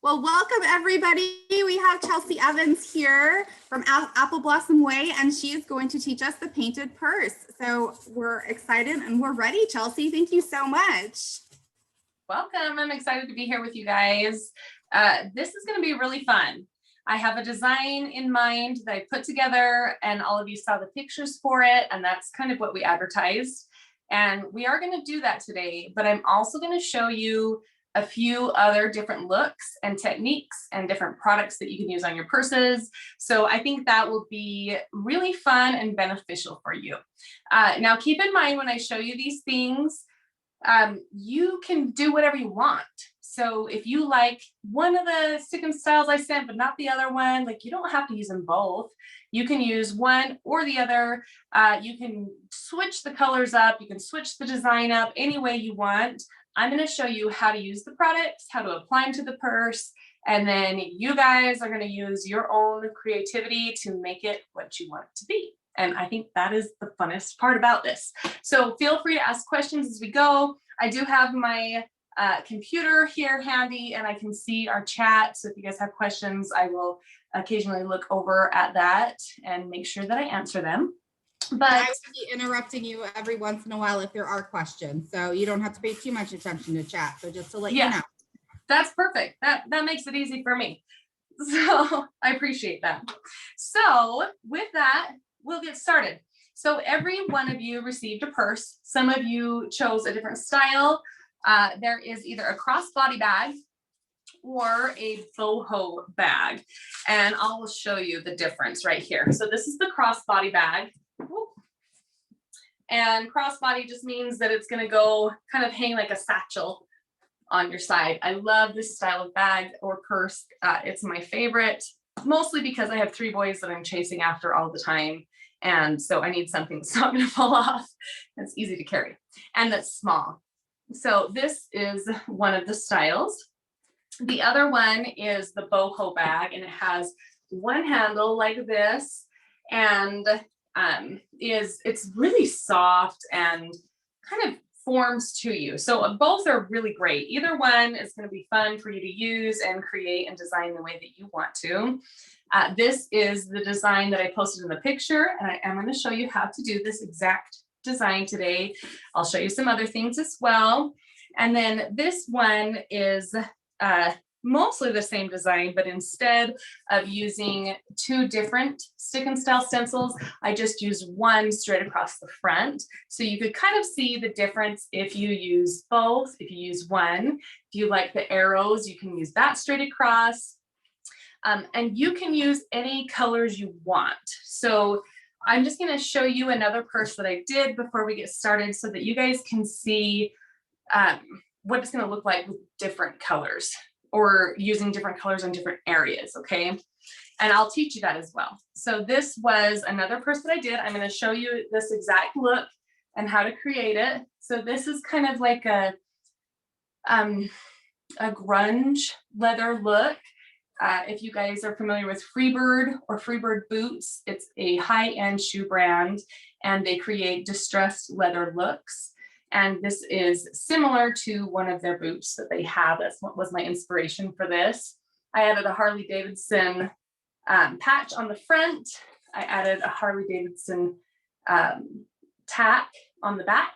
Well, welcome everybody. We have Chelsea Evans here from Apple Blossom Way, and she is going to teach us the painted purse. So we're excited and we're ready, Chelsea. Thank you so much. Welcome. I'm excited to be here with you guys. This is going to be really fun. I have a design in mind that I put together, and all of you saw the pictures for it, and that's kind of what we advertised. And we are going to do that today, but I'm also going to show you a few other different looks and techniques and different products that you can use on your purses. So I think that will be really fun and beneficial for you. Now keep in mind when I show you these things, you can do whatever you want. So if you like one of the stick and styles I sent, but not the other one, like you don't have to use them both. You can use one or the other. You can switch the colors up. You can switch the design up any way you want. I'm going to show you how to use the products, how to apply them to the purse, and then you guys are going to use your own creativity to make it what you want it to be. And I think that is the funnest part about this. So feel free to ask questions as we go. I do have my computer here handy, and I can see our chat. So if you guys have questions, I will occasionally look over at that and make sure that I answer them. But I will be interrupting you every once in a while if there are questions. So you don't have to pay too much attention to chat. So just to let you know. That's perfect. That makes it easy for me. So I appreciate that. So with that, we'll get started. So every one of you received a purse. Some of you chose a different style. There is either a crossbody bag or a boho bag. And I'll show you the difference right here. So this is the crossbody bag. And crossbody just means that it's going to go kind of hang like a satchel on your side. I love this style of bag or purse. It's my favorite, mostly because I have 3 boys that I'm chasing after all the time. And so I need something that's not going to fall off. That's easy to carry and that's small. So this is one of the styles. The other one is the boho bag, and it has one handle like this, and it's really soft and kind of forms to you. So both are really great. Either one is going to be fun for you to use and create and design the way that you want to. This is the design that I posted in the picture, and I am going to show you how to do this exact design today. I'll show you some other things as well. And then this one is mostly the same design, but instead of using 2 different stick and style stencils, I just use one straight across the front. So you could kind of see the difference if you use both, if you use one. If you like the arrows, you can use that straight across. And you can use any colors you want. So I'm just going to show you another purse that I did before we get started so that you guys can see what it's going to look like with different colors, or using different colors on different areas, okay? And I'll teach you that as well. So this was another purse that I did. I'm going to show you this exact look and how to create it. So this is kind of like a grunge leather look. If you guys are familiar with Freebird or Freebird boots, it's a high-end shoe brand, and they create distressed leather looks. And this is similar to one of their boots that they have. That's what was my inspiration for this. I added a Harley Davidson patch on the front. I added a Harley Davidson tack on the back,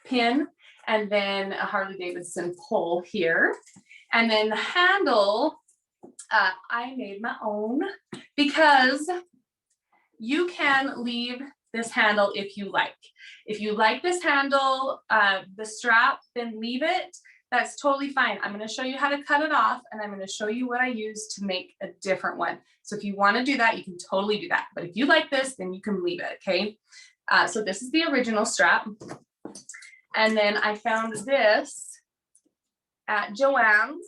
pin, and then a Harley Davidson pole here. And then the handle, I made my own, because you can leave this handle if you like. If you like this handle, the strap, then leave it. That's totally fine. I'm going to show you how to cut it off, and I'm going to show you what I use to make a different one. So if you want to do that, you can totally do that. But if you like this, then you can leave it, okay? So this is the original strap. And then I found this at Joann's,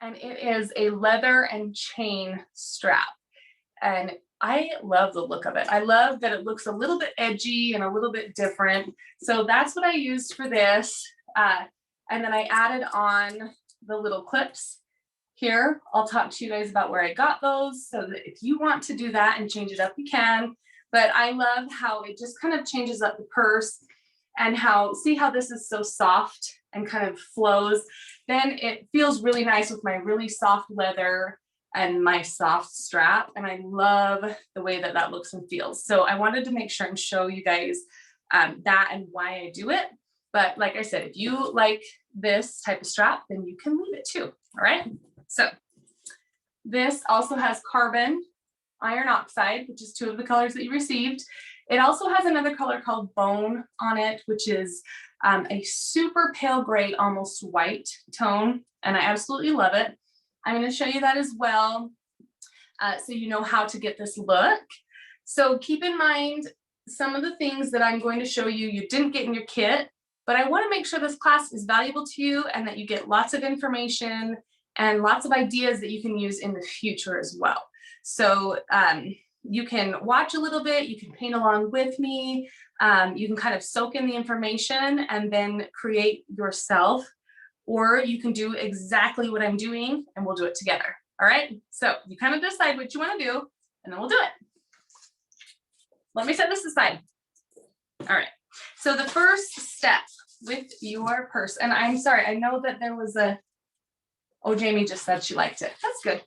and it is a leather and chain strap. And I love the look of it. I love that it looks a little bit edgy and a little bit different. So that's what I used for this. And then I added on the little clips here. I'll talk to you guys about where I got those, so that if you want to do that and change it up, you can. But I love how it just kind of changes up the purse, and how, see how this is so soft and kind of flows. then it feels really nice with my really soft leather and my soft strap. And I love the way that that looks and feels. So I wanted to make sure and show you guys that and why I do it. But like I said, if you like this type of strap, then you can leave it too. All right. So this also has carbon iron oxide, which is 2 of the colors that you received. It also has another color called bone on it, which is a super pale gray, almost white tone. And I absolutely love it. I'm going to show you that as well. So you know how to get this look. So keep in mind some of the things that I'm going to show you, you didn't get in your kit, but I want to make sure this class is valuable to you and that you get lots of information and lots of ideas that you can use in the future as well. So you can watch a little bit, you can paint along with me, you can kind of soak in the information and then create yourself, or you can do exactly what I'm doing and we'll do it together. All right, so you kind of decide what you want to do and then we'll do it. Let me set this aside. All right, so the first step with your purse, and I'm sorry, I know that there was a, oh, Jamie just said she liked it. That's good.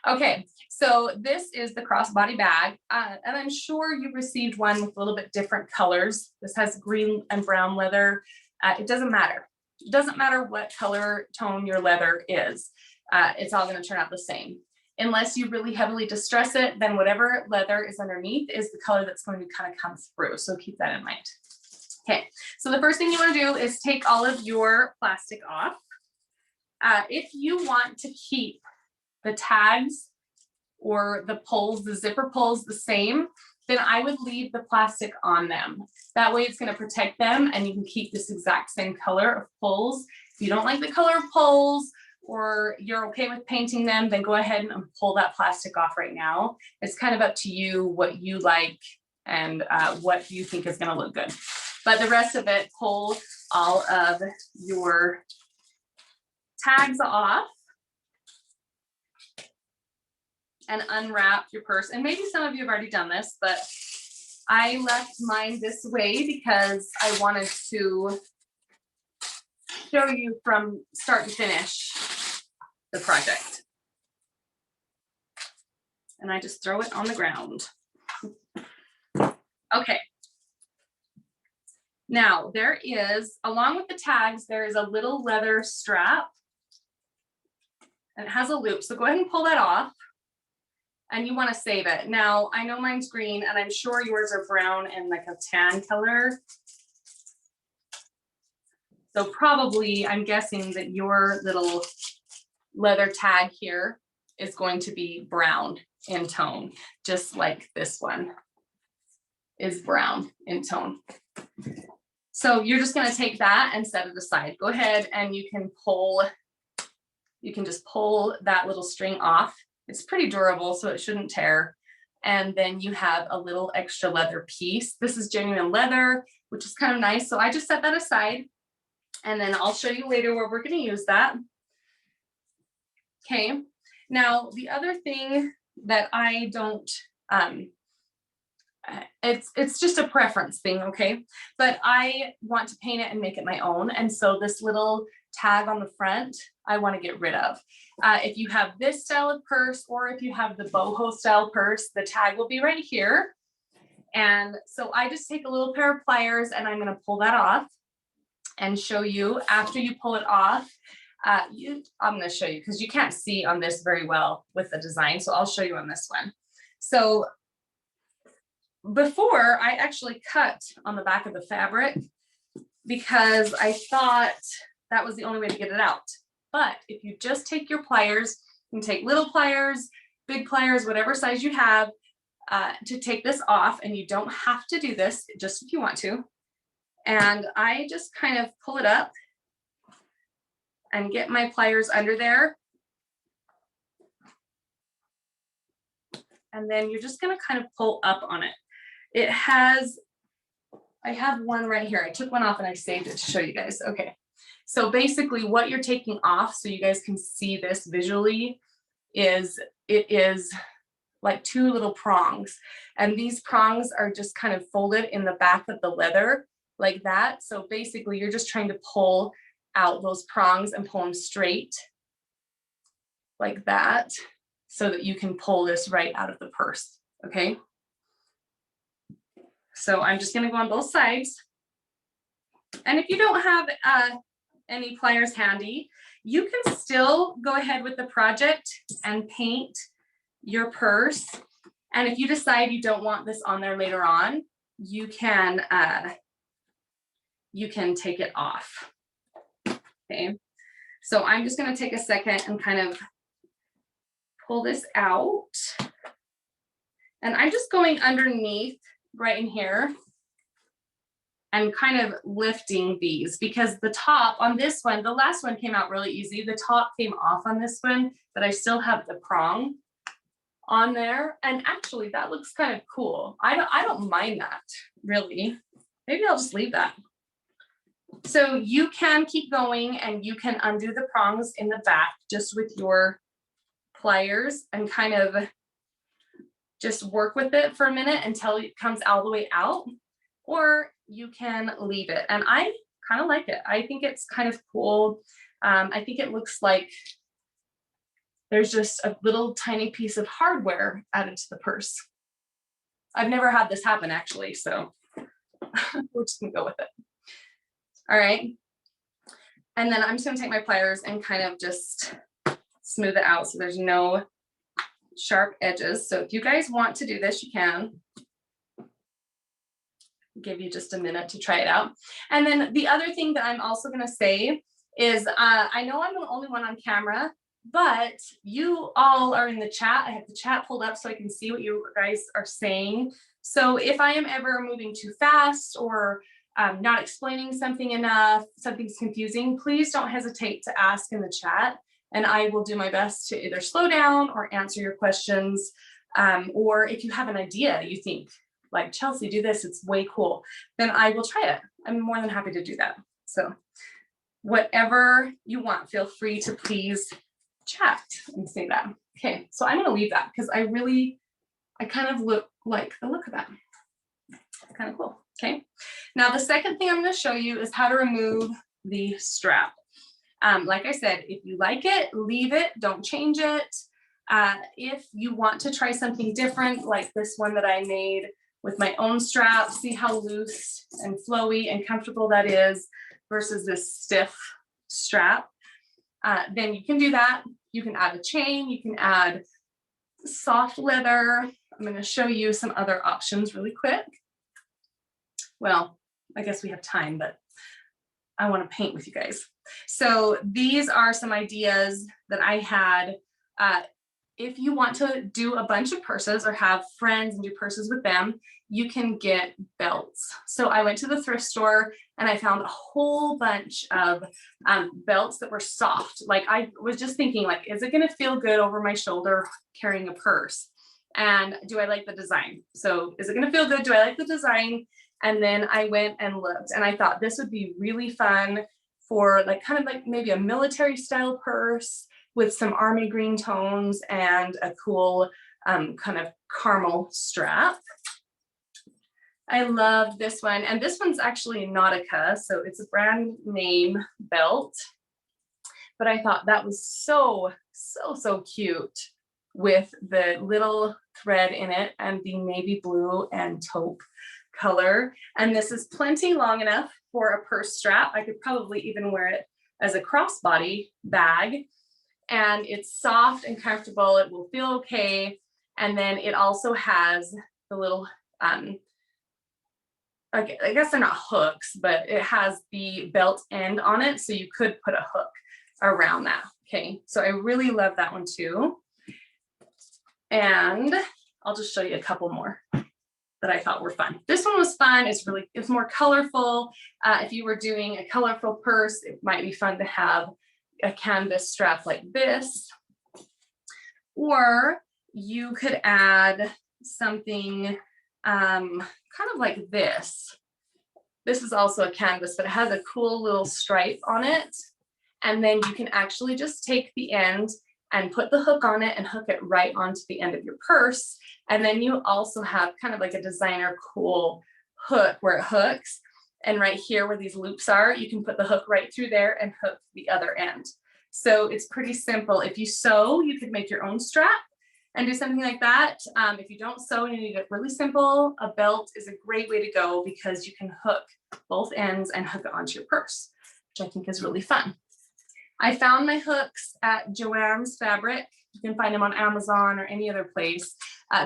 Okay, so this is the crossbody bag, and I'm sure you received one with a little bit different colors. This has green and brown leather. It doesn't matter. It doesn't matter what color tone your leather is. It's all going to turn out the same. Unless you really heavily distress it, then whatever leather is underneath is the color that's going to kind of come through. So keep that in mind. Okay, so the first thing you want to do is take all of your plastic off. If you want to keep the tags or the pulls, the zipper pulls the same, then I would leave the plastic on them. That way it's going to protect them and you can keep this exact same color of pulls. If you don't like the color of pulls, or you're okay with painting them, then go ahead and pull that plastic off right now. It's kind of up to you what you like and what you think is going to look good. But the rest of it, pull all of your tags off and unwrap your purse. And maybe some of you have already done this, but I left mine this way because I wanted to show you from start to finish the project. And I just throw it on the ground. Okay. Now there is, along with the tags, there is a little leather strap and it has a loop. So go ahead and pull that off and you want to save it. Now I know mine's green and I'm sure yours are brown and like a tan color. So probably I'm guessing that your little leather tag here is going to be brown in tone, just like this one is brown in tone. So you're just going to take that and set it aside. Go ahead and you can just pull that little string off. It's pretty durable, so it shouldn't tear. And then you have a little extra leather piece. This is genuine leather, which is kind of nice. So I just set that aside and then I'll show you later where we're going to use that. Okay, now the other thing that I don't, it's just a preference thing, okay? But I want to paint it and make it my own. And so this little tag on the front, I want to get rid of. If you have this style of purse or if you have the boho style purse, the tag will be right here. And so I just take a little pair of pliers and I'm going to pull that off and show you after you pull it off. I'm going to show you because you can't see on this very well with the design. So I'll show you on this one. So before I actually cut on the back of the fabric because I thought that was the only way to get it out. But if you just take your pliers, you can take little pliers, big pliers, whatever size you have to take this off. And you don't have to do this just if you want to. And I just kind of pull it up and get my pliers under there. And then you're just going to kind of pull up on it. It has, I have one right here. I took one off and I saved it to show you guys. Okay. So basically what you're taking off so you guys can see this visually is, it is like 2 little prongs. And these prongs are just kind of folded in the back of the leather like that. So basically you're just trying to pull out those prongs and pull them straight like that so that you can pull this right out of the purse, okay? So I'm just gonna go on both sides. And if you don't have any pliers handy, you can still go ahead with the project and paint your purse. And if you decide you don't want this on there later on, you can take it off, okay? So I'm just gonna take a second and kind of pull this out. And I'm just going underneath right in here and kind of lifting these, because the top on this one, the last one came out really easy. The top came off on this one, but I still have the prong on there. And actually that looks kind of cool. I don't mind that really. Maybe I'll just leave that. So you can keep going and you can undo the prongs in the back just with your pliers and kind of just work with it for a minute until it comes all the way out, or you can leave it. And I kind of like it. I think it's kind of cool. I think it looks like there's just a little tiny piece of hardware added to the purse. I've never had this happen actually, so we're just gonna go with it. All right. And then I'm just gonna take my pliers and kind of just smooth it out so there's no sharp edges. So if you guys want to do this, you can. Give you just a minute to try it out. And then the other thing that I'm also going to say is I know I'm the only one on camera, but you all are in the chat. I have the chat pulled up so I can see what you guys are saying. So if I am ever moving too fast or not explaining something enough, something's confusing, please don't hesitate to ask in the chat. And I will do my best to either slow down or answer your questions. Or if you have an idea you think, like, Chelsea, do this, it's way cool, then I will try it. I'm more than happy to do that. So whatever you want, feel free to please chat and say that. Okay, so I'm gonna leave that because I kind of like the look of that. Kind of cool, okay? Now the second thing I'm gonna show you is how to remove the strap. Like I said, if you like it, leave it, don't change it. If you want to try something different, like this one that I made with my own strap, see how loose and flowy and comfortable that is versus this stiff strap, then you can do that. You can add a chain, you can add soft leather. I'm going to show you some other options really quick. Well, I guess we have time, but I want to paint with you guys. So these are some ideas that I had. If you want to do a bunch of purses or have friends and do purses with them, you can get belts. So I went to the thrift store and I found a whole bunch of belts that were soft. Like I was just thinking, like, is it going to feel good over my shoulder carrying a purse? And do I like the design? So is it going to feel good? Do I like the design? And then I went and looked and I thought this would be really fun for like kind of like maybe a military style purse with some army green tones and a cool kind of caramel strap. I love this one. And this one's actually Nautica, so it's a brand name belt. But I thought that was so cute with the little thread in it and the navy blue and taupe color. And this is plenty long enough for a purse strap. I could probably even wear it as a crossbody bag. And it's soft and comfortable. It will feel okay. And then it also has the little, I guess they're not hooks, but it has the belt end on it. So you could put a hook around that. Okay, so I really love that one too. And I'll just show you a couple more that I thought were fun. This one was fun. It's more colorful. If you were doing a colorful purse, it might be fun to have a canvas strap like this, or you could add something kind of like this. This is also a canvas, but it has a cool little stripe on it. And then you can actually just take the end and put the hook on it and hook it right onto the end of your purse. And then you also have kind of like a designer cool hook where it hooks. And right here where these loops are, you can put the hook right through there and hook the other end. So it's pretty simple. If you sew, you could make your own strap and do something like that. If you don't sew and you need it really simple, a belt is a great way to go because you can hook both ends and hook it onto your purse, which I think is really fun. I found my hooks at Joann's Fabric. You can find them on Amazon or any other place.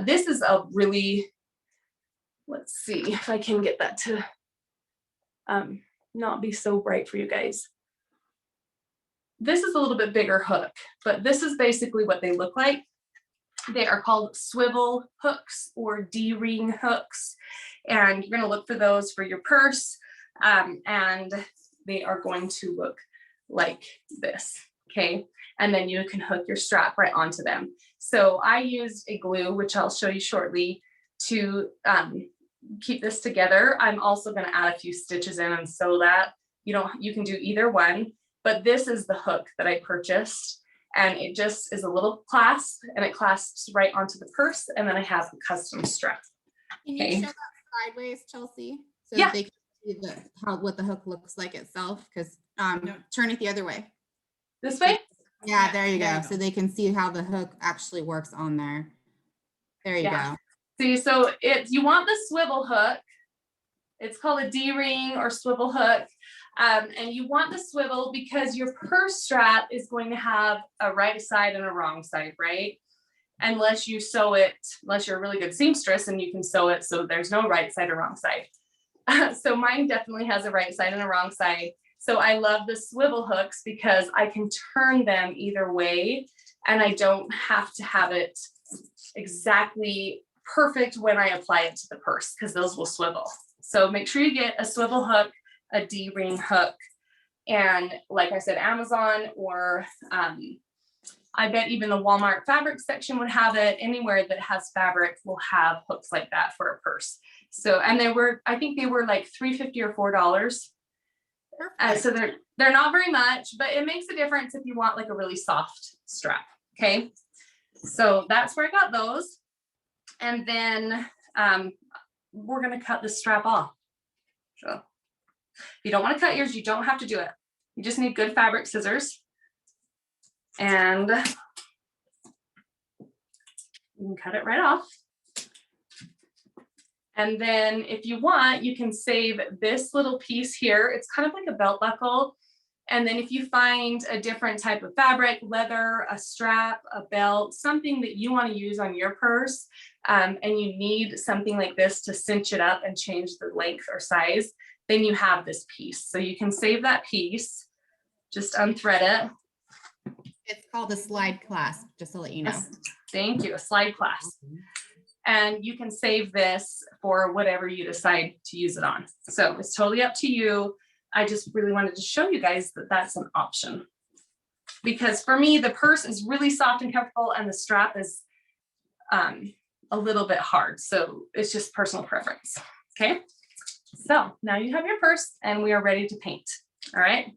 This is a really, let's see if I can get that to not be so bright for you guys. This is a little bit bigger hook, but this is basically what they look like. They are called swivel hooks or D-ring hooks. And you're gonna look for those for your purse. And they are going to look like this, okay? And then you can hook your strap right onto them. So I used a glue, which I'll show you shortly, to keep this together. I'm also gonna add a few stitches in and sew that. You can do either one, but this is the hook that I purchased. And it just is a little clasp and it clasps right onto the purse. And then I have a custom strap. Can you show that sideways, Chelsea? So Yeah. they can see what the hook looks like itself, because turn it the other way. This way? Yeah, there you go. So they can see how the hook actually works on there. There you go. See, so you want the swivel hook. It's called a D-ring or swivel hook. And you want the swivel because your purse strap is going to have a right side and a wrong side, right? Unless you sew it, unless you're a really good seamstress and you can sew it so there's no right side or wrong side. So mine definitely has a right side and a wrong side. So I love the swivel hooks because I can turn them either way and I don't have to have it exactly perfect when I apply it to the purse because those will swivel. So make sure you get a swivel hook, a D-ring hook, and like I said, Amazon or I bet even the Walmart fabric section would have it. Anywhere that has fabric will have hooks like that for a purse. So, and I think they were like $3.50 or $4. So they're not very much, but it makes a difference if you want like a really soft strap. Okay, so that's where I got those. And then we're gonna cut the strap off. So if you don't want to cut yours, you don't have to do it. You just need good fabric scissors. And you can cut it right off. And then if you want, you can save this little piece here. It's kind of like a belt buckle. And then if you find a different type of fabric, leather, a strap, a belt, something that you want to use on your purse, and you need something like this to cinch it up and change the length or size, then you have this piece. So you can save that piece, just unthread it. It's called a slide clasp, just to let you know. Thank you, a slide clasp. And you can save this for whatever you decide to use it on. So it's totally up to you. I just really wanted to show you guys that that's an option. Because for me, the purse is really soft and comfortable and the strap is a little bit hard. So it's just personal preference, okay? So now you have your purse and we are ready to paint, all right?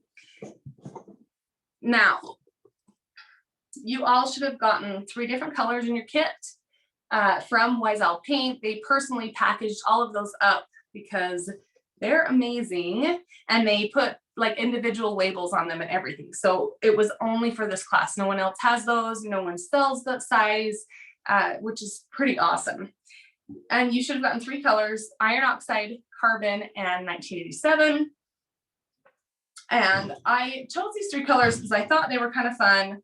Now, you all should have gotten 3 different colors in your kit from Wiesel Paint. They personally packaged all of those up because they're amazing and they put like individual labels on them and everything. So it was only for this class. No one else has those. No one sells that size, which is pretty awesome. And you should have gotten 3 colors: iron oxide, carbon, and 1987. And I chose these 3 colors because I thought they were kind of fun.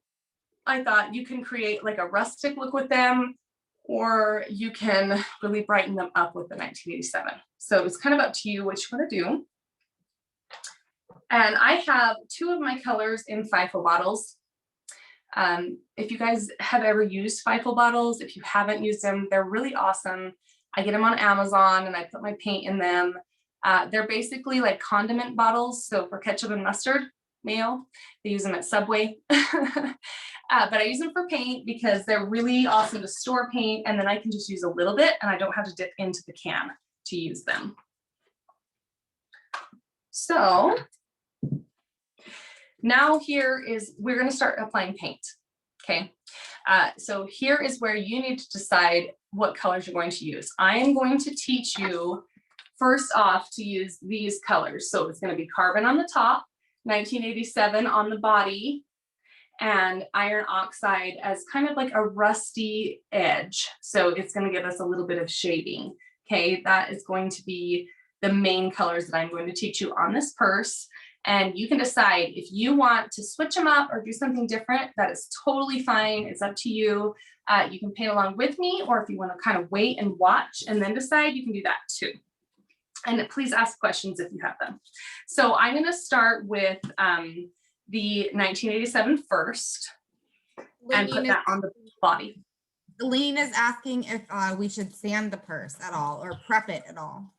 I thought you can create like a rustic look with them, or you can really brighten them up with the 1987. So it's kind of up to you what you want to do. And I have 2 of my colors in FIFO bottles. If you guys have ever used FIFO bottles, if you haven't used them, they're really awesome. I get them on Amazon and I put my paint in them. They're basically like condiment bottles. So for ketchup and mustard, mayo, they use them at Subway. But I use them for paint because they're really awesome to store paint, and then I can just use a little bit and I don't have to dip into the can to use them. So now we're going to start applying paint. Okay. So here is where you need to decide what colors you're going to use. I am going to teach you first off to use these colors. So it's going to be carbon on the top, 1987 on the body, and iron oxide as kind of like a rusty edge. So it's going to give us a little bit of shading. Okay, that is going to be the main colors that I'm going to teach you on this purse. And you can decide if you want to switch them up or do something different. That is totally fine. It's up to you. You can paint along with me, or if you want to kind of wait and watch and then decide, you can do that too. And please ask questions if you have them. So I'm going to start with the 1987 first and put that on the body. Lean is asking if we should sand the purse at all or prep it at all.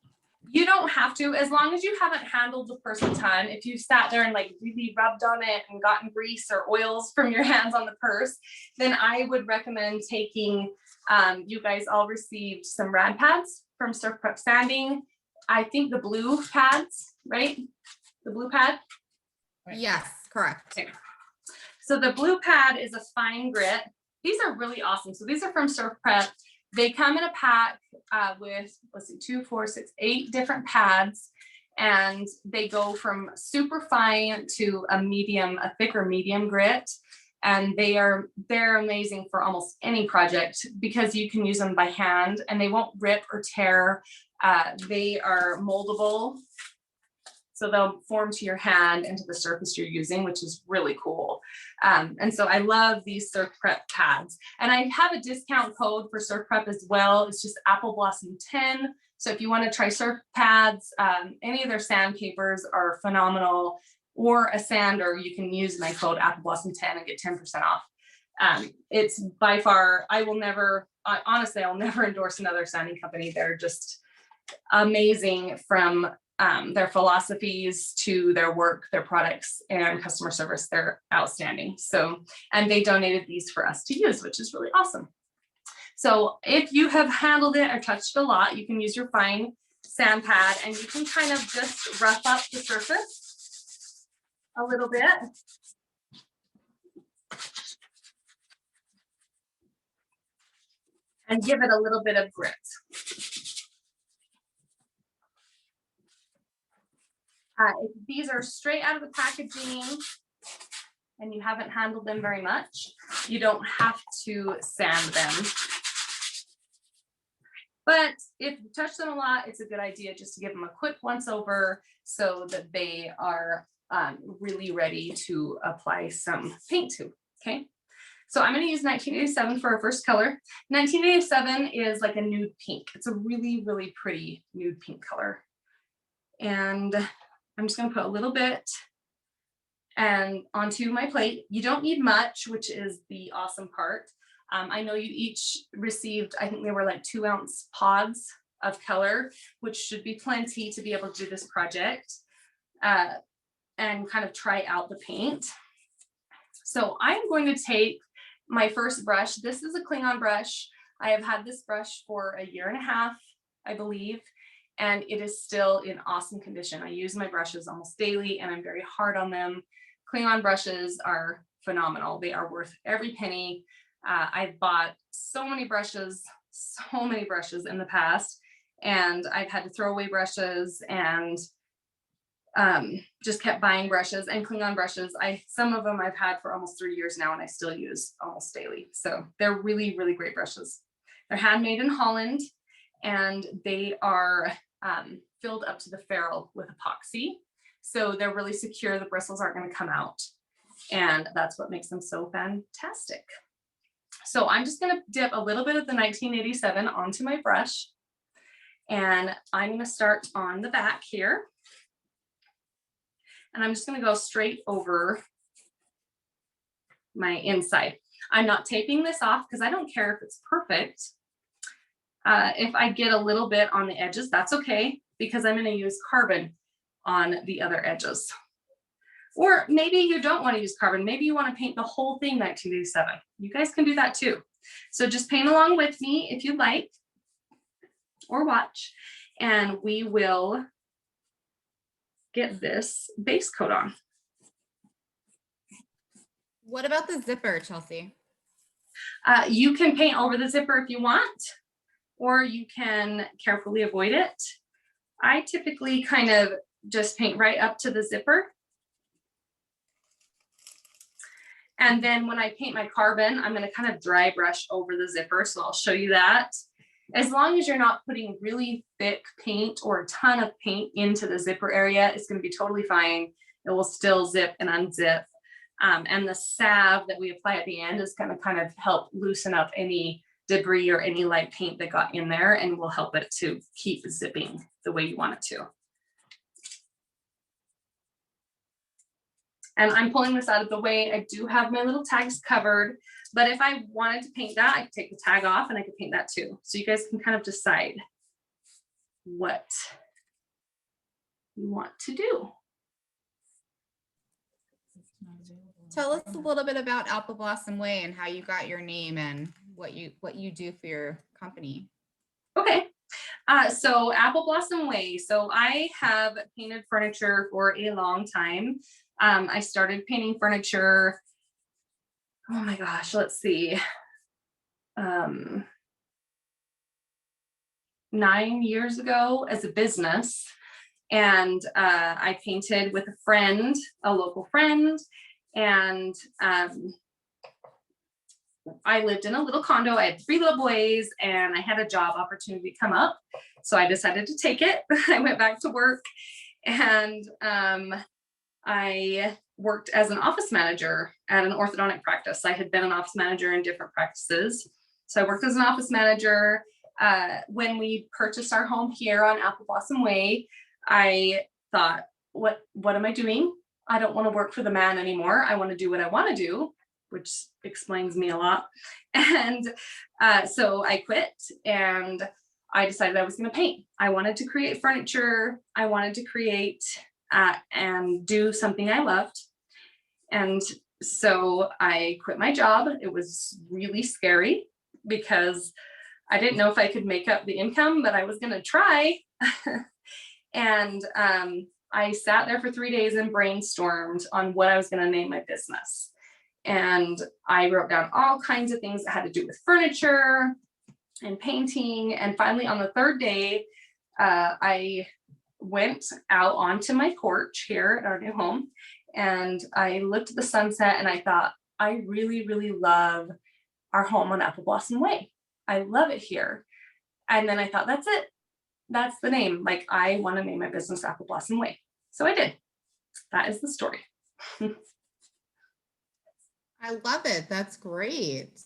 You don't have to, as long as you haven't handled the purse a ton. If you sat there and like really rubbed on it and gotten grease or oils from your hands on the purse, then I would recommend taking, you guys all received some rad pads from Surf Prep Sanding. I think the blue pads, right? The blue pad? Yes, correct. Okay. So the blue pad is a fine grit. These are really awesome. So these are from Surf Prep. They come in a pack with, let's see, 2, 4, 6, 8 different pads, and they go from super fine to a medium, a thicker medium grit. And they're amazing for almost any project because you can use them by hand and they won't rip or tear. They are moldable, so they'll form to your hand and to the surface you're using, which is really cool. And so I love these Surf Prep pads. And I have a discount code for Surf Prep as well. It's just Apple Blossom 10. So if you want to try Surf pads, any of their sandpapers are phenomenal, or a sander, you can use my code Apple Blossom 10 and get 10% off. It's by far, honestly, I'll never endorse another sanding company. They're just amazing from their philosophies to their work, their products, and customer service. They're outstanding. So, and they donated these for us to use, which is really awesome. So if you have handled it or touched a lot, you can use your fine sand pad and you can kind of just rough up the surface a little bit. And give it a little bit of grit. If these are straight out of the packaging and you haven't handled them very much, you don't have to sand them. But if you touch them a lot, it's a good idea just to give them a quick once over so that they are really ready to apply some paint to, okay? So I'm going to use 1987 for our first color. 1987 is like a nude pink. It's a really, really pretty nude pink color. And I'm just going to put a little bit and onto my plate. You don't need much, which is the awesome part. I know you each received, I think they were like 2-ounce pods of color, which should be plenty to be able to do this project and kind of try out the paint. So I'm going to take my first brush. This is a Klingon brush. I have had this brush for 1.5 years, I believe, and it is still in awesome condition. I use my brushes almost daily and I'm very hard on them. Klingon brushes are phenomenal. They are worth every penny. I've bought so many brushes in the past, and I've had to throw away brushes and just kept buying brushes and Klingon brushes. Some of them I've had for almost 3 years now and I still use almost daily. So they're really, really great brushes. They're handmade in Holland and they are filled up to the ferrule with epoxy. So they're really secure. The bristles aren't going to come out. And that's what makes them so fantastic. So I'm just going to dip a little bit of the 1987 onto my brush. And I'm going to start on the back here. And I'm just going to go straight over my inside. I'm not taping this off because I don't care if it's perfect. If I get a little bit on the edges, that's okay, because I'm going to use carbon on the other edges. Or maybe you don't want to use carbon. Maybe you want to paint the whole thing 1987. You guys can do that too. So just paint along with me if you like, or watch, and we will get this base coat on. What about the zipper, Chelsea? You can paint over the zipper if you want, or you can carefully avoid it. I typically kind of just paint right up to the zipper. And then when I paint my carbon, I'm going to kind of dry brush over the zipper. So I'll show you that. As long as you're not putting really thick paint or a ton of paint into the zipper area, it's going to be totally fine. It will still zip and unzip. And the salve that we apply at the end is going to kind of help loosen up any debris or any light paint that got in there, and will help it to keep zipping the way you want it to. And I'm pulling this out of the way. I do have my little tags covered, but if I wanted to paint that, I could take the tag off and I could paint that too. So you guys can kind of decide what you want to do. Tell us a little bit about Apple Blossom Way and how you got your name and what you do for your company. Okay. So Apple Blossom Way. So I have painted furniture for a long time. I started painting furniture, oh my gosh, let's see, 9 years ago as a business. And I painted with a friend, a local friend, and I lived in a little condo. I had 3 little boys and I had a job opportunity come up. So I decided to take it. I went back to work, and I worked as an office manager at an orthodontic practice. I had been an office manager in different practices. So I worked as an office manager. When we purchased our home here on Apple Blossom Way, I thought, what am I doing? I don't want to work for the man anymore. I want to do what I want to do, which explains me a lot. And so I quit and I decided I was going to paint. I wanted to create furniture. I wanted to create and do something I loved. And so I quit my job. It was really scary because I didn't know if I could make up the income, but I was going to try. And I sat there for 3 days and brainstormed on what I was going to name my business. And I wrote down all kinds of things that had to do with furniture and painting. And finally, on the 3rd day, I went out onto my porch here at our new home, and I looked at the sunset and I thought, I really, really love our home on Apple Blossom Way. I love it here. And then I thought, that's it. That's the name. Like, I want to name my business Apple Blossom Way. So I did. That is the story. I love it. That's great.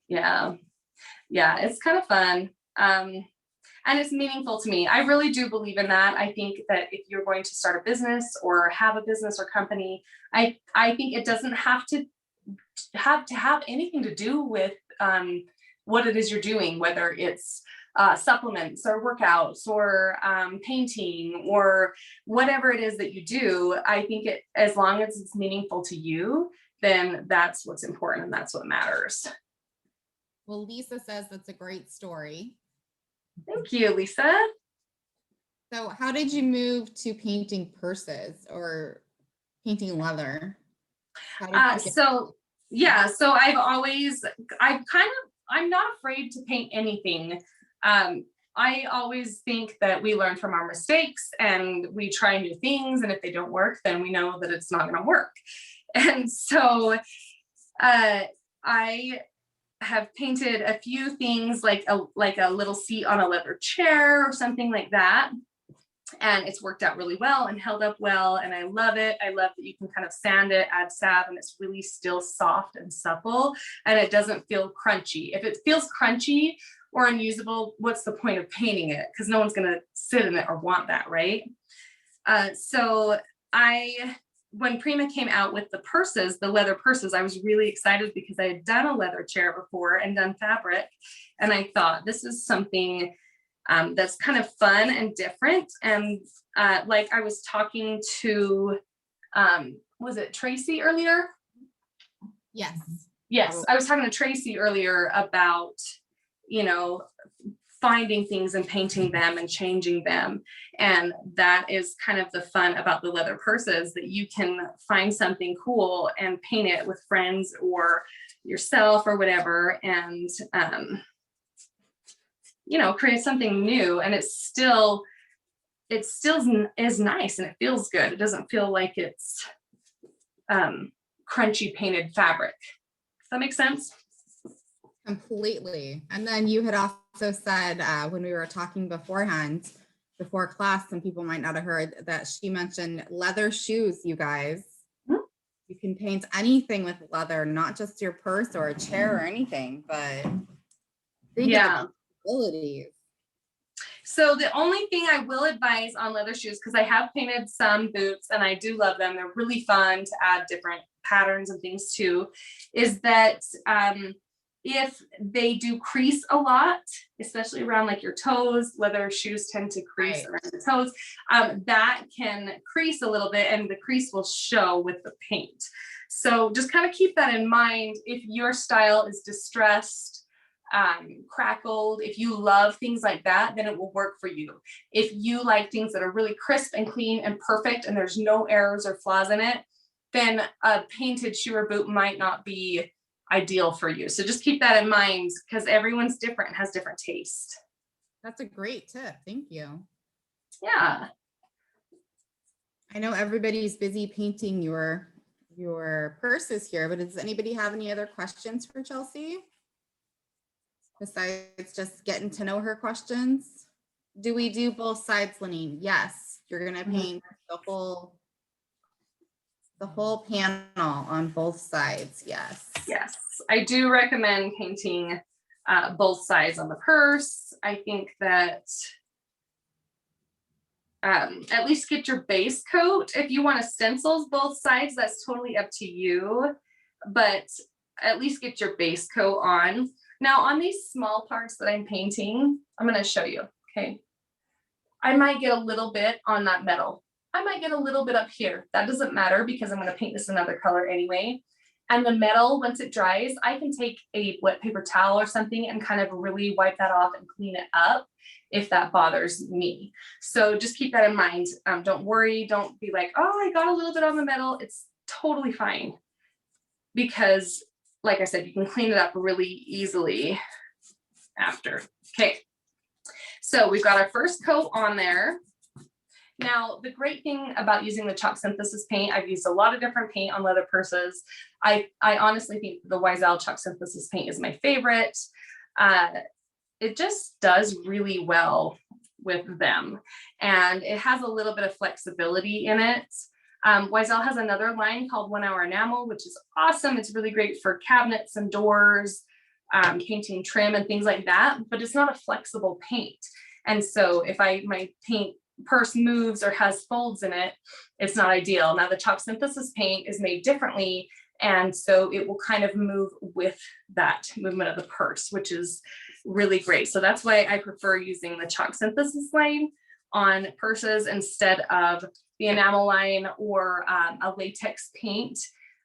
Yeah. Yeah, it's kind of fun. And it's meaningful to me. I really do believe in that. I think that if you're going to start a business or have a business or company, I think it doesn't have to have anything to do with what it is you're doing, whether it's supplements or workouts or painting or whatever it is that you do. I think as long as it's meaningful to you, then that's what's important and that's what matters. Well, Lisa says that's a great story. Thank you, Lisa. So how did you move to painting purses or painting leather? So I'm not afraid to paint anything. I always think that we learn from our mistakes and we try new things. And if they don't work, then we know that it's not going to work. And so I have painted a few things like a little seat on a leather chair or something like that. And it's worked out really well and held up well. And I love it. I love that you can kind of sand it, add salve, and it's really still soft and supple. And it doesn't feel crunchy. If it feels crunchy or unusable, what's the point of painting it? Because no one's going to sit in it or want that, right? When Prima came out with the purses, the leather purses, I was really excited because I had done a leather chair before and done fabric. And I thought, this is something that's kind of fun and different. And like I was talking to, was it Tracy earlier? Yes. Yes, I was talking to Tracy earlier about, finding things and painting them and changing them. And that is kind of the fun about the leather purses, that you can find something cool and paint it with friends or yourself or whatever, and create something new. And it's still it still is nice and it feels good. It doesn't feel like it's crunchy painted fabric. Does that make sense? Completely. And then you had also said when we were talking beforehand, before class, some people might not have heard that she mentioned leather shoes, you guys. Mhm. You can paint anything with leather, not just your purse or a chair or anything, but think of the possibilities. So the only thing I will advise on leather shoes, because I have painted some boots and I do love them, they're really fun to add different patterns and things to, is that if they do crease a lot, especially around like your toes, leather shoes tend to crease around the toes, that can crease a little bit and the crease will show with the paint. So just kind of keep that in mind. If your style is distressed, crackled, if you love things like that, then it will work for you. If you like things that are really crisp and clean and perfect and there's no errors or flaws in it, then a painted shoe or boot might not be ideal for you. So just keep that in mind because everyone's different, has different taste. That's a great tip. Thank you. Yeah. I know everybody's busy painting your purses here, but does anybody have any other questions for Chelsea? Besides just getting to know her questions? Do we do both sides, Lenine? Yes. You're gonna paint the whole panel on both sides. Yes. Yes, I do recommend painting both sides on the purse. I think that at least get your base coat. If you want to stencils both sides, that's totally up to you, but at least get your base coat on. Now on these small parts that I'm painting, I'm going to show you, okay? I might get a little bit on that metal. I might get a little bit up here. That doesn't matter because I'm going to paint this another color anyway. And the metal, once it dries, I can take a wet paper towel or something and kind of really wipe that off and clean it up if that bothers me. So just keep that in mind. Don't worry. Don't be like, oh, I got a little bit on the metal. It's totally fine. Because like I said, you can clean it up really easily after. Okay. So we've got our first coat on there. Now, the great thing about using the chalk synthesis paint, I've used a lot of different paint on leather purses. I honestly think the Wiesel chalk synthesis paint is my favorite. It just does really well with them. And it has a little bit of flexibility in it. Wiesel has another line called 1 Hour Enamel, which is awesome. It's really great for cabinets and doors, painting trim and things like that, but it's not a flexible paint. And so if my paint purse moves or has folds in it, it's not ideal. Now the chalk synthesis paint is made differently, and so it will kind of move with that movement of the purse, which is really great. So that's why I prefer using the chalk synthesis line on purses instead of the enamel line or a latex paint.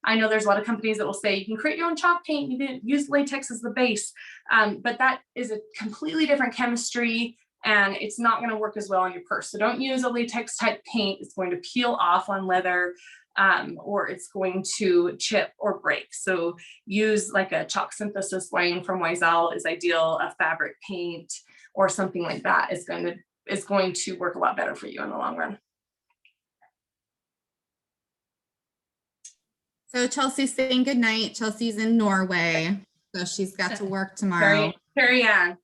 I know there's a lot of companies that will say you can create your own chalk paint, you can use latex as the base, but that is a completely different chemistry and it's not going to work as well on your purse. So don't use a latex type paint. It's going to peel off on leather or it's going to chip or break. So use like a chalk synthesis line from Wiesel is ideal. A fabric paint or something like that is going to work a lot better for you in the long run. So Chelsea's saying good night. Chelsea's in Norway, so she's got to work tomorrow. Carry on.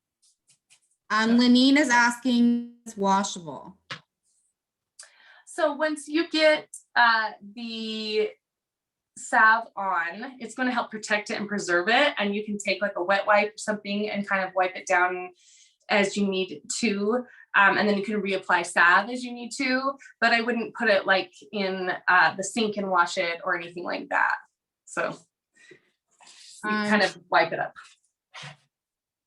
Lenine is asking, is washable? So once you get the salve on, it's going to help protect it and preserve it. And you can take like a wet wipe or something and kind of wipe it down as you need to. And then you can reapply salve as you need to, but I wouldn't put it like in the sink and wash it or anything like that. So you kind of wipe it up.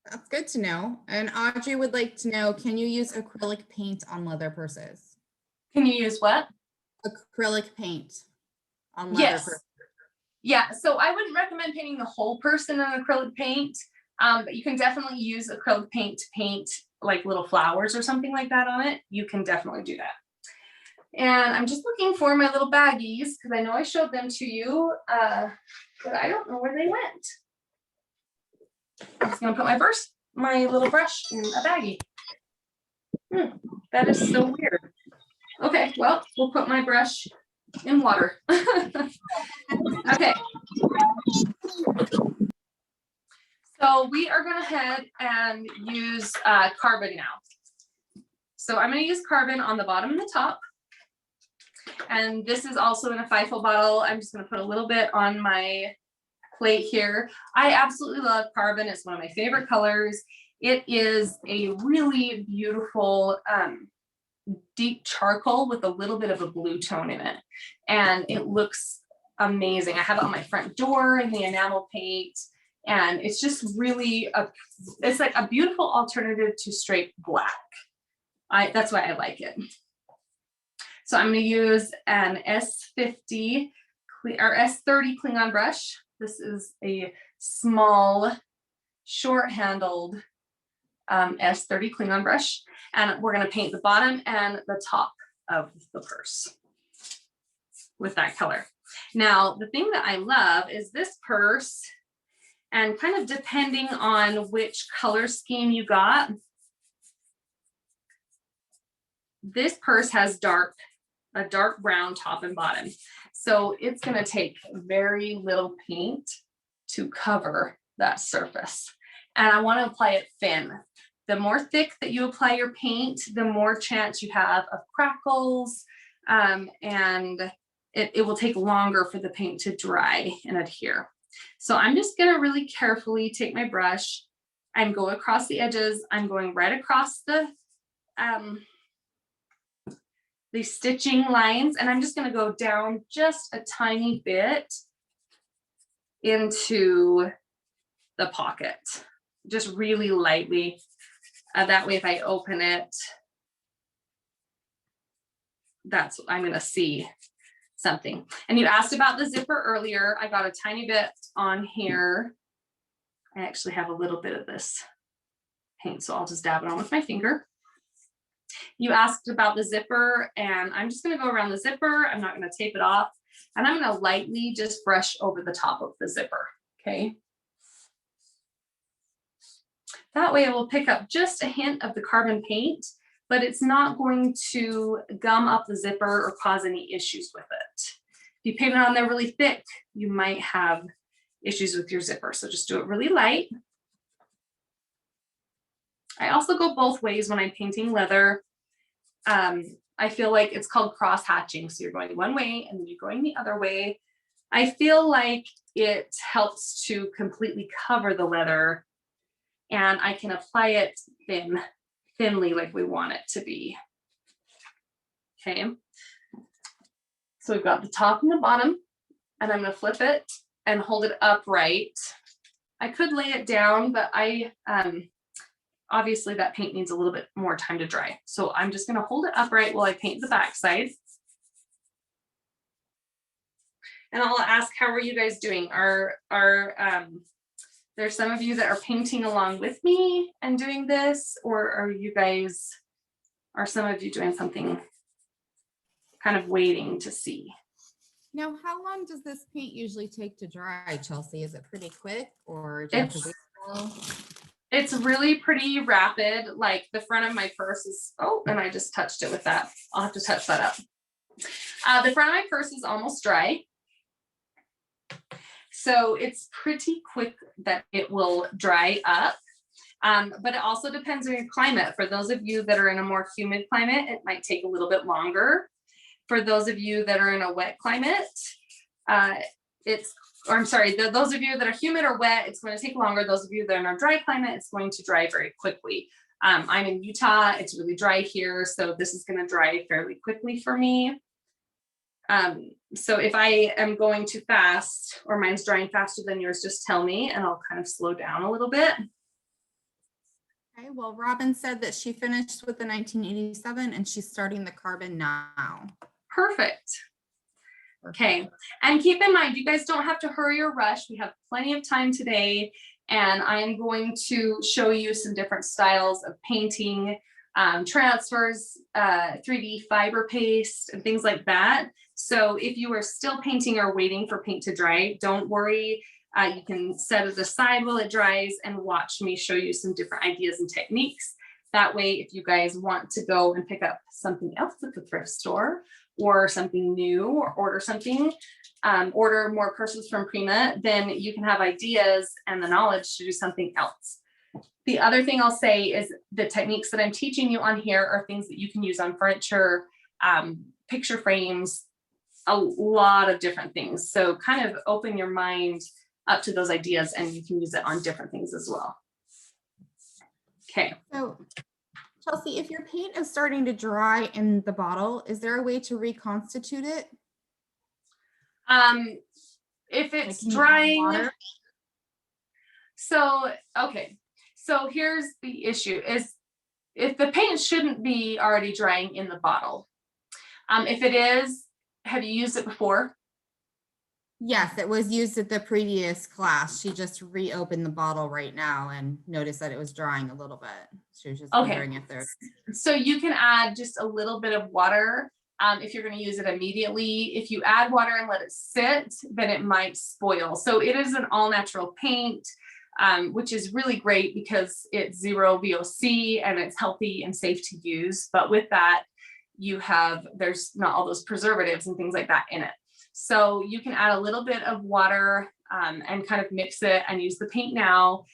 That's good to know. And Audrey would like to know, can you use acrylic paint on leather purses? Can you use what? Acrylic paint on leather purses. Yeah, so I wouldn't recommend painting the whole person in acrylic paint, but you can definitely use acrylic paint to paint like little flowers or something like that on it. You can definitely do that. And I'm just looking for my little baggies because I know I showed them to you, but I don't know where they went. I'm just gonna put my little brush in a baggie. That is so weird. Okay, well, we'll put my brush in water. Okay. So we are going to head and use carbon now. So I'm going to use carbon on the bottom and the top. And this is also in a 5-fill bottle. I'm just going to put a little bit on my plate here. I absolutely love carbon. It's one of my favorite colors. It is a really beautiful deep charcoal with a little bit of a blue tone in it. And it looks amazing. I have it on my front door in the enamel paint. And it's just really, it's like a beautiful alternative to straight black. That's why I like it. So I'm going to use an S50 or S30 Klingon brush. This is a small, short-handled S30 Klingon brush. And we're going to paint the bottom and the top of the purse with that color. Now, the thing that I love is this purse, and kind of depending on which color scheme you got, this purse has a dark brown top and bottom. So it's going to take very little paint to cover that surface. And I want to apply it thin. The more thick that you apply your paint, the more chance you have of crackles, and it will take longer for the paint to dry and adhere. So I'm just going to really carefully take my brush and go across the edges. I'm going right across the stitching lines, and I'm just going to go down just a tiny bit into the pocket, just really lightly. That way, if I open it, I'm going to see something. And you asked about the zipper earlier. I got a tiny bit on here. I actually have a little bit of this paint, so I'll just dab it on with my finger. You asked about the zipper, and I'm just going to go around the zipper. I'm not going to tape it off, and I'm going to lightly just brush over the top of the zipper. Okay. That way it will pick up just a hint of the carbon paint, but it's not going to gum up the zipper or cause any issues with it. If you paint it on there really thick, you might have issues with your zipper. So just do it really light. I also go both ways when I'm painting leather. I feel like it's called cross hatching. So you're going one way and then you're going the other way. I feel like it helps to completely cover the leather, and I can apply it thinly like we want it to be. Okay. So we've got the top and the bottom, and I'm going to flip it and hold it upright. I could lay it down, but obviously that paint needs a little bit more time to dry. So I'm just going to hold it upright while I paint the back side. And I'll ask, how are you guys doing? There's some of you that are painting along with me and doing this, or are some of you doing something kind of waiting to see? Now, how long does this paint usually take to dry, Chelsea? Is it pretty quick, or do you have to wait a while? It's really pretty rapid. Like the front of my purse is, oh, and I just touched it with that. I'll have to touch that up. The front of my purse is almost dry. So it's pretty quick that it will dry up. But it also depends on your climate. For those of you that are in a more humid climate, it might take a little bit longer. For those of you that are in a wet climate, those of you that are humid or wet, it's going to take longer. Those of you that are in a dry climate, it's going to dry very quickly. I'm in Utah. It's really dry here, so this is going to dry fairly quickly for me. So if I am going too fast or mine's drying faster than yours, just tell me and I'll kind of slow down a little bit. Okay, well, Robin said that she finished with the 1987 and she's starting the carbon now. Perfect. Okay, and keep in mind, you guys don't have to hurry or rush. We have plenty of time today, and I am going to show you some different styles of painting, transfers, 3D fiber paste, and things like that. So if you are still painting or waiting for paint to dry, don't worry. You can set it aside while it dries and watch me show you some different ideas and techniques. That way, if you guys want to go and pick up something else at the thrift store or something new, or order something, order more purses from Prima, then you can have ideas and the knowledge to do something else. The other thing I'll say is the techniques that I'm teaching you on here are things that you can use on furniture, picture frames, a lot of different things. So kind of open your mind up to those ideas and you can use it on different things as well. Okay. So Chelsea, if your paint is starting to dry in the bottle, is there a way to reconstitute it? If it's Like drying, so, okay. So here's the issue is if the paint shouldn't be already drying in the bottle. If it is, have you used it before? Yes, it was used at the previous class. She just reopened the bottle right now and noticed that it was drying a little bit. She was just wondering if there's. So you can add just a little bit of water if you're going to use it immediately. If you add water and let it sit, then it might spoil. So it is an all natural paint, which is really great because it's 0 VOC and it's healthy and safe to use. But with that, there's not all those preservatives and things like that in it. So you can add a little bit of water and kind of mix it and use the paint now,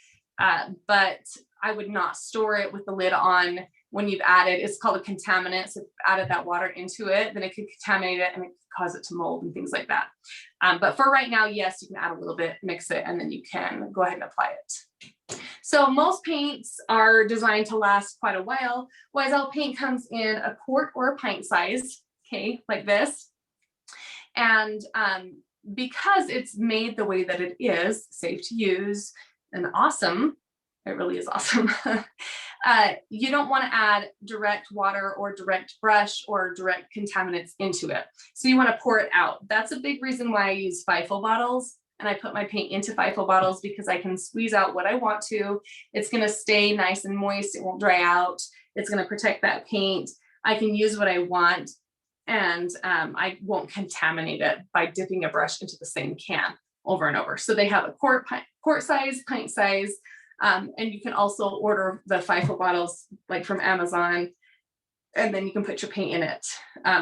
but I would not store it with the lid on when you've added, it's called a contaminant. So if you've added that water into it, then it could contaminate it and it could cause it to mold and things like that. But for right now, yes, you can add a little bit, mix it, and then you can go ahead and apply it. So most paints are designed to last quite a while. YSL paint comes in a quart or a pint size, okay, like this. And because it's made the way that it is, safe to use and awesome, it really is awesome. You don't want to add direct water or direct brush or direct contaminants into it. So you want to pour it out. That's a big reason why I use FIFO bottles. And I put my paint into FIFO bottles because I can squeeze out what I want to. It's going to stay nice and moist. It won't dry out. It's going to protect that paint. I can use what I want. And I won't contaminate it by dipping a brush into the same can over and over. So they have a quart size, pint size, and you can also order the FIFO bottles like from Amazon, and then you can put your paint in it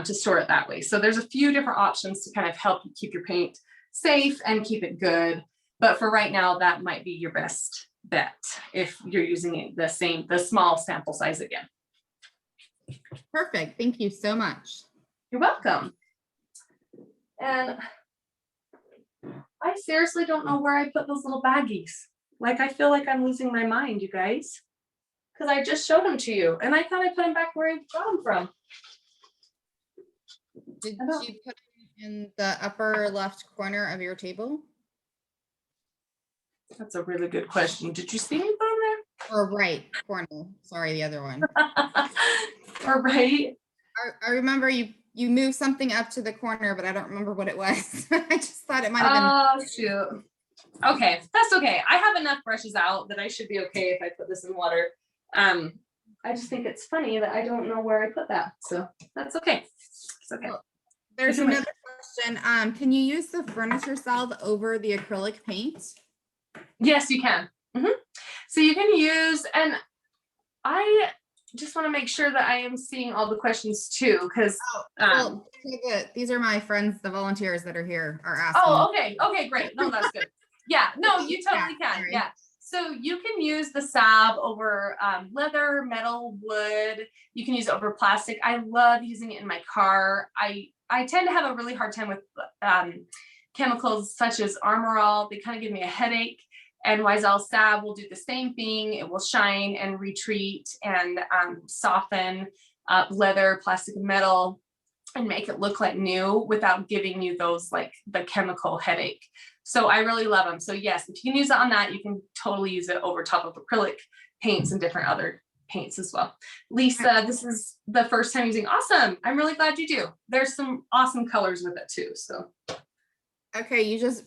to store it that way. So there's a few different options to kind of help you keep your paint safe and keep it good. But for right now, that might be your best bet if you're using it the small sample size again. Perfect. Thank you so much. You're welcome. And I seriously don't know where I put those little baggies. Like, I feel like I'm losing my mind, you guys, because I just showed them to you and I thought I put them back where I got them from. Did you put it in the upper left corner of your table? That's a really good question. Did you see me put them there? Or right corner. Sorry, the other one. Or right? I remember you moved something up to the corner, but I don't remember what it was. I just thought it might have been. Oh, shoot. Okay, that's okay. I have enough brushes out that I should be okay if I put this in water. I just think it's funny that I don't know where I put that. So that's okay. It's okay. There's another question. Can you use the furniture salve over the acrylic paint? Yes, you can. So you can use, and I just want to make sure that I am seeing all the questions too, because these are my friends, the volunteers that are here are asking. Oh, okay, great. No, that's good. Yeah, no, you totally can. Yeah. So you can use the salve over leather, metal, wood. You can use it over plastic. I love using it in my car. I tend to have a really hard time with chemicals such as Armor All. They kind of give me a headache. And YSL salve will do the same thing. It will shine and retreat and soften leather, plastic, and metal, and make it look like new without giving you those like the chemical headache. So I really love them. So yes, if you can use it on that, you can totally use it over top of acrylic paints and different other paints as well. Lisa, this is the first time using. Awesome. I'm really glad you do. There's some awesome colors with it too. So. Okay, you just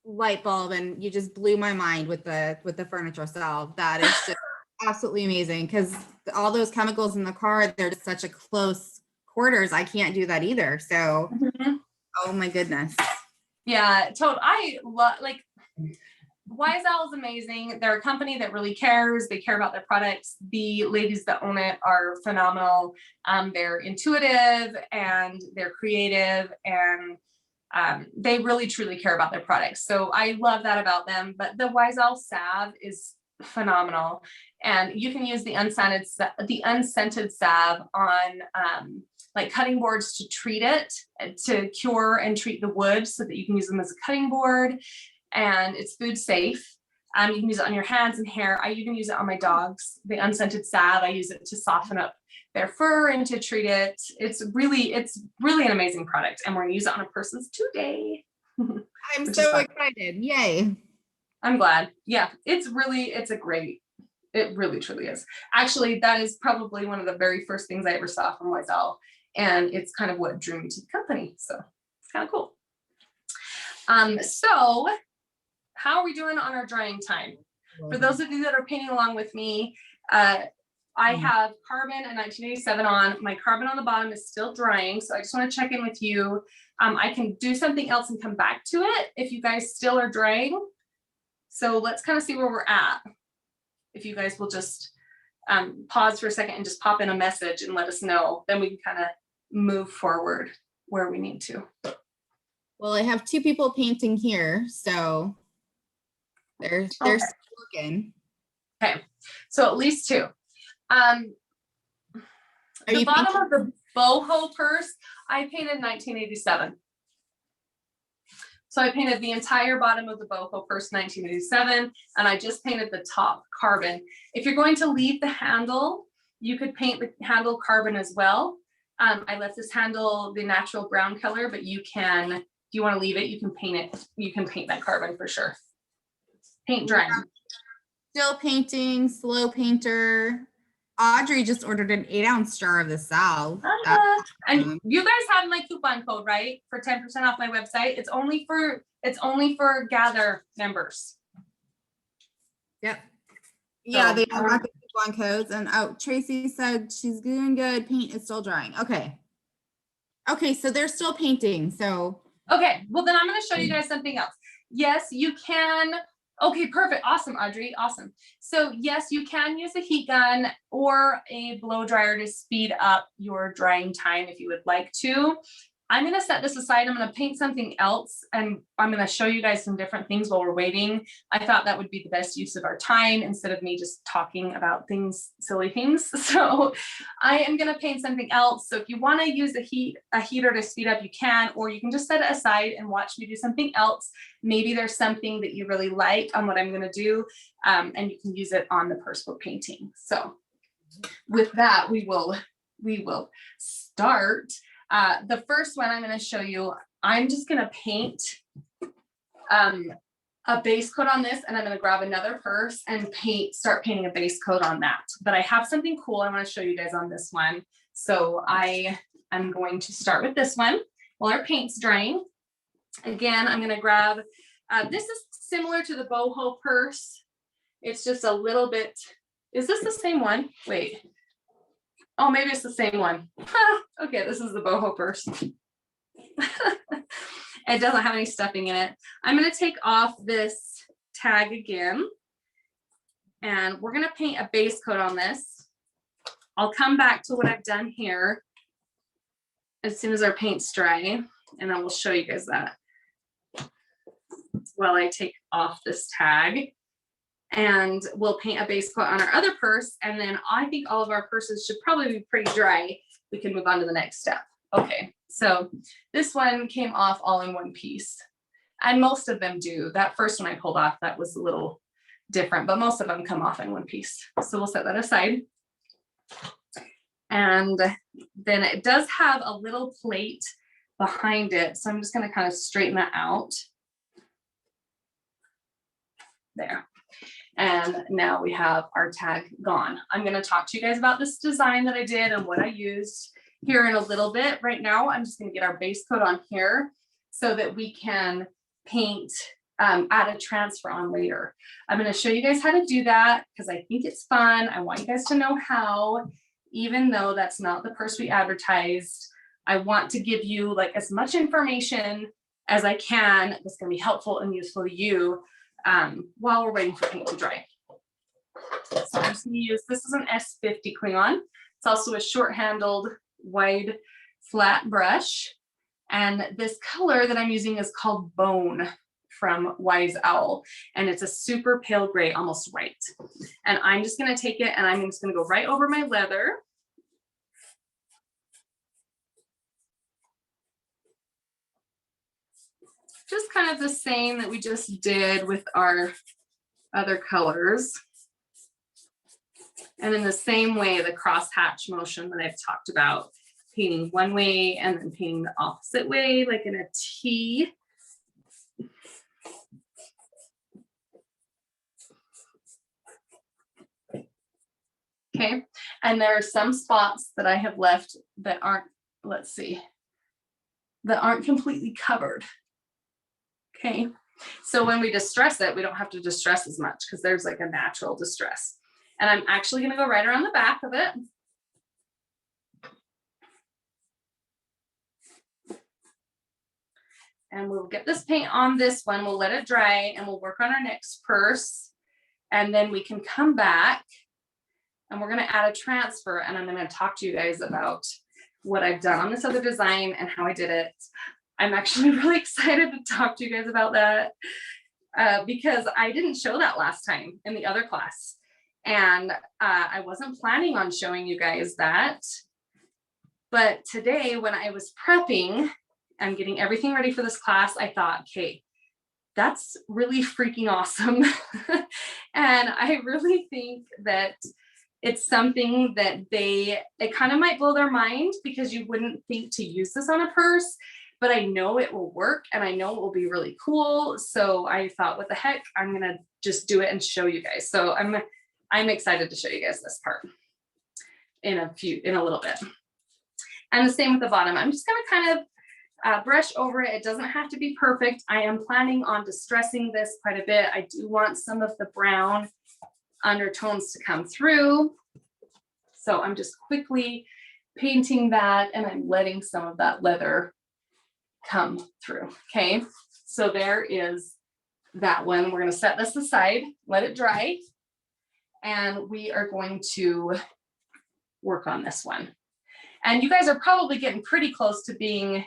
light bulb and you just blew my mind with the furniture salve. That is just absolutely amazing, because all those chemicals in the car, they're just such a close quarters. I can't do that either. So oh my goodness. Yeah, I love, like, YSL is amazing. They're a company that really cares. They care about their products. The ladies that own it are phenomenal. They're intuitive and they're creative, and they really truly care about their products. So I love that about them. But the YSL salve is phenomenal, and you can use the unscented salve on like cutting boards to treat it, to cure and treat the wood, so that you can use them as a cutting board, and it's food safe. You can use it on your hands and hair. I even use it on my dogs. The unscented salve, I use it to soften up their fur and to treat it. It's really an amazing product, and we're gonna use it on a person's today. I'm so excited. Yay. I'm glad. Yeah, it really truly is. Actually, that is probably one of the very first things I ever saw from YSL, and it's kind of what drew me to the company. So it's kind of cool. So how are we doing on our drying time? For those of you that are painting along with me, I have carbon and 1987 on. My carbon on the bottom is still drying, so I just want to check in with you. I can do something else and come back to it if you guys still are drying. So let's kind of see where we're at. If you guys will just pause for a second and just pop in a message and let us know, then we can kind of move forward where we need to. Well, I have 2 people painting here, so they're still looking. Okay, so at least 2. The bottom of the boho purse, I painted 1987. So I painted the entire bottom of the boho purse 1987, and I just painted the top carbon. If you're going to leave the handle, you could paint the handle carbon as well. I left this handle the natural brown color, but you can, if you want to leave it, you can paint it. You can paint that carbon for sure. Paint drying. Still painting, slow painter. Audrey just ordered an 8-ounce jar of the salve. And you guys have my coupon code, right? For 10% off my website. It's only for Gather members. Yep. Yeah, So, they all got the coupon codes. And Tracy said she's doing good. Paint is still drying. Okay. Okay, so they're still painting. So okay, well then I'm going to show you guys something else. Yes, you can. Okay, perfect. Awesome, Audrey. Awesome. So yes, you can use a heat gun or a blow dryer to speed up your drying time if you would like to. I'm going to set this aside. I'm going to paint something else, and I'm going to show you guys some different things while we're waiting. I thought that would be the best use of our time instead of me just talking about things, silly things. So I am going to paint something else. So if you want to use a heater to speed up, you can, or you can just set it aside and watch me do something else. Maybe there's something that you really like on what I'm going to do, and you can use it on the purse we're painting. So with that, we will start. The first one I'm going to show you, I'm just going to paint a base coat on this, and I'm going to grab another purse and start painting a base coat on that. But I have something cool I want to show you guys on this one. So I am going to start with this one while our paint's drying. Again, I'm going to grab, this is similar to the boho purse. It's just a little bit, is this the same one? Wait. Oh, maybe it's the same one. Okay, this is the boho purse. It doesn't have any stuffing in it. I'm going to take off this tag again, and we're going to paint a base coat on this. I'll come back to what I've done here as soon as our paint's dry, and I will show you guys that while I take off this tag. And we'll paint a base coat on our other purse, and then I think all of our purses should probably be pretty dry. We can move on to the next step. Okay, so this one came off all in one piece, and most of them do. That first one I pulled off, that was a little different, but most of them come off in one piece. So we'll set that aside. And then it does have a little plate behind it, so I'm just going to kind of straighten that out. There. And now we have our tag gone. I'm going to talk to you guys about this design that I did and what I used here in a little bit. Right now, I'm just going to get our base coat on here so that we can paint, add a transfer on later. I'm going to show you guys how to do that because I think it's fun. I want you guys to know how, even though that's not the purse we advertised. I want to give you like as much information as I can that's going to be helpful and useful to you while we're waiting for paint to dry. So I'm just gonna use, this is an S50 Klingon. It's also a short-handled, wide, flat brush. And this color that I'm using is called Bone from Wise Owl. And it's a super pale gray, almost white. And I'm just gonna take it and I'm just gonna go right over my leather. Just kind of the same that we just did with our other colors. And in the same way, the cross-hatch motion that I've talked about, painting one way and then painting the opposite way, like in a T. Okay, and there are some spots that I have left that aren't, let's see, that aren't completely covered. Okay, so when we distress it, we don't have to distress as much because there's like a natural distress. And I'm actually gonna go right around the back of it. And we'll get this paint on this one, we'll let it dry and we'll work on our next purse. And then we can come back and we're gonna add a transfer and I'm gonna talk to you guys about what I've done on this other design and how I did it. I'm actually really excited to talk to you guys about that because I didn't show that last time in the other class. And I wasn't planning on showing you guys that. But today when I was prepping and getting everything ready for this class, I thought, okay, that's really freaking awesome. And I really think that it's something that it kind of might blow their mind because you wouldn't think to use this on a purse, but I know it will work and I know it will be really cool. So I thought, what the heck, I'm gonna just do it and show you guys. So I'm excited to show you guys this part in a little bit. And the same with the bottom. I'm just gonna kind of brush over it. It doesn't have to be perfect. I am planning on distressing this quite a bit. I do want some of the brown undertones to come through. So I'm just quickly painting that and I'm letting some of that leather come through. Okay, so there is that one. We're gonna set this aside, let it dry, and we are going to work on this one. And you guys are probably getting pretty close to being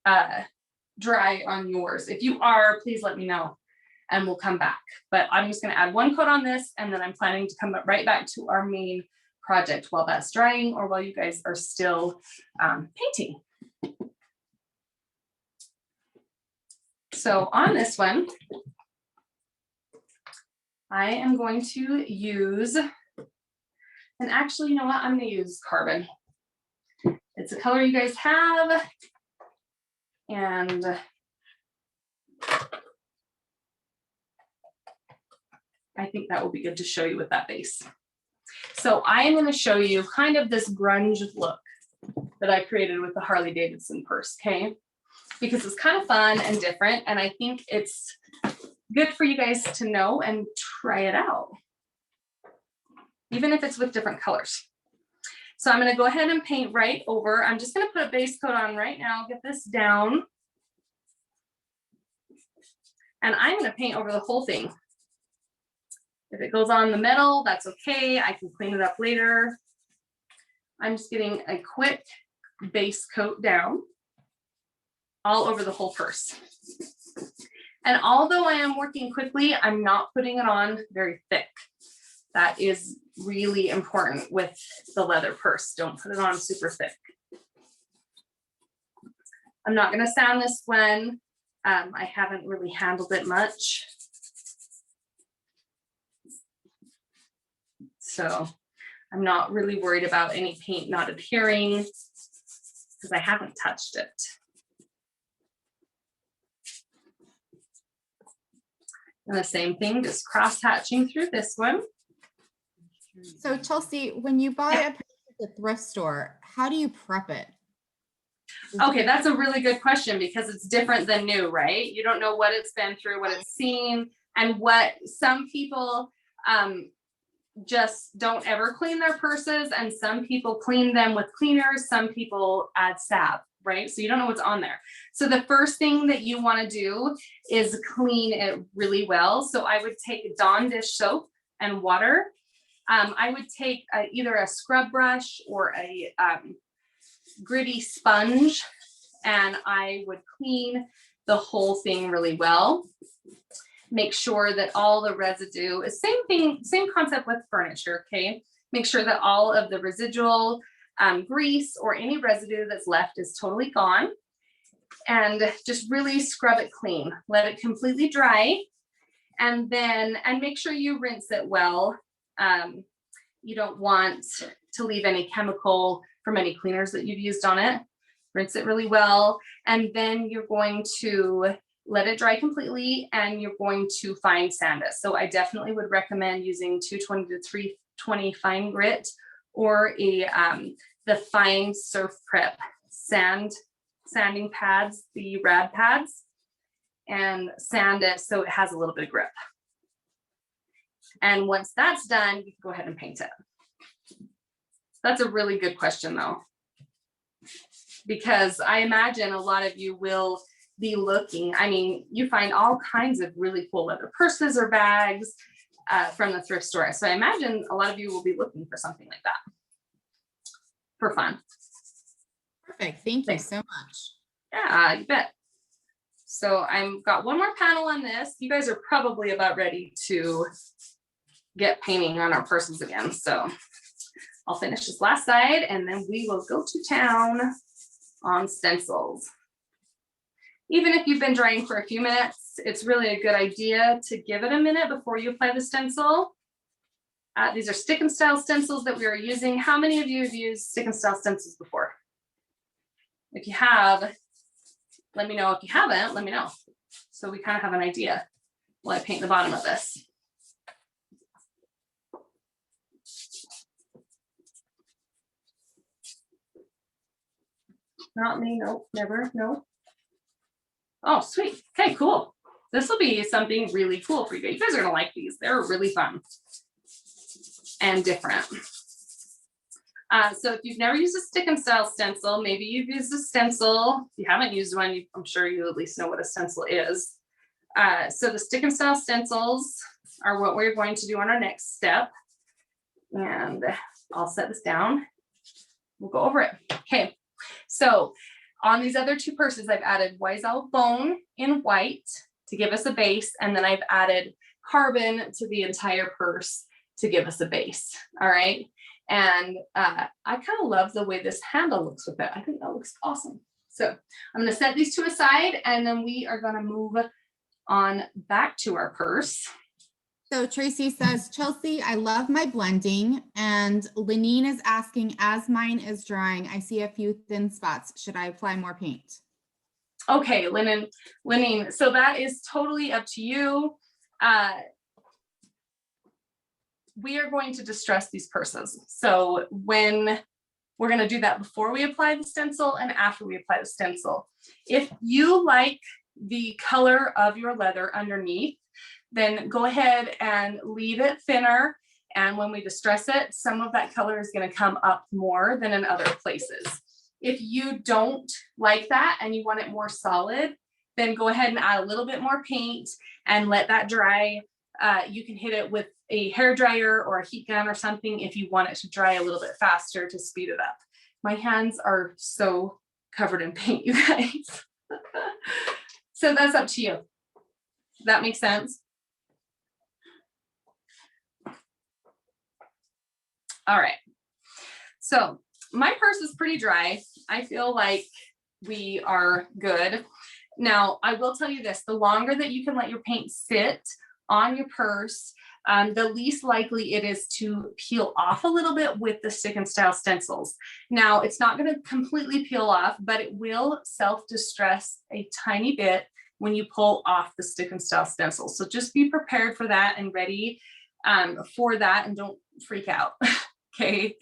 dry on yours. If you are, please let me know and we'll come back. But I'm just gonna add one coat on this and then I'm planning to come right back to our main project while that's drying or while you guys are still painting. So on this one, I am going to use, and actually, you know what? I'm going to use Carbon. It's a color you guys have. And I think that will be good to show you with that base. So I am going to show you kind of this grunge look that I created with the Harley Davidson purse, okay? Because it's kind of fun and different. And I think it's good for you guys to know and try it out, even if it's with different colors. So I'm going to go ahead and paint right over. I'm just going to put a base coat on right now, get this down. And I'm going to paint over the whole thing. If it goes on the metal, that's okay. I can clean it up later. I'm just getting a quick base coat down all over the whole purse. And although I am working quickly, I'm not putting it on very thick. That is really important with the leather purse. Don't put it on super thick. I'm not going to sand this one. I haven't really handled it much. So I'm not really worried about any paint not adhering because I haven't touched it. And the same thing, just cross hatching through this one. So Chelsea, when you buy a purse at the thrift store, how do you prep it? Okay, that's a really good question because it's different than new, right? You don't know what it's been through, what it's seen, and what some people just don't ever clean their purses, and some people clean them with cleaners, some people add salve. right? So you don't know what's on there. So the first thing that you want to do is clean it really well. So I would take Dawn dish soap and water. I would take either a scrub brush or a gritty sponge, and I would clean the whole thing really well. Make sure that all the residue is same thing, same concept with furniture, okay? Make sure that all of the residual grease or any residue that's left is totally gone, and just really scrub it clean. Let it completely dry, and make sure you rinse it well. You don't want to leave any chemical from any cleaners that you've used on it. Rinse it really well, and then you're going to let it dry completely, and you're going to fine sand it. So I definitely would recommend using 220 to 320 fine grit, or the fine surf prep sanding pads, the rad pads, and sand it so it has a little bit of grip. And once that's done, you can go ahead and paint it. That's a really good question though, because I imagine a lot of you will be looking. I mean, you find all kinds of really cool leather purses or bags from the thrift store. So I imagine a lot of you will be looking for something like that for fun. Perfect. Thank you so much. Yeah, you bet. So I've got one more panel on this. You guys are probably about ready to get painting on our purses again. So I'll finish this last side, and then we will go to town on stencils. Even if you've been drying for a few minutes, it's really a good idea to give it a minute before you apply the stencil. These are stick and style stencils that we are using. How many of you have used stick and style stencils before? If you have, let me know. If you haven't, let me know. So we kind of have an idea while I paint the bottom of this. Not me, nope, never, no. Oh, sweet. Okay, cool. This will be something really cool for you guys. You guys are gonna like these. They're really fun and different. So if you've never used a stick and style stencil, maybe you've used a stencil. If you haven't used one, I'm sure you at least know what a stencil is. So the stick and style stencils are what we're going to do on our next step. And I'll set this down. We'll go over it. Okay. So on these other two purses, I've added Wiesel bone in white to give us a base. And then I've added carbon to the entire purse to give us a base. All right. And I kind of love the way this handle looks with it. I think that looks awesome. So I'm going to set these two aside, and then we are going to move on back to our purse. So Tracy says, Chelsea, I love my blending. And Lenine is asking, as mine is drying, I see a few thin spots. Should I apply more paint? Okay, Lenine. So that is totally up to you. We are going to distress these purses. So when we're going to do that before we apply the stencil and after we apply the stencil. If you like the color of your leather underneath, then go ahead and leave it thinner. And when we distress it, some of that color is going to come up more than in other places. If you don't like that and you want it more solid, then go ahead and add a little bit more paint and let that dry. You can hit it with a hair dryer or a heat gun or something if you want it to dry a little bit faster to speed it up. My hands are so covered in paint, you guys. So that's up to you. That makes sense? All right. So my purse is pretty dry. I feel like we are good. Now, I will tell you this, the longer that you can let your paint sit on your purse, the least likely it is to peel off a little bit with the stick and style stencils. Now, it's not going to completely peel off, but it will self-distress a tiny bit when you pull off the stick and style stencils. So just be prepared for that and ready for that, and don't freak out. Okay.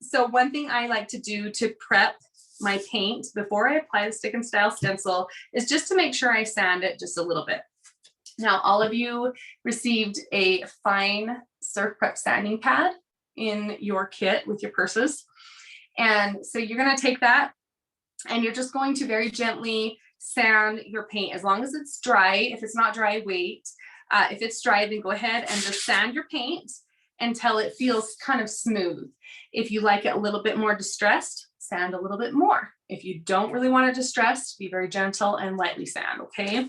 So one thing I like to do to prep my paint before I apply the stick and style stencil is just to make sure I sand it just a little bit. Now, all of you received a fine surf prep sanding pad in your kit with your purses. And so you're going to take that And you're just going to very gently sand your paint as long as it's dry. If it's not dry, wait. If it's dry, then go ahead and just sand your paint until it feels kind of smooth. If you like it a little bit more distressed, sand a little bit more. If you don't really want it distressed, be very gentle and lightly sand, okay?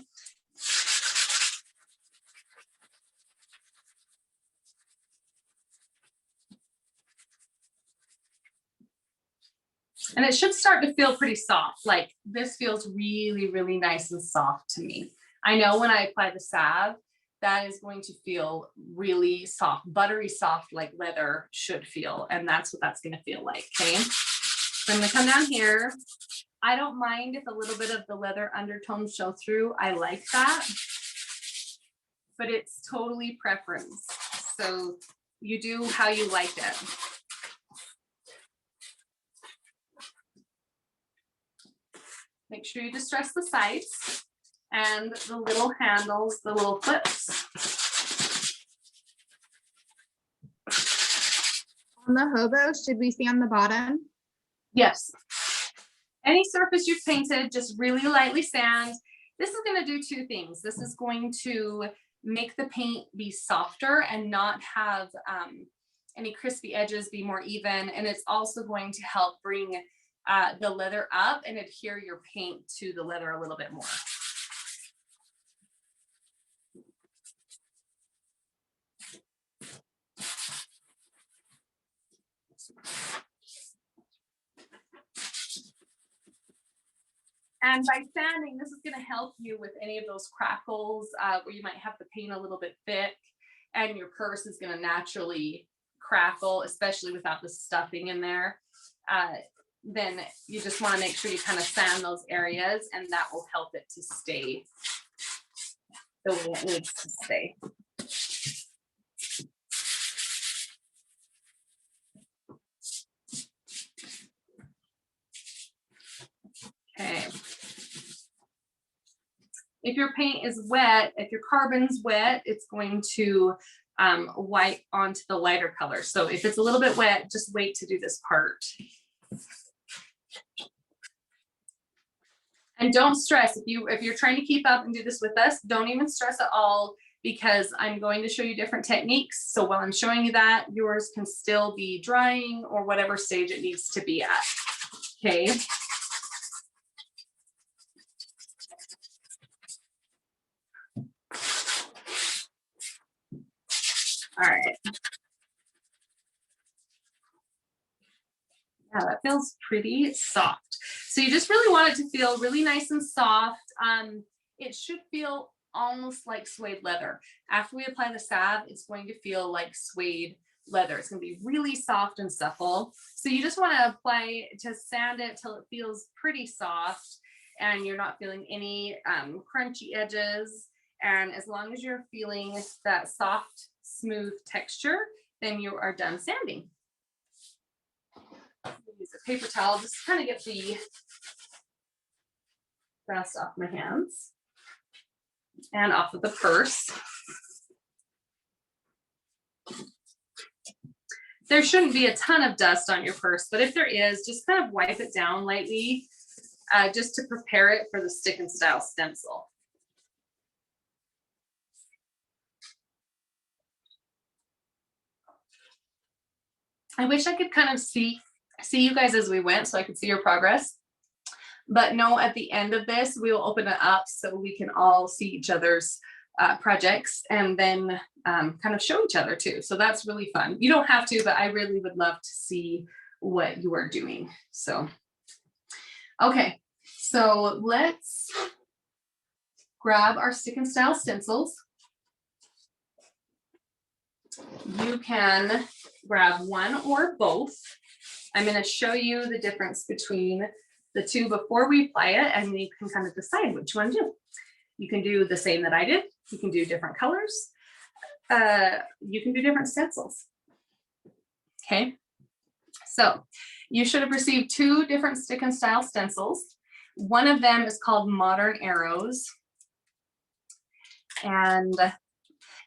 And it should start to feel pretty soft. Like this feels really, really nice and soft to me. I know when I apply the salve, that is going to feel really soft, buttery soft, like leather should feel. And that's what that's going to feel like, okay? So I'm going to come down here. I don't mind if a little bit of the leather undertones show through. I like that, but it's totally preference. So you do how you like it. Make sure you distress the sides and the little handles, the little clips. On the hobo, should we sand the bottom? Yes. Any surface you've painted, just really lightly sand. This is going to do two things. This is going to make the paint be softer and not have any crispy edges, be more even. And it's also going to help bring the leather up and adhere your paint to the leather a little bit more. And by sanding, this is going to help you with any of those crackles where you might have the paint a little bit thick and your purse is going to naturally crackle, especially without the stuffing in there. Then you just want to make sure you kind of sand those areas, and that will help it to stay the way it needs to stay. Okay. If your paint is wet, if your carbon's wet, it's going to wipe onto the lighter color. So if it's a little bit wet, just wait to do this part. And don't stress. If you're trying to keep up and do this with us, don't even stress at all, because I'm going to show you different techniques. So while I'm showing you that, yours can still be drying or whatever stage it needs to be at. Okay. All right. Yeah, that feels pretty soft. So you just really want it to feel really nice and soft. It should feel almost like suede leather. After we apply the salve, it's going to feel like suede leather. It's going to be really soft and supple. So you just want to sand it till it feels pretty soft and you're not feeling any crunchy edges. And as long as you're feeling that soft, smooth texture, then you are done sanding. Use a paper towel just to kind of get the dust off my hands and off of the purse. There shouldn't be a ton of dust on your purse, but if there is, just kind of wipe it down lightly just to prepare it for the stick and style stencil. I wish I could kind of see you guys as we went so I could see your progress. But no, at the end of this, we will open it up so we can all see each other's projects and then kind of show each other too. So that's really fun. You don't have to, but I really would love to see what you are doing. So, okay, so let's grab our stick and style stencils. You can grab one or both. I'm going to show you the difference between the two before we apply it, and you can kind of decide which one to do. You can do the same that I did. You can do different colors. You can do different stencils. Okay. So you should have received two different stick and style stencils. One of them is called Modern Arrows. And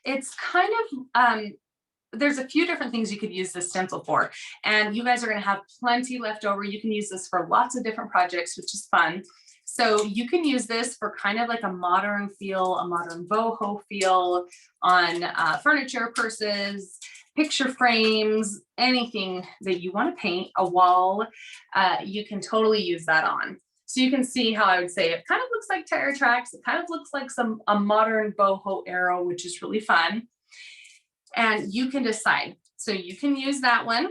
it's kind of there's a few different things you could use this stencil for, and you guys are going to have plenty left over. You can use this for lots of different projects, which is fun. So you can use this for kind of like a modern feel, a modern boho feel on furniture, purses, picture frames, anything that you want to paint, a wall, you can totally use that on. So you can see how I would say it kind of looks like tire tracks. It kind of looks like a modern boho arrow, which is really fun. And you can decide. So you can use that one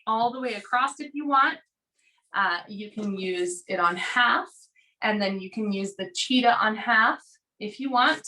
all the way across if you want. You can use it on half, and then you can use the cheetah on half if you want,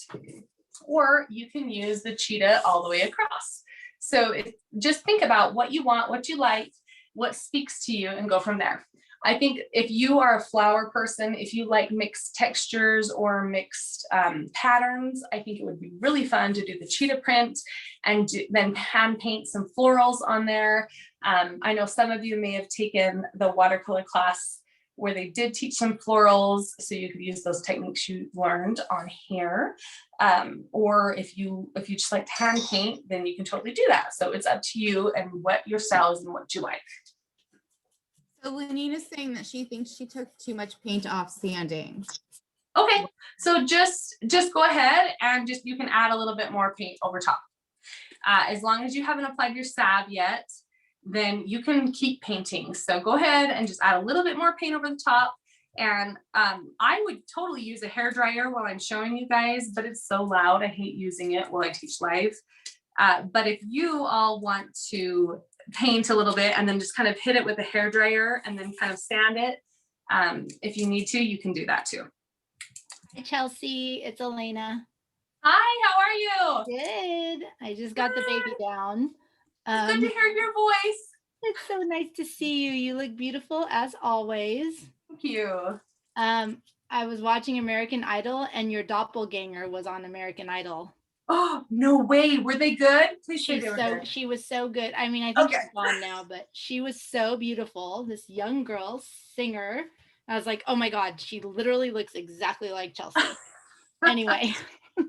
or you can use the cheetah all the way across. So just think about what you want, what you like, what speaks to you, and go from there. I think if you are a flower person, if you like mixed textures or mixed patterns, I think it would be really fun to do the cheetah print and then hand paint some florals on there. I know some of you may have taken the watercolor class where they did teach some florals, so you could use those techniques you learned on here. Or if you just like to hand paint, then you can totally do that. So it's up to you and what your style is and what you like. So Lenine is saying that she thinks she took too much paint off sanding. Okay, so just go ahead and you can add a little bit more paint over top. As long as you haven't applied your salve yet, then you can keep painting. So go ahead and just add a little bit more paint over the top. And I would totally use a hair dryer while I'm showing you guys, but it's so loud. I hate using it while I teach live. But if you all want to paint a little bit and then just kind of hit it with a hair dryer and then kind of sand it, if you need to, you can do that too. Hi, Chelsea. It's Elena. Hi, how are you? Good. I just got the baby down. It's good to hear your voice. It's so nice to see you. You look beautiful as always. Thank you. I was watching American Idol and your doppelganger was on American Idol. Oh, no way. Were they good? Please say they were good. She was so good. I mean, I think Okay. she's gone now, but she was so beautiful. This young girl singer. I was like, oh my God, she literally looks exactly like Chelsea. Anyway.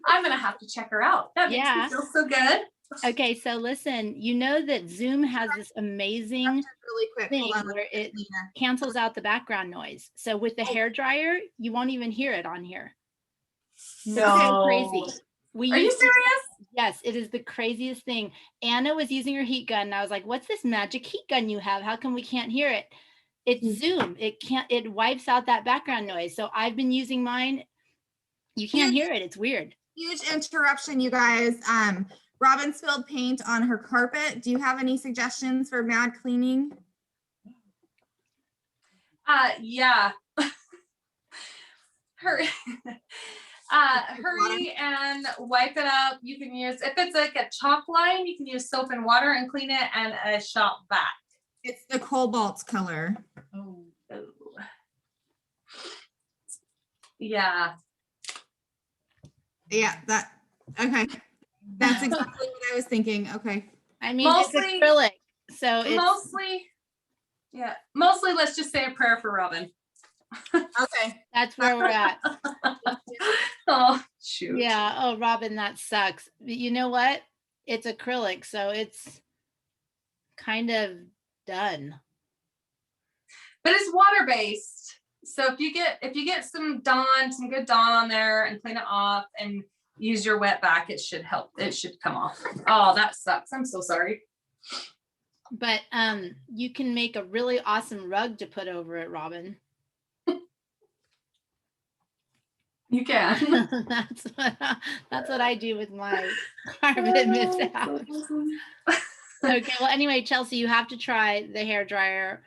I'm going to have to check her out. That makes me feel so good. Okay, so listen, you know that Zoom has this amazing Really quick thing where it cancels out the background noise. So with the hair dryer, you won't even hear it on here. No. It's so crazy. Are you serious? Yes, it is the craziest thing. Anna was using her heat gun and I was like, what's this magic heat gun you have? How come we can't hear it? It's Zoom. It wipes out that background noise. So I've been using mine. You can't hear it. It's weird. Huge interruption, you guys. Robin spilled paint on her carpet. Do you have any suggestions for mad cleaning? Yeah. Hurry and wipe it up. You can use, if it's like a chalk line, you can use soap and water and clean it, and a shop vac. It's the cobalt color. Oh. Yeah. Yeah, okay. That's exactly what I was thinking. Okay. I mean, it's acrylic, so it's mostly let's just say a prayer for Robin. Okay. That's where we're at. Oh, shoot. Yeah. Oh, Robin, that sucks. But you know what? It's acrylic, so it's kind of done. But it's water-based. So if you get some good Dawn on there and clean it off and use your wet back, it should help. It should come off. Oh, that sucks. I'm so sorry. But you can make a really awesome rug to put over it, Robin. You can. that's what I do with my carpet mishap. Okay, well, anyway, Chelsea, you have to try the hair dryer.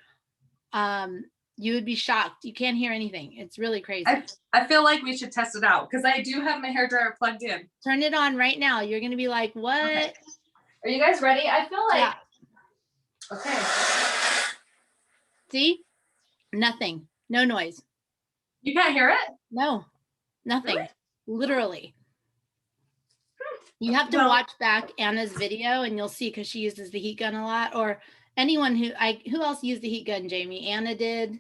You would be shocked. You can't hear anything. It's really crazy. I feel like we should test it out because I do have my hair dryer plugged in. Turn it on right now. You're going to be like, what? Okay. Are you guys ready? I feel like. Yeah. Okay. See? Nothing. No noise. You can't hear it? No. Nothing. Really? Literally. You have to watch back Anna's video and you'll see, because she uses the heat gun a lot. Or anyone who else used the heat gun, Jamie? Anna did.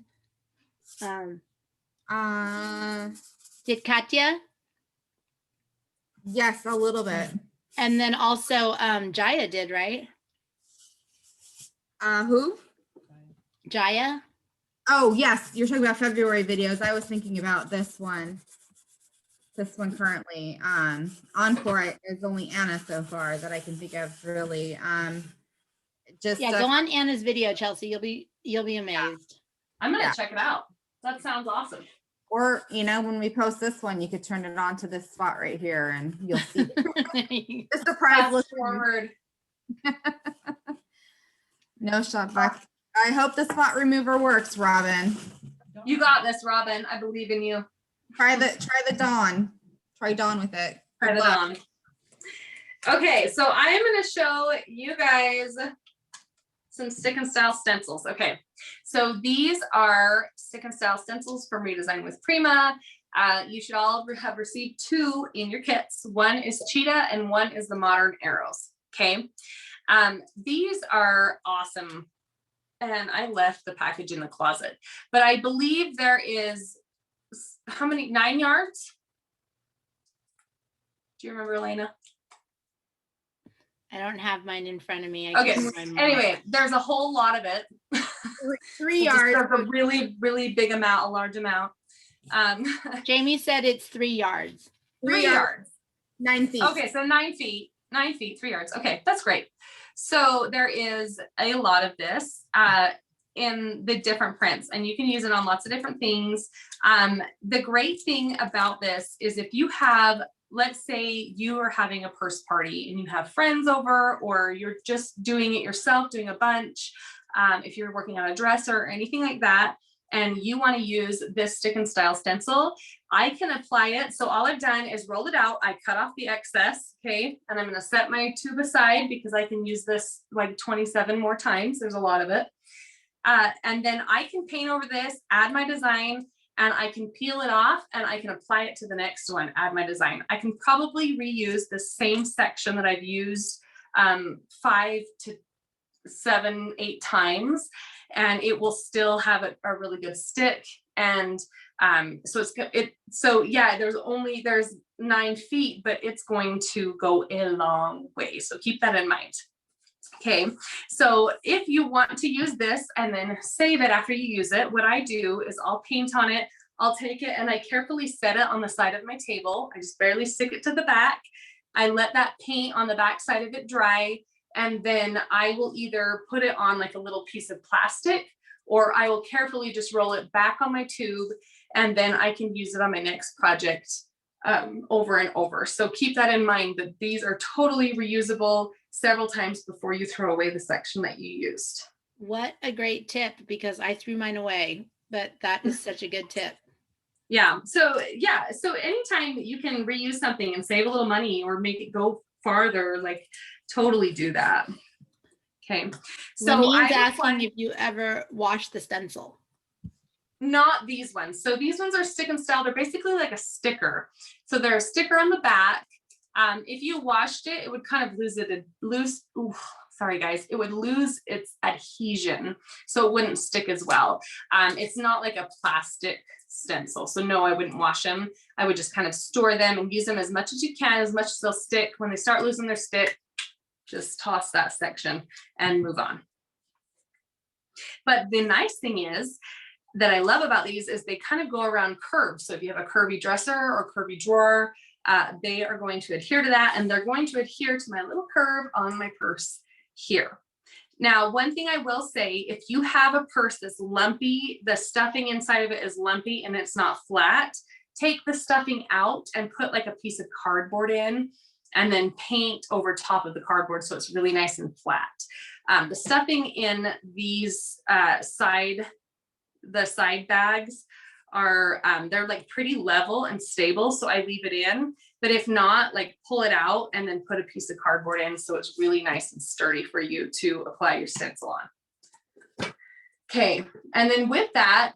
Did Katya? Yes, a little bit. And then also Jaya did, right? Who? Jaya? Oh, yes. You're talking about February videos. I was thinking about this one. This one currently. Encore is only Anna so far that I can think of really. Just Yeah, go on Anna's video, Chelsea. You'll be amazed. I'm gonna Yeah. check it out. That sounds awesome. Or, you know, when we post this one, you could turn it on to this spot right here and you'll see the surprise Fast look. forward. No shot back. I hope the spot remover works, Robin. You got this, Robin. I believe in you. Try the dawn. Try dawn with it. Try Good it luck. on. Okay, so I am going to show you guys some stick and style stencils. Okay, so these are stick and style stencils from ReDesign with Prima. You should all have received 2 in your kits. One is Cheetah and one is the Modern Arrows. Okay, these are awesome. And I left the package in the closet, but I believe there is, how many, 9 yards? Do you remember, Elena? I don't have mine in front of me. Okay, can't remember. anyway, there's a whole lot of it. 3 Just yards. a really, really big amount, a large amount. Jamie said it's 3 yards. 3 yards. 9 feet. Okay, so 9 feet, 3 yards. Okay, that's great. So there is a lot of this in the different prints, and you can use it on lots of different things. The great thing about this is if you have, let's say you are having a purse party and you have friends over, or you're just doing it yourself, doing a bunch, if you're working on a dress or anything like that, and you want to use this stick and style stencil, I can apply it. So all I've done is roll it out. I cut off the excess, okay? And I'm going to set my tube aside because I can use this like 27 more times. There's a lot of it. And then I can paint over this, add my design, and I can peel it off and I can apply it to the next one, add my design. I can probably reuse the same section that I've used 5 to 7, 8 times, and it will still have a really good stick. And so it's good. So yeah, there's 9 feet, but it's going to go a long way. So keep that in mind. Okay, so if you want to use this and then save it after you use it, what I do is I'll paint on it. I'll take it and I carefully set it on the side of my table. I just barely stick it to the back. I let that paint on the back side of it dry. And then I will either put it on like a little piece of plastic, or I will carefully just roll it back on my tube, and then I can use it on my next project over and over. So keep that in mind, that these are totally reusable several times before you throw away the section that you used. What a great tip, because I threw mine away, but that is such a good tip. Yeah. So anytime you can reuse something and save a little money or make it go farther, like totally do that. Okay. So Lanine's asking if you ever wash the stencil. Not these ones. So these ones are stick and style. They're basically like a sticker. So they're a sticker on the back. If you washed it, it would kind of sorry guys, it would lose its adhesion. So it wouldn't stick as well. It's not like a plastic stencil. So no, I wouldn't wash them. I would just kind of store them and use them as much as you can, as much as they'll stick. When they start losing their stick, just toss that section and move on. But the nice thing is, that I love about these is they kind of go around curves. So if you have a curvy dresser or curvy drawer, they are going to adhere to that, and they're going to adhere to my little curve on my purse here. Now, one thing I will say, if you have a purse that's lumpy, the stuffing inside of it is lumpy and it's not flat, take the stuffing out and put like a piece of cardboard in, and then paint over top of the cardboard so it's really nice and flat. The stuffing in these side bags are they're like pretty level and stable, so I leave it in. But if not, like pull it out and then put a piece of cardboard in so it's really nice and sturdy for you to apply your stencil on. Okay, and then with that,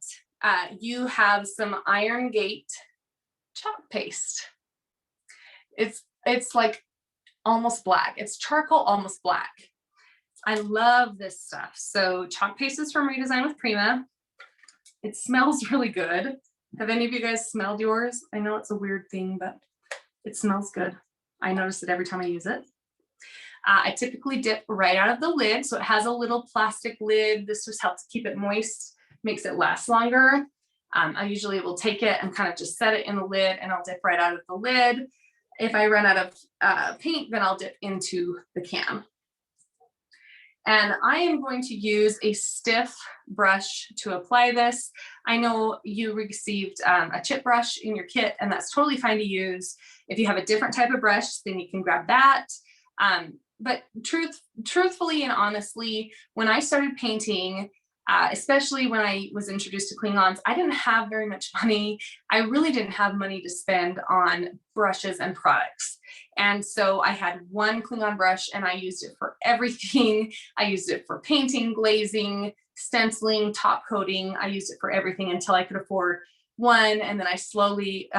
you have some Iron Gate chalk paste. It's like almost black. It's charcoal, almost black. I love this stuff. So chalk paste is from ReDesign with Prima. It smells really good. Have any of you guys smelled yours? I know it's a weird thing, but it smells good. I notice it every time I use it. I typically dip right out of the lid. So it has a little plastic lid. This just helps keep it moist, makes it last longer. I usually will take it and kind of just set it in the lid and I'll dip right out of the lid. If I run out of paint, then I'll dip into the can. And I am going to use a stiff brush to apply this. I know you received a chip brush in your kit, and that's totally fine to use. If you have a different type of brush, then you can grab that. But truthfully and honestly, when I started painting, especially when I was introduced to Klingons, I didn't have very much money. I really didn't have money to spend on brushes and products. And so I had one Klingon brush and I used it for everything. I used it for painting, glazing, stenciling, top coating. I used it for everything until I could afford one. And then I slowly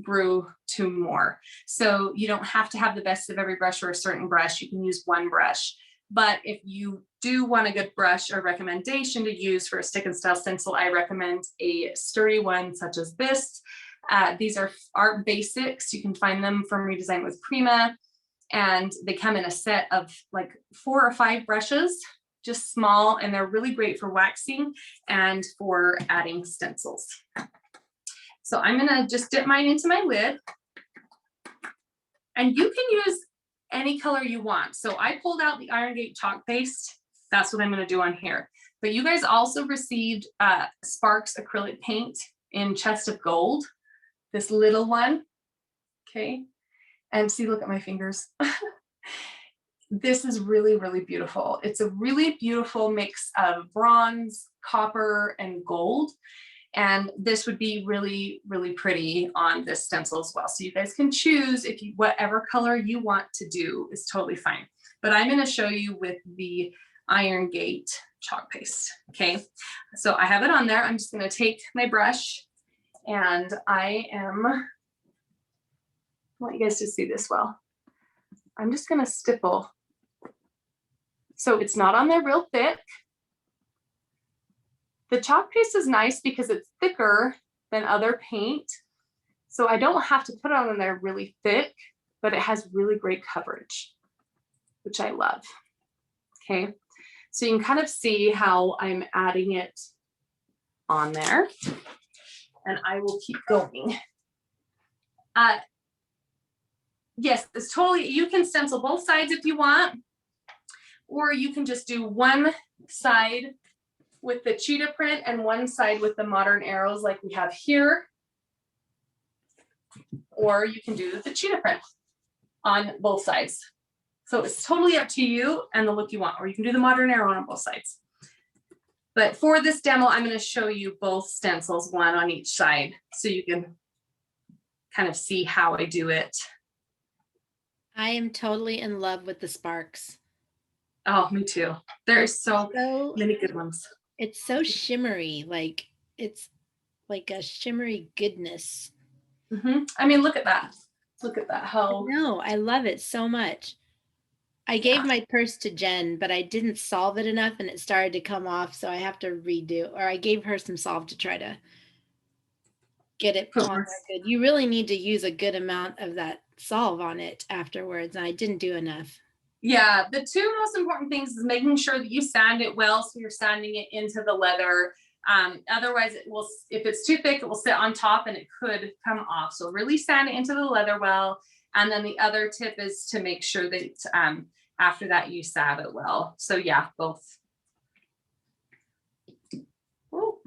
grew to more. So you don't have to have the best of every brush or a certain brush. You can use one brush. But if you do want a good brush or recommendation to use for a stick and style stencil, I recommend a sturdy one such as this. These are art basics. You can find them from ReDesign with Prima, and they come in a set of like 4 or 5 brushes, just small, and they're really great for waxing and for adding stencils. So I'm gonna just dip mine into my lid, and you can use any color you want. So I pulled out the Iron Gate chalk paste. That's what I'm gonna do on here. But you guys also received Sparks acrylic paint in Chest of Gold, this little one, okay? And see, look at my fingers. This is really, really beautiful. It's a really beautiful mix of bronze, copper, and gold. And this would be really, really pretty on this stencil as well. So you guys can choose if you, whatever color you want to do is totally fine. But I'm gonna show you with the Iron Gate chalk paste, okay? So I have it on there. I'm just gonna take my brush and I want you guys to see this well. I'm just gonna stipple. So it's not on there real thick. The chalk paste is nice because it's thicker than other paint. So I don't have to put it on there really thick, but it has really great coverage, which I love. Okay, so you can kind of see how I'm adding it on there, and I will keep going. Yes, it's totally, you can stencil both sides if you want, or you can just do one side with the cheetah print and one side with the modern arrows like we have here. Or you can do the cheetah print on both sides. So it's totally up to you and the look you want, or you can do the modern arrow on both sides. But for this demo, I'm going to show you both stencils, one on each side, so you can kind of see how I do it. I am totally in love with the sparks. Oh, me too. There's so many good ones. It's so shimmery, like it's like a shimmery goodness. Mm-hmm. I mean, look at that. Look at that. How No, I love it so much. I gave my purse to Jen, but I didn't solve it enough and it started to come off. So I have to redo, or I gave her some solve to try to get it on there good. You really need to use a good amount of that solve on it afterwards. And I didn't do enough. Yeah, the two most important things is making sure that you sand it well, so you're sanding it into the leather. Otherwise, it will, if it's too thick, it will sit on top and it could come off. So really sand it into the leather well. And then the other tip is to make sure that after that you salve it well. So yeah, both. Ooh.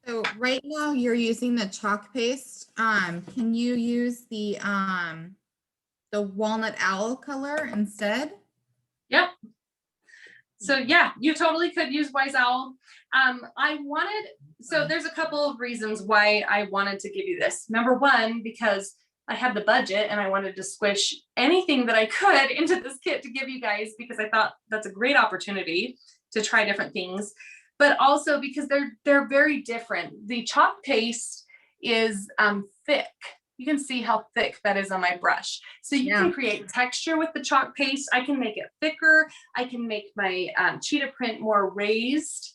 So right now you're using the chalk paste. Can you use the walnut owl color instead? Yep. So yeah, you totally could use Wise Owl. So there's a couple of reasons why I wanted to give you this. Number one, because I had the budget and I wanted to squish anything that I could into this kit to give you guys, because I thought that's a great opportunity to try different things, but also because they're very different. The chalk paste is thick. You can see how thick that is on my brush. So you can create texture with the chalk paste. I can make it thicker. I can make my cheetah print more raised.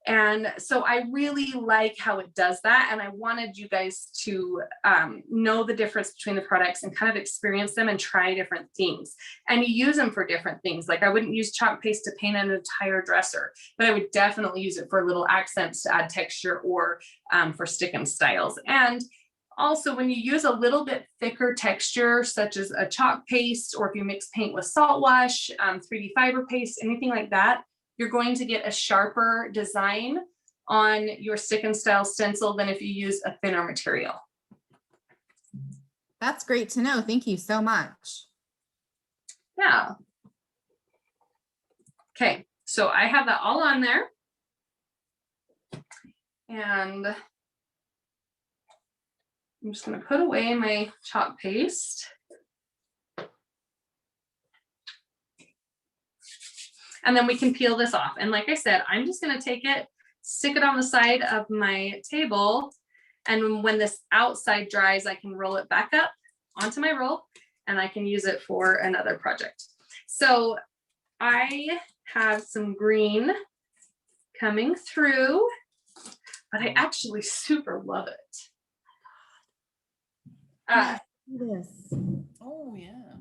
And so I really like how it does that. And I wanted you guys to know the difference between the products and kind of experience them and try different things. And you use them for different things. Like I wouldn't use chalk paste to paint an entire dresser, but I would definitely use it for little accents to add texture or for stick and styles. And also when you use a little bit thicker texture, such as a chalk paste, or if you mix paint with salt wash, 3D fiber paste, anything like that, you're going to get a sharper design on your stick and style stencil than if you use a thinner material. That's great to know. Thank you so much. Yeah. Okay, so I have that all on there. And I'm just going to put away my chalk paste. And then we can peel this off. And like I said, I'm just going to take it, stick it on the side of my table. And when this outside dries, I can roll it back up onto my roll and I can use it for another project. So I have some green coming through, but I actually super love it. This. Oh yeah,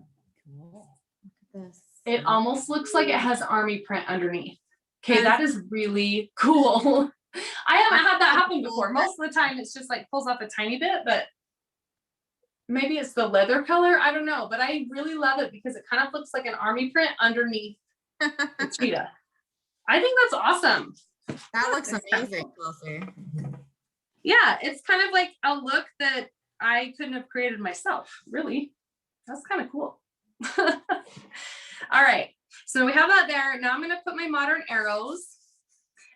cool. Look at this. It almost looks like it has army print underneath. Okay, that is really cool. I haven't had that happen before. Most of the time it's just like pulls off a tiny bit, but maybe it's the leather color. I don't know, but I really love it because it kind of looks like an army print underneath the cheetah. I think that's awesome. That looks amazing, Chelsea. Yeah, it's kind of like a look that I couldn't have created myself, really. That's kind of cool. All right, so we have that there. Now I'm going to put my modern arrows.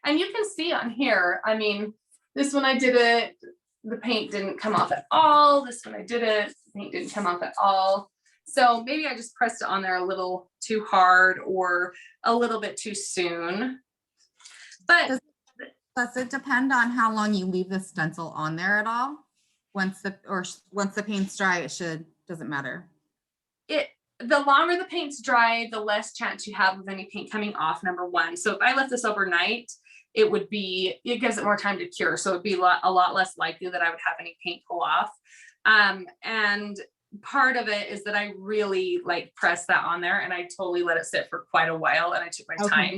And you can see on here, I mean, this one I did it, the paint didn't come off at all. This one I did it, the paint didn't come off at all. So maybe I just pressed it on there a little too hard or a little bit too soon. But Does it depend on how long you leave the stencil on there at all? Once the paint's dry, doesn't matter. The longer the paint's dry, the less chance you have of any paint coming off, number one. So if I left this overnight, it gives it more time to cure. So it'd be a lot less likely that I would have any paint pull off. And part of it is that I really like press that on there and I totally let it sit for quite a while and I took my time.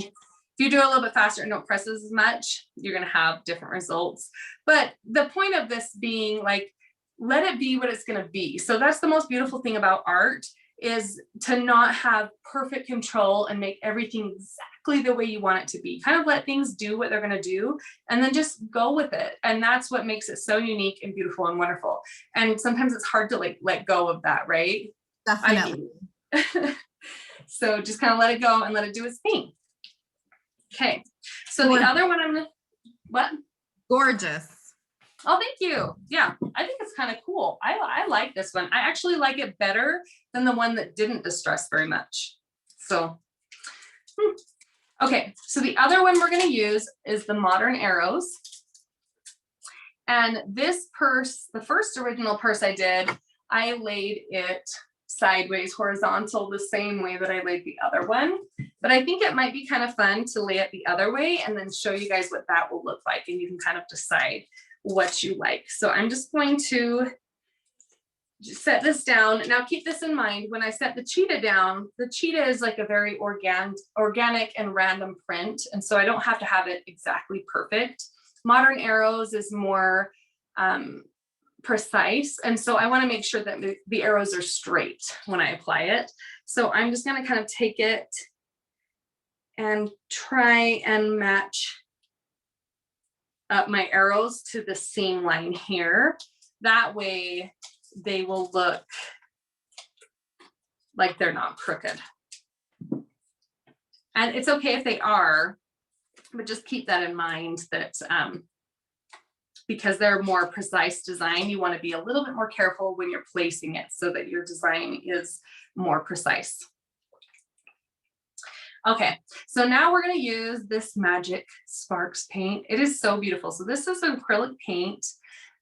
If you do it a little bit faster and don't press as much, you're going to have different results. But the point of this being like, let it be what it's going to be. So that's the most beautiful thing about art, is to not have perfect control and make everything exactly the way you want it to be. Kind of let things do what they're going to do and then just go with it. And that's what makes it so unique and beautiful and wonderful. And sometimes it's hard to like let go of that, right? Definitely. So just kind of let it go and let it do its thing. Okay. So the other one what? Gorgeous. Oh, thank you. Yeah, I think it's kind of cool. I like this one. I actually like it better than the one that didn't distress very much. So, okay. So the other one we're going to use is the modern arrows. And this purse, the first original purse I did, I laid it sideways, horizontal, the same way that I laid the other one. But I think it might be kind of fun to lay it the other way and then show you guys what that will look like. And you can kind of decide what you like. So I'm just going to just set this down. Now keep this in mind, when I set the cheetah down, the cheetah is like a very organic and random print. And so I don't have to have it exactly perfect. Modern arrows is more precise. And so I want to make sure that the arrows are straight when I apply it. So I'm just going to kind of take it and try and match up my arrows to the seam line here. That way they will look like they're not crooked. And it's okay if they are, but just keep that in mind that because they're more precise design, you want to be a little bit more careful when you're placing it so that your design is more precise. Okay, so now we're going to use this Magic Sparks paint. It is so beautiful. So this is an acrylic paint,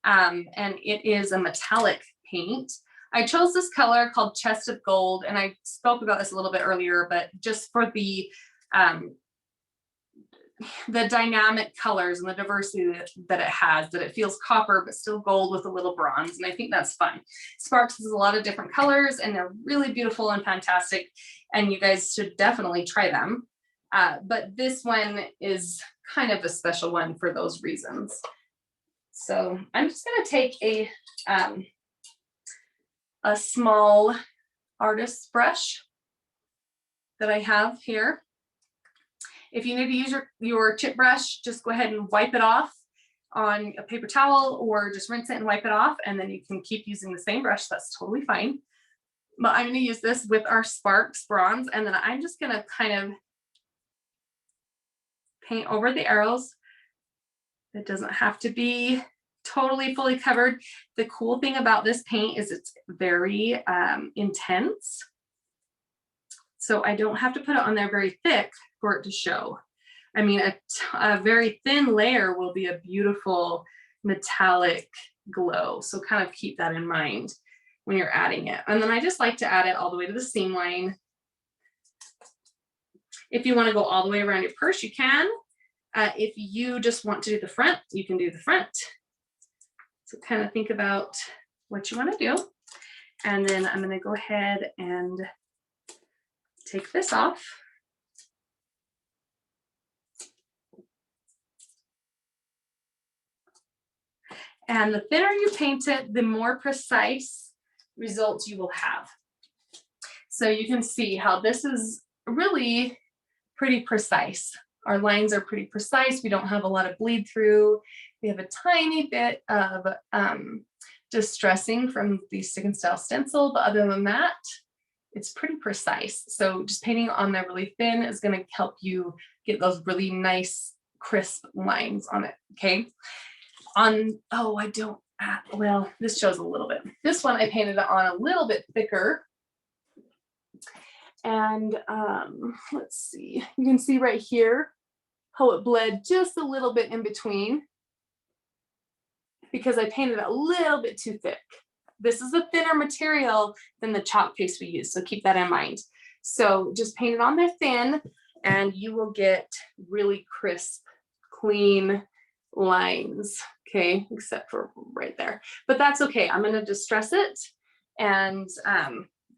and it is a metallic paint. I chose this color called Chest of Gold, and I spoke about this a little bit earlier, but just for the the dynamic colors and the diversity that it has, that it feels copper, but still gold with a little bronze. And I think that's fun. Sparks has a lot of different colors and they're really beautiful and fantastic. And you guys should definitely try them. But this one is kind of a special one for those reasons. So I'm just gonna take a small artist's brush that I have here. If you need to use your chip brush, just go ahead and wipe it off on a paper towel or just rinse it and wipe it off. And then you can keep using the same brush. That's totally fine. But I'm going to use this with our Sparks bronze. And then I'm just going to kind of paint over the arrows. It doesn't have to be totally fully covered. The cool thing about this paint is it's very intense. So I don't have to put it on there very thick for it to show. I mean, a very thin layer will be a beautiful metallic glow. So kind of keep that in mind when you're adding it. And then I just like to add it all the way to the seam line. If you want to go all the way around your purse, you can. If you just want to do the front, you can do the front. So kind of think about what you want to do. And then I'm going to go ahead and take this off. And the thinner you paint it, the more precise results you will have. So you can see how this is really pretty precise. Our lines are pretty precise. We don't have a lot of bleed through. We have a tiny bit of distressing from the stick and style stencil, but other than that, it's pretty precise. So just painting on there really thin is going to help you get those really nice, crisp lines on it. Okay. Well, this shows a little bit. This one I painted it on a little bit thicker. And let's see, you can see right here how it bled just a little bit in between because I painted it a little bit too thick. This is a thinner material than the chalk paste we use, so keep that in mind. So just paint it on there thin and you will get really crisp, clean lines, okay, except for right there. But that's okay, I'm gonna distress it and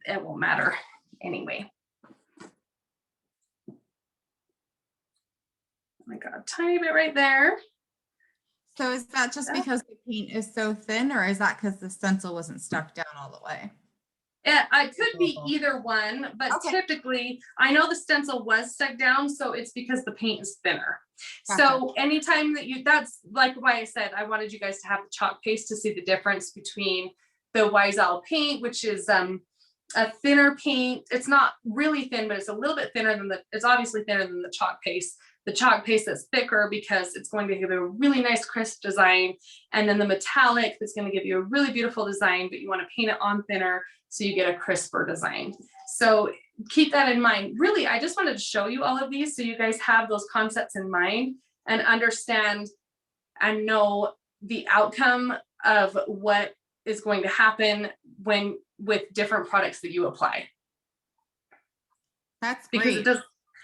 it won't matter anyway. I got a tiny bit right there. So is that just because the paint is so thin, or is that because the stencil wasn't stuck down all the way? It could be either one, but Okay. typically, I know the stencil was stuck down, so it's because the paint is thinner. Gotcha. So anytime that that's like why I said I wanted you guys to have the chalk paste to see the difference between the Wiesel paint, which is a thinner paint. It's not really thin, but it's a little bit thinner than it's obviously thinner than the chalk paste. The chalk paste that's thicker because it's going to give you a really nice crisp design. And then the metallic that's going to give you a really beautiful design, but you want to paint it on thinner so you get a crisper design. So keep that in mind. Really, I just wanted to show you all of these so you guys have those concepts in mind and understand and know the outcome of what is going to happen with different products that you apply. That's because great.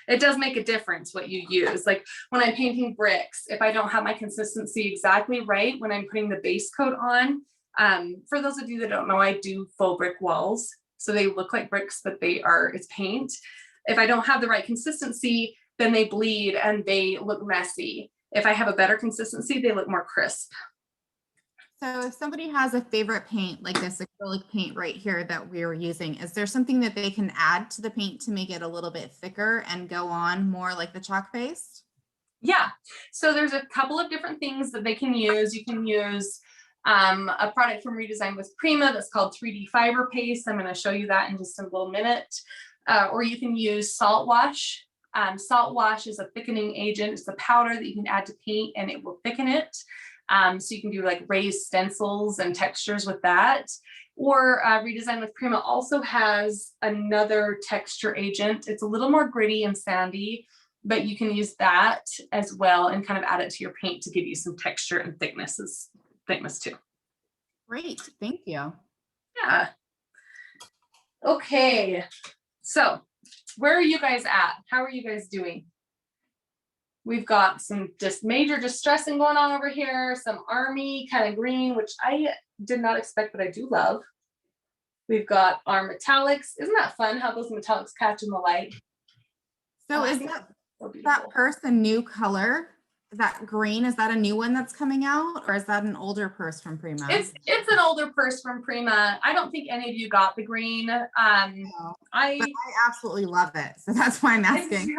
it does make a difference what you use. Like when I'm painting bricks, if I don't have my consistency exactly right when I'm putting the base coat on, for those of you that don't know, I do faux brick walls. So they look like bricks, but it's paint. If I don't have the right consistency, then they bleed and they look messy. If I have a better consistency, they look more crisp. So if somebody has a favorite paint, like this acrylic paint right here that we were using, is there something that they can add to the paint to make it a little bit thicker and go on more like the chalk paste? Yeah, so there's a couple of different things that they can use. You can use a product from ReDesign with Prima that's called 3D fiber paste. I'm going to show you that in just a little minute. Or you can use salt wash. Salt wash is a thickening agent. It's a powder that you can add to paint and it will thicken it. So you can do like raised stencils and textures with that. Or ReDesign with Prima also has another texture agent. It's a little more gritty and sandy, but you can use that as well and kind of add it to your paint to give you some texture and thickness too. Great, thank you. Yeah. Okay, so where are you guys at? How are you guys doing? We've got some just major distressing going on over here, some army kind of green, which I did not expect, but I do love. We've got our metallics. Isn't that fun how those metallics catch in the light? So Oh, I is think that, that's so that beautiful. purse a new color? That green, is that a new one that's coming out, or is that an older purse from Prima? It's an older purse from Prima. I don't think any of you got the green. No, but I absolutely love it. So that's why I'm asking.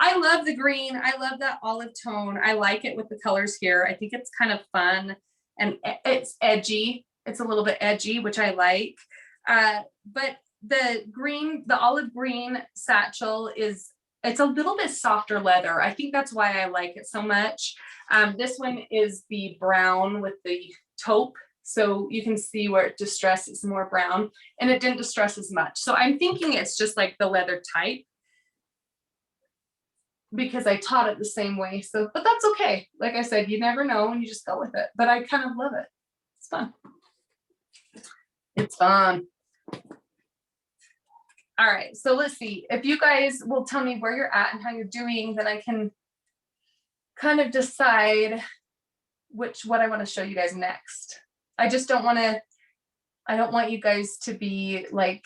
I love the green. I love that olive tone. I like it with the colors here. I think it's kind of fun and it's edgy. It's a little bit edgy, which I like. But the green, the olive green satchel it's a little bit softer leather. I think that's why I like it so much. This one is the brown with the taupe. So you can see where it distresses more brown and it didn't distress as much. So I'm thinking it's just like the leather type because I taught it the same way. So, but that's okay. Like I said, you never know and you just go with it. But I kind of love it. It's fun. It's fun. All right, so let's see. If you guys will tell me where you're at and how you're doing, then I can kind of decide what I want to show you guys next. I just don't want to, I don't want you guys to be like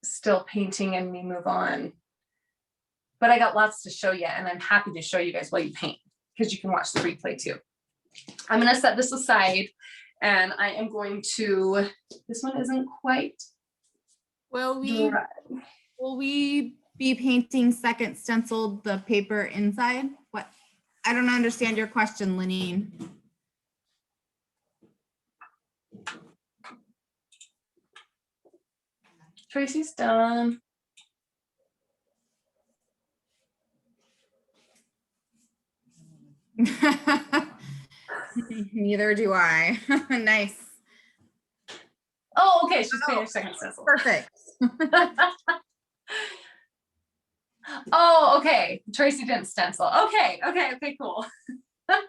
still painting and me move on. But I got lots to show you and I'm happy to show you guys while you paint because you can watch the replay too. I'm going to set this aside and I am going to, this one isn't quite. Will we be painting second stenciled the paper inside? What? I don't understand your question, Lenine. Tracy's done. Neither do I. Nice. Oh, okay. She's finished second stencil. Perfect. Oh, okay. Tracy didn't stencil. Okay, cool. Okay,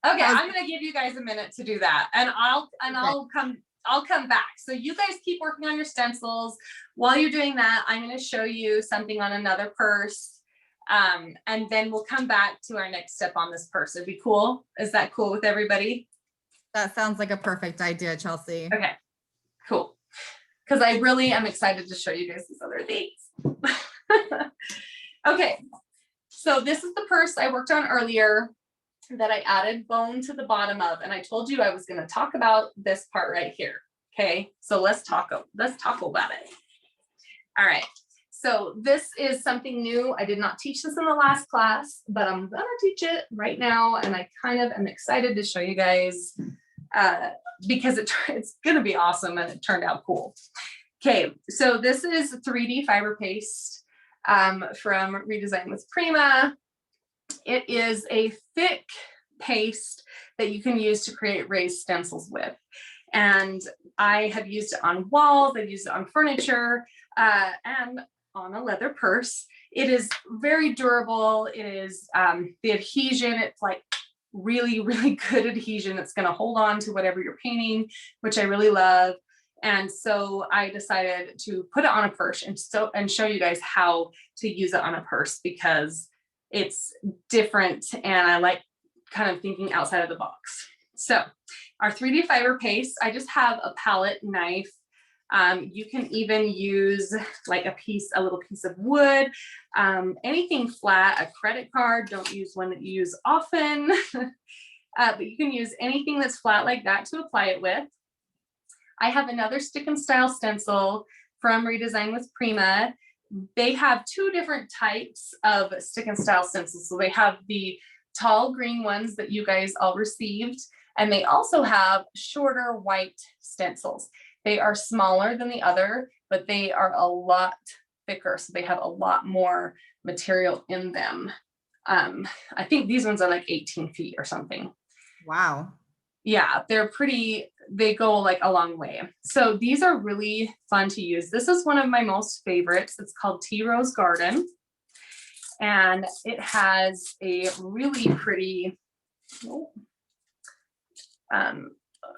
I'm gonna give you guys a minute to do that, and I'll come back. So you guys keep working on your stencils. While you're doing that, I'm gonna show you something on another purse, and then we'll come back to our next step on this purse. It'd be cool. Is that cool with everybody? That sounds like a perfect idea, Chelsea. Okay, cool. Because I really am excited to show you guys these other things. Okay, so this is the purse I worked on earlier that I added bone to the bottom of, and I told you I was going to talk about this part right here. Okay, so let's talk about it. All right, so this is something new. I did not teach this in the last class, but I'm gonna teach it right now, and I kind of am excited to show you guys because it's gonna be awesome and it turned out cool. Okay, so this is 3D fiber paste from ReDesign with Prima. It is a thick paste that you can use to create raised stencils with. And I have used it on walls, I've used it on furniture, and on a leather purse. It is very durable. It is the adhesion, it's like really, really good adhesion. It's gonna hold on to whatever you're painting, which I really love. And so I decided to put it on a purse and show you guys how to use it on a purse because it's different and I like kind of thinking outside of the box. So our 3D fiber paste, I just have a palette knife. You can even use like a little piece of wood, anything flat, a credit card, don't use one that you use often, but you can use anything that's flat like that to apply it with. I have another stick and style stencil from ReDesign with Prima. They have two different types of stick and style stencils. So they have the tall green ones that you guys all received, and they also have shorter white stencils. They are smaller than the other, but they are a lot thicker. So they have a lot more material in them. I think these ones are like 18 feet or something. Wow. Yeah, they're pretty, they go like a long way. So these are really fun to use. This is one of my most favorites. It's called Tea Rose Garden. And it has a really pretty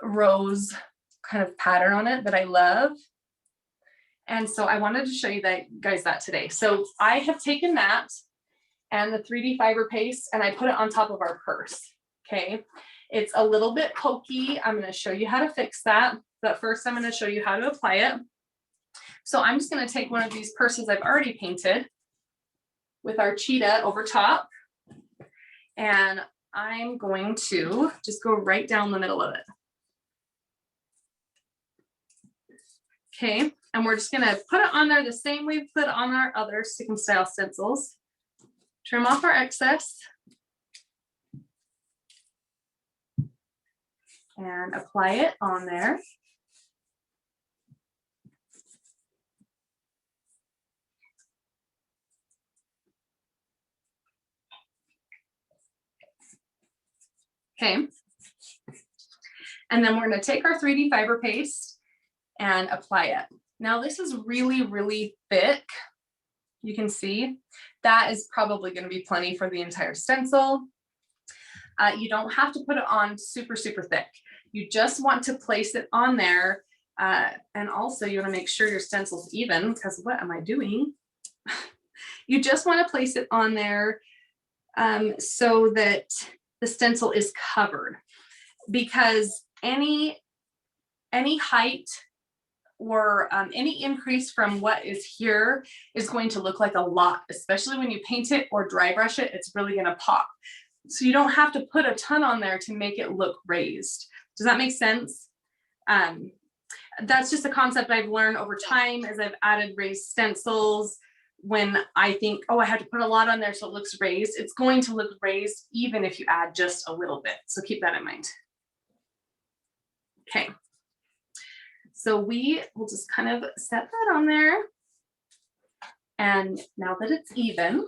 rose kind of pattern on it that I love. And so I wanted to show you guys that today. So I have taken that and the 3D fiber paste, and I put it on top of our purse, okay? It's a little bit pokey. I'm gonna show you how to fix that, but first I'm gonna show you how to apply it. So I'm just gonna take one of these purses I've already painted with our cheetah over top, and I'm going to just go right down the middle of it. Okay, and we're just gonna put it on there the same way we put it on our other stick and style stencils. Trim off our excess. And apply it on there. Okay. And then we're going to take our 3D fiber paste and apply it. Now this is really, really thick. You can see that is probably going to be plenty for the entire stencil. You don't have to put it on super, super thick. You just want to place it on there. And also you want to make sure your stencil's even, because what am I doing? You just want to place it on there so that the stencil is covered, because any height or any increase from what is here is going to look like a lot, especially when you paint it or dry brush it, it's really going to pop. So you don't have to put a ton on there to make it look raised. Does that make sense? That's just a concept I've learned over time as I've added raised stencils. When I think, oh, I have to put a lot on there so it looks raised, it's going to look raised even if you add just a little bit. So keep that in mind. Okay. So we will just kind of set that on there. And now that it's even,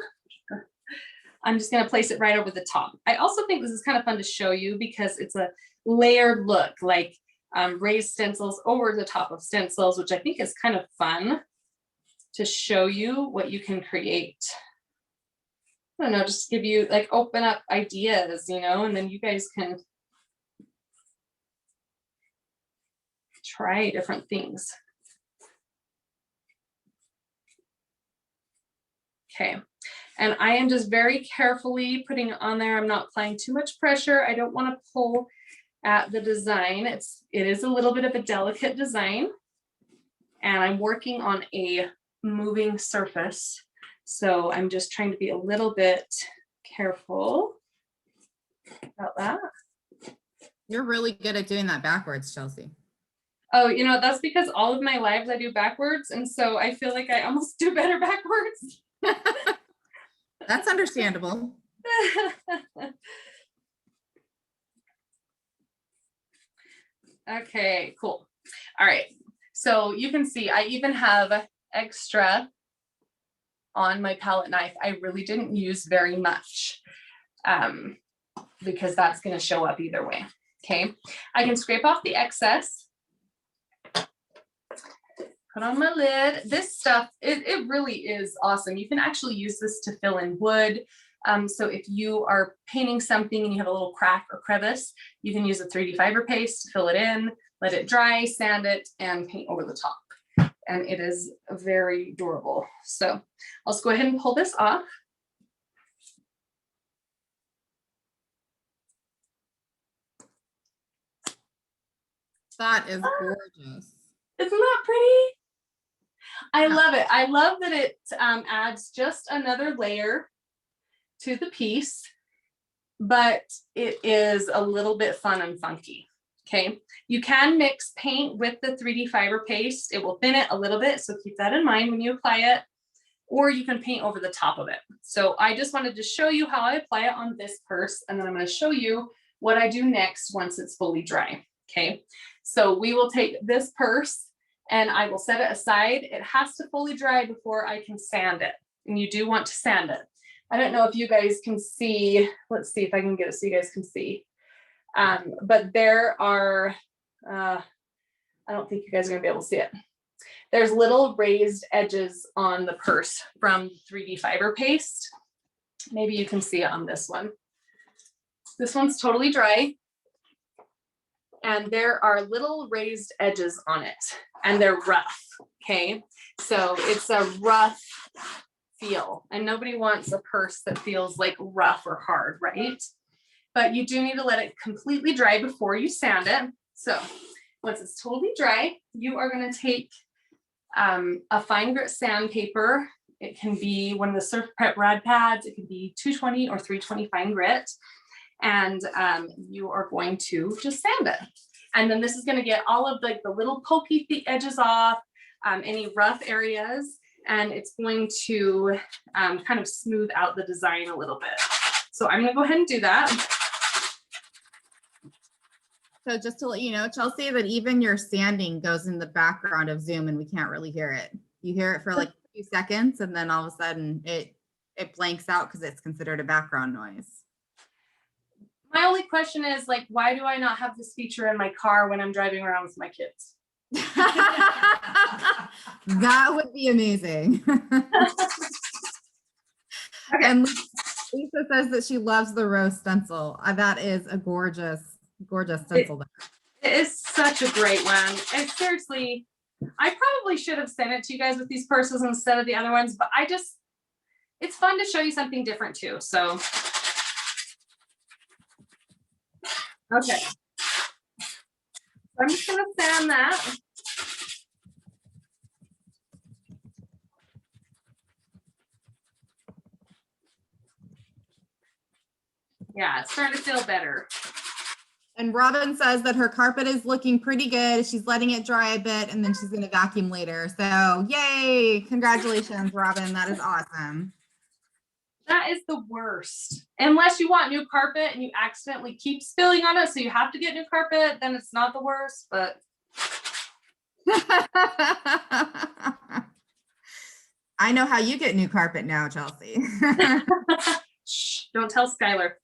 I'm just going to place it right over the top. I also think this is kind of fun to show you because it's a layered look, like raised stencils over the top of stencils, which I think is kind of fun to show you what you can create. I don't know, just give you, like, open up ideas, you know, and then you guys can try different things. Okay, and I am just very carefully putting it on there. I'm not applying too much pressure. I don't want to pull at the design. It is a little bit of a delicate design, and I'm working on a moving surface. So I'm just trying to be a little bit careful about that. You're really good at doing that backwards, Chelsea. Oh, you know, that's because all of my lives I do backwards. And so I feel like I almost do better backwards. That's understandable. Okay, cool. All right. So you can see I even have extra on my palette knife. I really didn't use very much because that's going to show up either way. Okay. I can scrape off the excess. Put on my lid. This stuff, it really is awesome. You can actually use this to fill in wood. So if you are painting something and you have a little crack or crevice, you can use a 3D fiber paste to fill it in, let it dry, sand it, and paint over the top. And it is very durable. So I'll just go ahead and pull this off. That is gorgeous. Isn't that pretty? I love it. I love that it adds just another layer to the piece, but it is a little bit fun and funky. Okay, you can mix paint with the 3D fiber paste. It will thin it a little bit, so keep that in mind when you apply it, or you can paint over the top of it. So I just wanted to show you how I apply it on this purse, and then I'm going to show you what I do next once it's fully dry. Okay, so we will take this purse and I will set it aside. It has to fully dry before I can sand it, and you do want to sand it. I don't know if you guys can see. Let's see if I can get it so you guys can see. But there are, I don't think you guys are gonna be able to see it. There's little raised edges on the purse from 3D fiber paste. Maybe you can see it on this one. This one's totally dry. And there are little raised edges on it, and they're rough, okay? So it's a rough feel, and nobody wants a purse that feels like rough or hard, right? But you do need to let it completely dry before you sand it. So once it's totally dry, you are going to take a fine grit sandpaper. It can be one of the Surf Prep rad pads. It can be 220 or 320 fine grit. And you are going to just sand it. And then this is going to get all of like the little pokey edges off, any rough areas, and it's going to kind of smooth out the design a little bit. So I'm going to go ahead and do that. So just to let you know, Chelsea, that even your sanding goes in the background of Zoom and we can't really hear it. You hear it for like a few seconds and then all of a sudden it blanks out because it's considered a background noise. My only question is, like, why do I not have this feature in my car when I'm driving around with my kids? That would be amazing. Okay. And Lisa says that she loves the rose stencil. That is a gorgeous stencil. It is such a great one. And seriously, I probably should have sent it to you guys with these purses instead of the other ones, but it's fun to show you something different too. So, okay. I'm just gonna sand that. Yeah, it's starting to feel better. And Robin says that her carpet is looking pretty good. She's letting it dry a bit and then she's going to vacuum later. So yay. Congratulations, Robin. That is awesome. That is the worst. Unless you want new carpet and you accidentally keep spilling on it, so you have to get new carpet, then it's not the worst, but. I know how you get new carpet now, Chelsea. Shh, don't tell Skylar.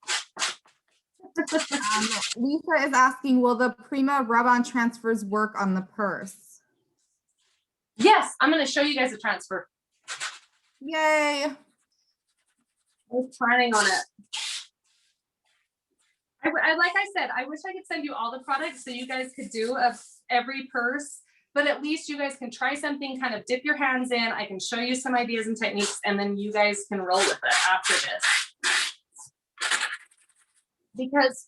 Lisa is asking, will the Prima rub-on transfers work on the purse? Yes, I'm going to show you guys a transfer. Yay. I'm planning on it. Like I said, I wish I could send you all the products so you guys could do of every purse, but at least you guys can try something, kind of dip your hands in. I can show you some ideas and techniques, and then you guys can roll with it after this. Because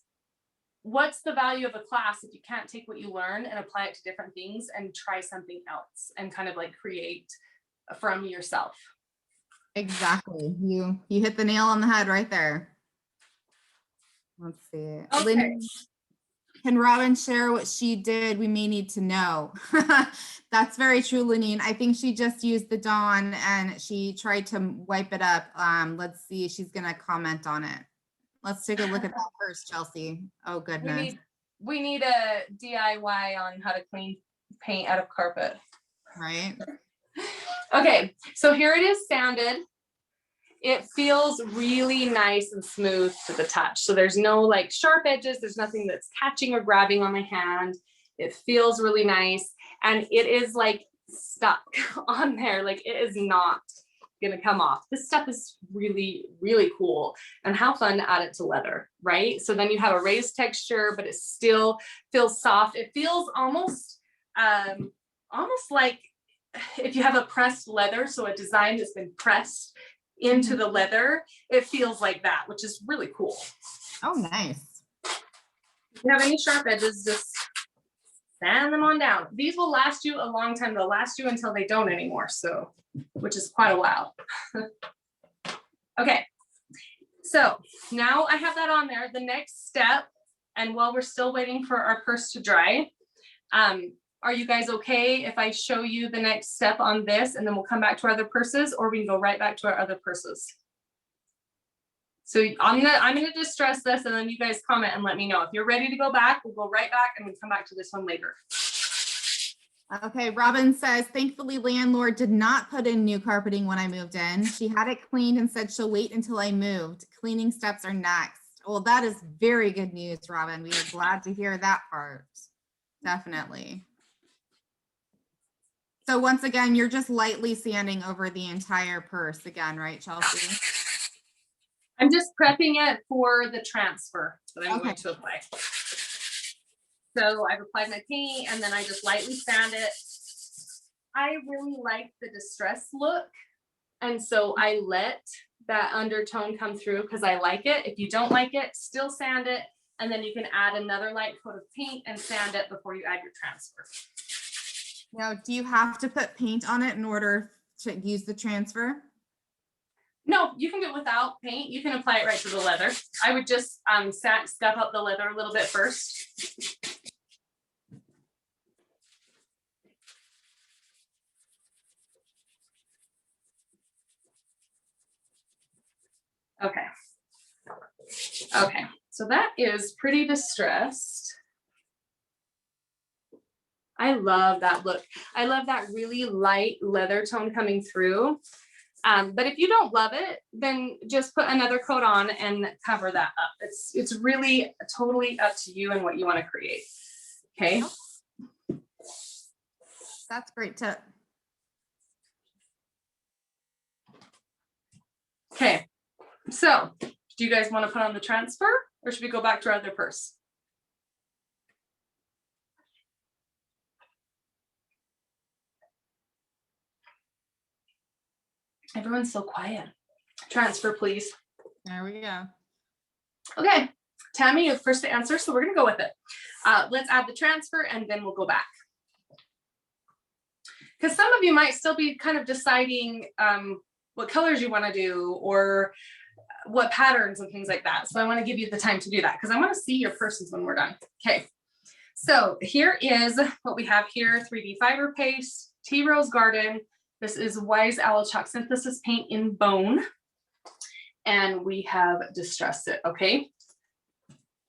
what's the value of a class if you can't take what you learn and apply it to different things and try something else and kind of like create from yourself? Exactly. You hit the nail on the head right there. Let's see. Okay. Lynn, can Robin share what she did? We may need to know. That's very true, Lenine. I think she just used the Dawn and she tried to wipe it up. Let's see. She's going to comment on it. Let's take a look at that first, Chelsea. Oh, goodness. We need a DIY on how to clean paint out of carpet. Right. Okay, so here it is sanded. It feels really nice and smooth to the touch. So there's no like sharp edges. There's nothing that's catching or grabbing on my hand. It feels really nice. And it is like stuck on there. Like it is not gonna come off. This stuff is really, really cool. And how fun to add it to leather, right? So then you have a raised texture, but it still feels soft. It feels almost like if you have a pressed leather, so a design that's been pressed into the leather, it feels like that, which is really cool. Oh, nice. If you have any sharp edges, just sand them on down. These will last you a long time. They'll last you until they don't anymore, so, which is quite a while. Okay, so now I have that on there. The next step, and while we're still waiting for our purse to dry, are you guys okay if I show you the next step on this and then we'll come back to our other purses, or we can go right back to our other purses? So I'm gonna just stress this and then you guys comment and let me know. If you're ready to go back, we'll go right back and we'll come back to this one later. Okay, Robin says, thankfully landlord did not put in new carpeting when I moved in. She had it cleaned and said she'll wait until I moved. Cleaning steps are next. Well, that is very good news, Robin. We are glad to hear that part. Definitely. So once again, you're just lightly sanding over the entire purse again, right, Chelsea? I'm just prepping it for the transfer that I'm going Okay. to apply. So I've applied my paint and then I just lightly sand it. I really like the distress look And so I let that undertone come through because I like it. If you don't like it, still sand it. And then you can add another light coat of paint and sand it before you add your transfer. Now, do you have to put paint on it in order to use the transfer? No, you can do it without paint. You can apply it right to the leather. I would just scuff up the leather a little bit first. Okay. Okay, so that is pretty distressed. I love that look. I love that really light leather tone coming through. But if you don't love it, then just put another coat on and cover that up. It's really totally up to you and what you want to create. Okay. That's great tip. Okay. So do you guys want to put on the transfer or should we go back to our other purse? Everyone's so quiet. Transfer, please. There we go. Okay, Tammy, you're the first to answer, so we're gonna go with it. Let's add the transfer and then we'll go back. Because some of you might still be kind of deciding what colors you want to do or what patterns and things like that. So I want to give you the time to do that because I want to see your purses when we're done. Okay, so here is what we have here: 3D fiber paste, Tea Rose Garden. This is Wise Owl Chalk Synthesis paint in bone. And we have distressed it, okay?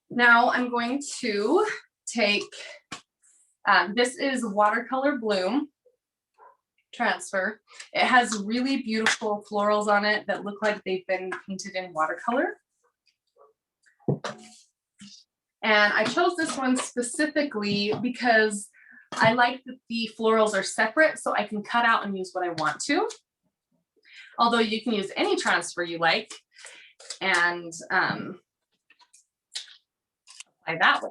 Now I'm going to take, this is Watercolor Bloom transfer. It has really beautiful florals on it that look like they've been painted in watercolor. And I chose this one specifically because I like that the florals are separate so I can cut out and use what I want to. Although you can use any transfer you like and apply that way.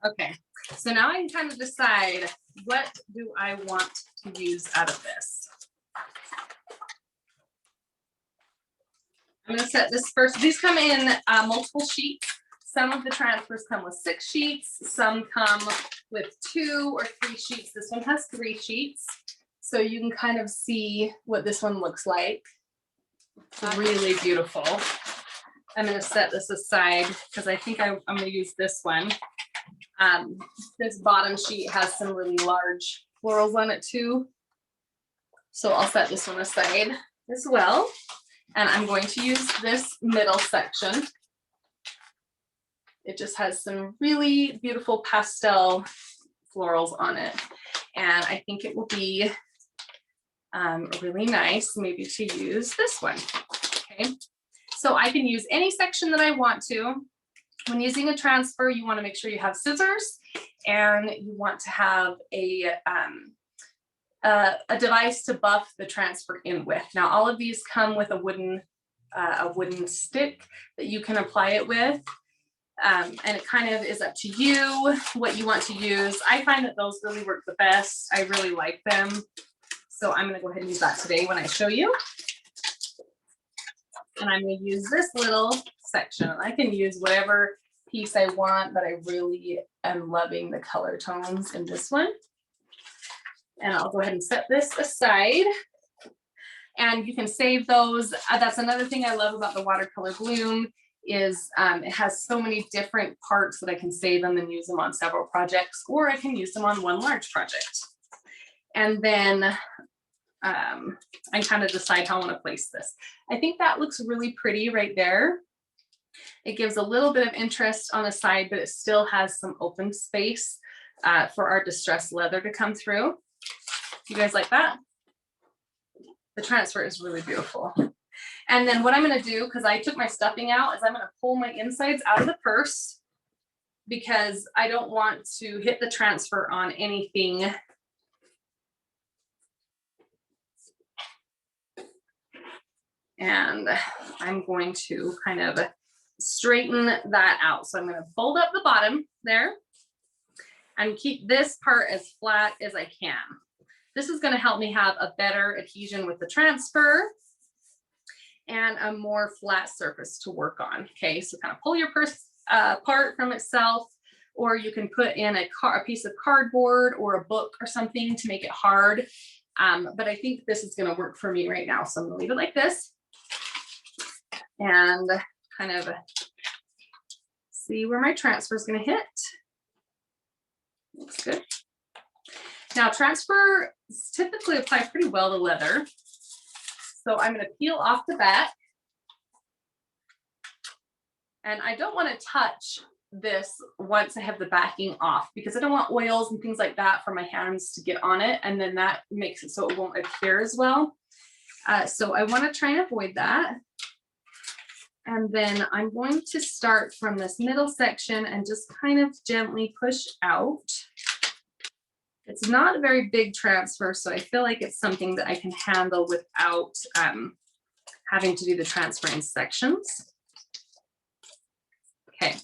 Okay, so now I can kind of decide what do I want to use out of this. I'm going to set this first. These come in multiple sheets. Some of the transfers come with 6 sheets. Some come with 2 or 3 sheets. This one has 3 sheets. So you can kind of see what this one looks like. It's really beautiful. I'm going to set this aside because I think I'm going to use this one. This bottom sheet has some really large florals on it too. So I'll set this one aside as well. And I'm going to use this middle section. It just has some really beautiful pastel florals on it. And I think it will be really nice maybe to use this one. Okay, so I can use any section that I want to. When using a transfer, you want to make sure you have scissors and you want to have a device to buff the transfer in with. Now, all of these come with a wooden stick that you can apply it with. And it kind of is up to you what you want to use. I find that those really work the best. I really like them. So I'm going to go ahead and use that today when I show you. And I'm going to use this little section. I can use whatever piece I want, but I really am loving the color tones in this one. And I'll go ahead and set this aside. And you can save those. That's another thing I love about the Watercolor Bloom is it has so many different parts that I can save them and use them on several projects, or I can use them on one large project. And then I kind of decide how I want to place this. I think that looks really pretty right there. It gives a little bit of interest on the side, but it still has some open space for our distressed leather to come through. You guys like that? The transfer is really beautiful. And then what I'm going to do, because I took my stuffing out, is I'm going to pull my insides out of the purse because I don't want to hit the transfer on anything. And I'm going to kind of straighten that out. So I'm going to fold up the bottom there and keep this part as flat as I can. This is going to help me have a better adhesion with the transfer and a more flat surface to work on. Okay, so kind of pull your purse apart from itself, or you can put in a piece of cardboard or a book or something to make it hard. But I think this is going to work for me right now. So I'm going to leave it like this and kind of see where my transfer is going to hit. Looks good. Now transfer typically apply pretty well to leather. So I'm going to peel off the back. And I don't want to touch this once I have the backing off, because I don't want oils and things like that for my hands to get on it. And then that makes it so it won't adhere as well. So I want to try and avoid that. And then I'm going to start from this middle section and just kind of gently push out. It's not a very big transfer, so I feel like it's something that I can handle without having to do the transfer in sections. Okay,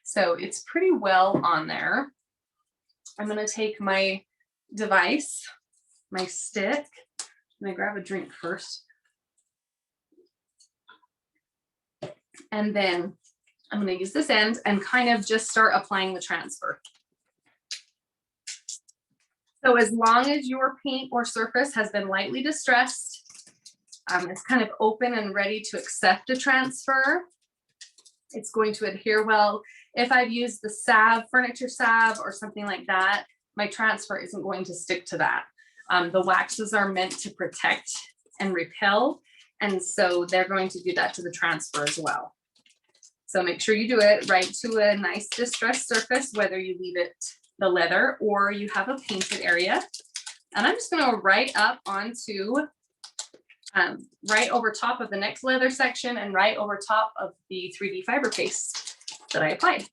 so it's pretty well on there. I'm going to take my device, my stick. I'm going to grab a drink first. And then I'm going to use this end and kind of just start applying the transfer. So as long as your paint or surface has been lightly distressed, it's kind of open and ready to accept a transfer, it's going to adhere well. If I've used the salve, furniture salve or something like that, my transfer isn't going to stick to that. The waxes are meant to protect and repel, and so they're going to do that to the transfer as well. So make sure you do it right to a nice distressed surface, whether you leave it the leather or you have a painted area. And I'm just going to go right up onto right over top of the next leather section and right over top of the 3D fiber paste that I applied.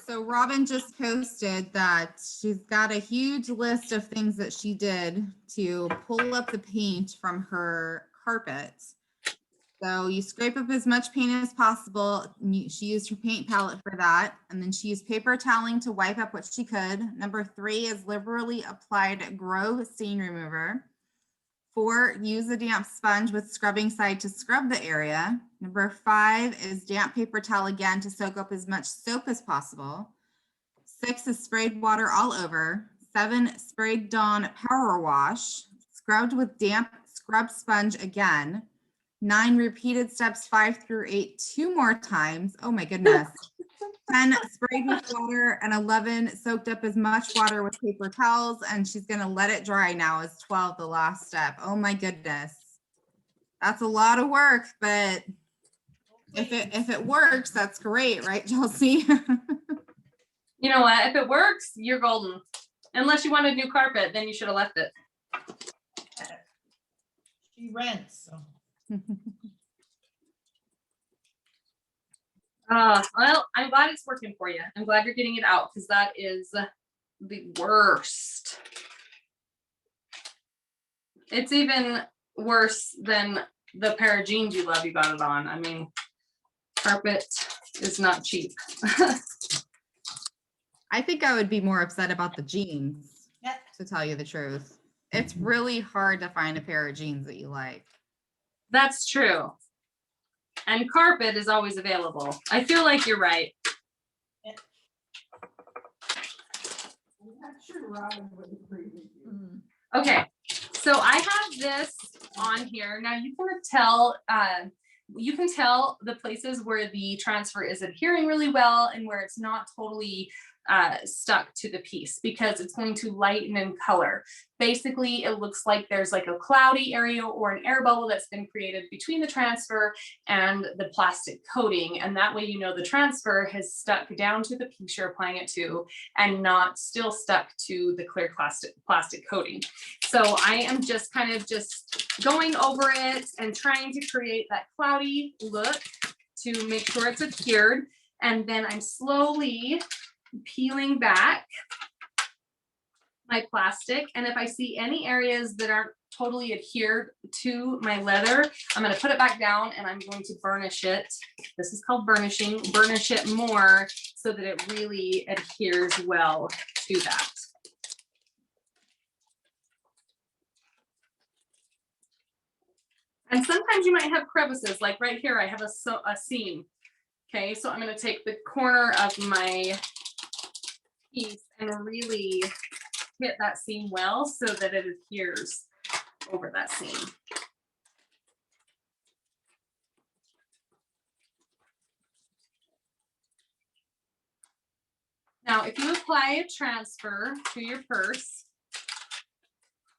So Robin just posted that she's got a huge list of things that she did to pull up the paint from her carpet. So you scrape up as much paint as possible. She used her paint palette for that. And then she used paper toweling to wipe up what she could. Number 3 is liberally applied Grow stain remover. 4, use a damp sponge with scrubbing side to scrub the area. Number 5 is damp paper towel again to soak up as much soap as possible. 6 is sprayed water all over. 7, sprayed Dawn power wash, scrubbed with damp scrub sponge again. 9, repeated steps 5 through 8 2 more times. Oh my goodness. 10, sprayed with water, and 11, soaked up as much water with paper towels, and she's going to let it dry now is 12, the last step. Oh my goodness. That's a lot of work, but if it works, that's great, right, Chelsea? You know what? If it works, you're golden. Unless you wanted new carpet, then you should have left it. She rents, so. Well, I'm glad it's working for you. I'm glad you're getting it out, because that is the worst. It's even worse than the pair of jeans you love you got it on. I mean, carpet is not cheap. I think I would be more upset about the jeans, Yeah. to tell you the truth. It's really hard to find a pair of jeans that you like. That's true. And carpet is always available. I feel like you're right. Okay, so I have this on here. Now you can tell the places where the transfer is adhering really well and where it's not totally stuck to the piece, because it's going to lighten in color. Basically, it looks like there's like a cloudy area or an air bubble that's been created between the transfer and the plastic coating. And that way, you know, the transfer has stuck down to the piece you're applying it to and not still stuck to the clear plastic coating. So I am just kind of just going over it and trying to create that cloudy look to make sure it's adhered. And then I'm slowly peeling back my plastic, and if I see any areas that aren't totally adhered to my leather, I'm going to put it back down and I'm going to burnish it. This is called burnishing. Burnish it more so that it really adheres well to that. And sometimes you might have crevices, like right here, I have a seam. Okay, so I'm going to take the corner of my piece and really hit that seam well so that it adheres over that seam. Now, if you apply a transfer to your purse,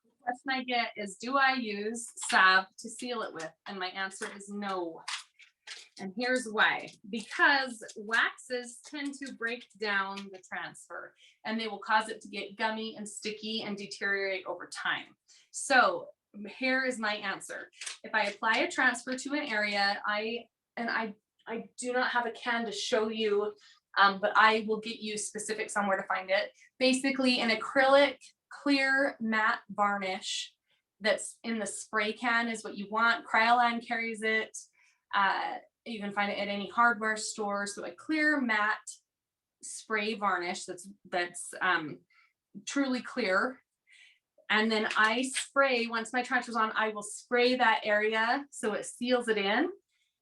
the question I get is, do I use salve to seal it with? And my answer is no. And here's why. Because waxes tend to break down the transfer and they will cause it to get gummy and sticky and deteriorate over time. So here is my answer. If I apply a transfer to an area, I do not have a can to show you, but I will get you specifics on where to find it. Basically an acrylic clear matte varnish that's in the spray can is what you want. Kryolan carries it. You can find it at any hardware store. So a clear matte spray varnish that's truly clear. And then I spray, once my transfer's on, I will spray that area so it seals it in.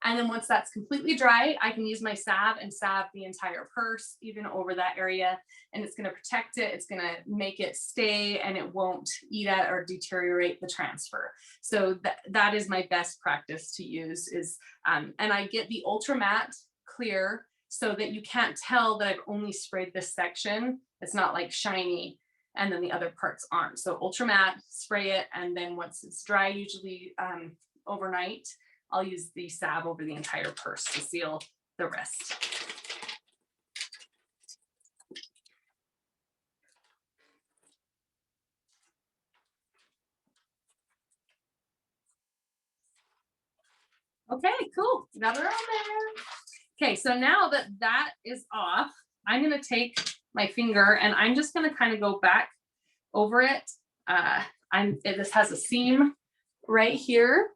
And then once that's completely dry, I can use my salve and salve the entire purse, even over that area. And it's going to protect it. It's going to make it stay and it won't eat at or deteriorate the transfer. So that is my best practice to use is, and I get the ultra matte clear so that you can't tell that I've only sprayed this section. It's not like shiny and then the other parts aren't. So ultra matte, spray it. And then once it's dry, usually overnight, I'll use the salve over the entire purse to seal the rest. Okay, cool. Got her on there. Okay, so now that that is off, I'm going to take my finger and I'm just going to kind of go back over it. This has a seam right here.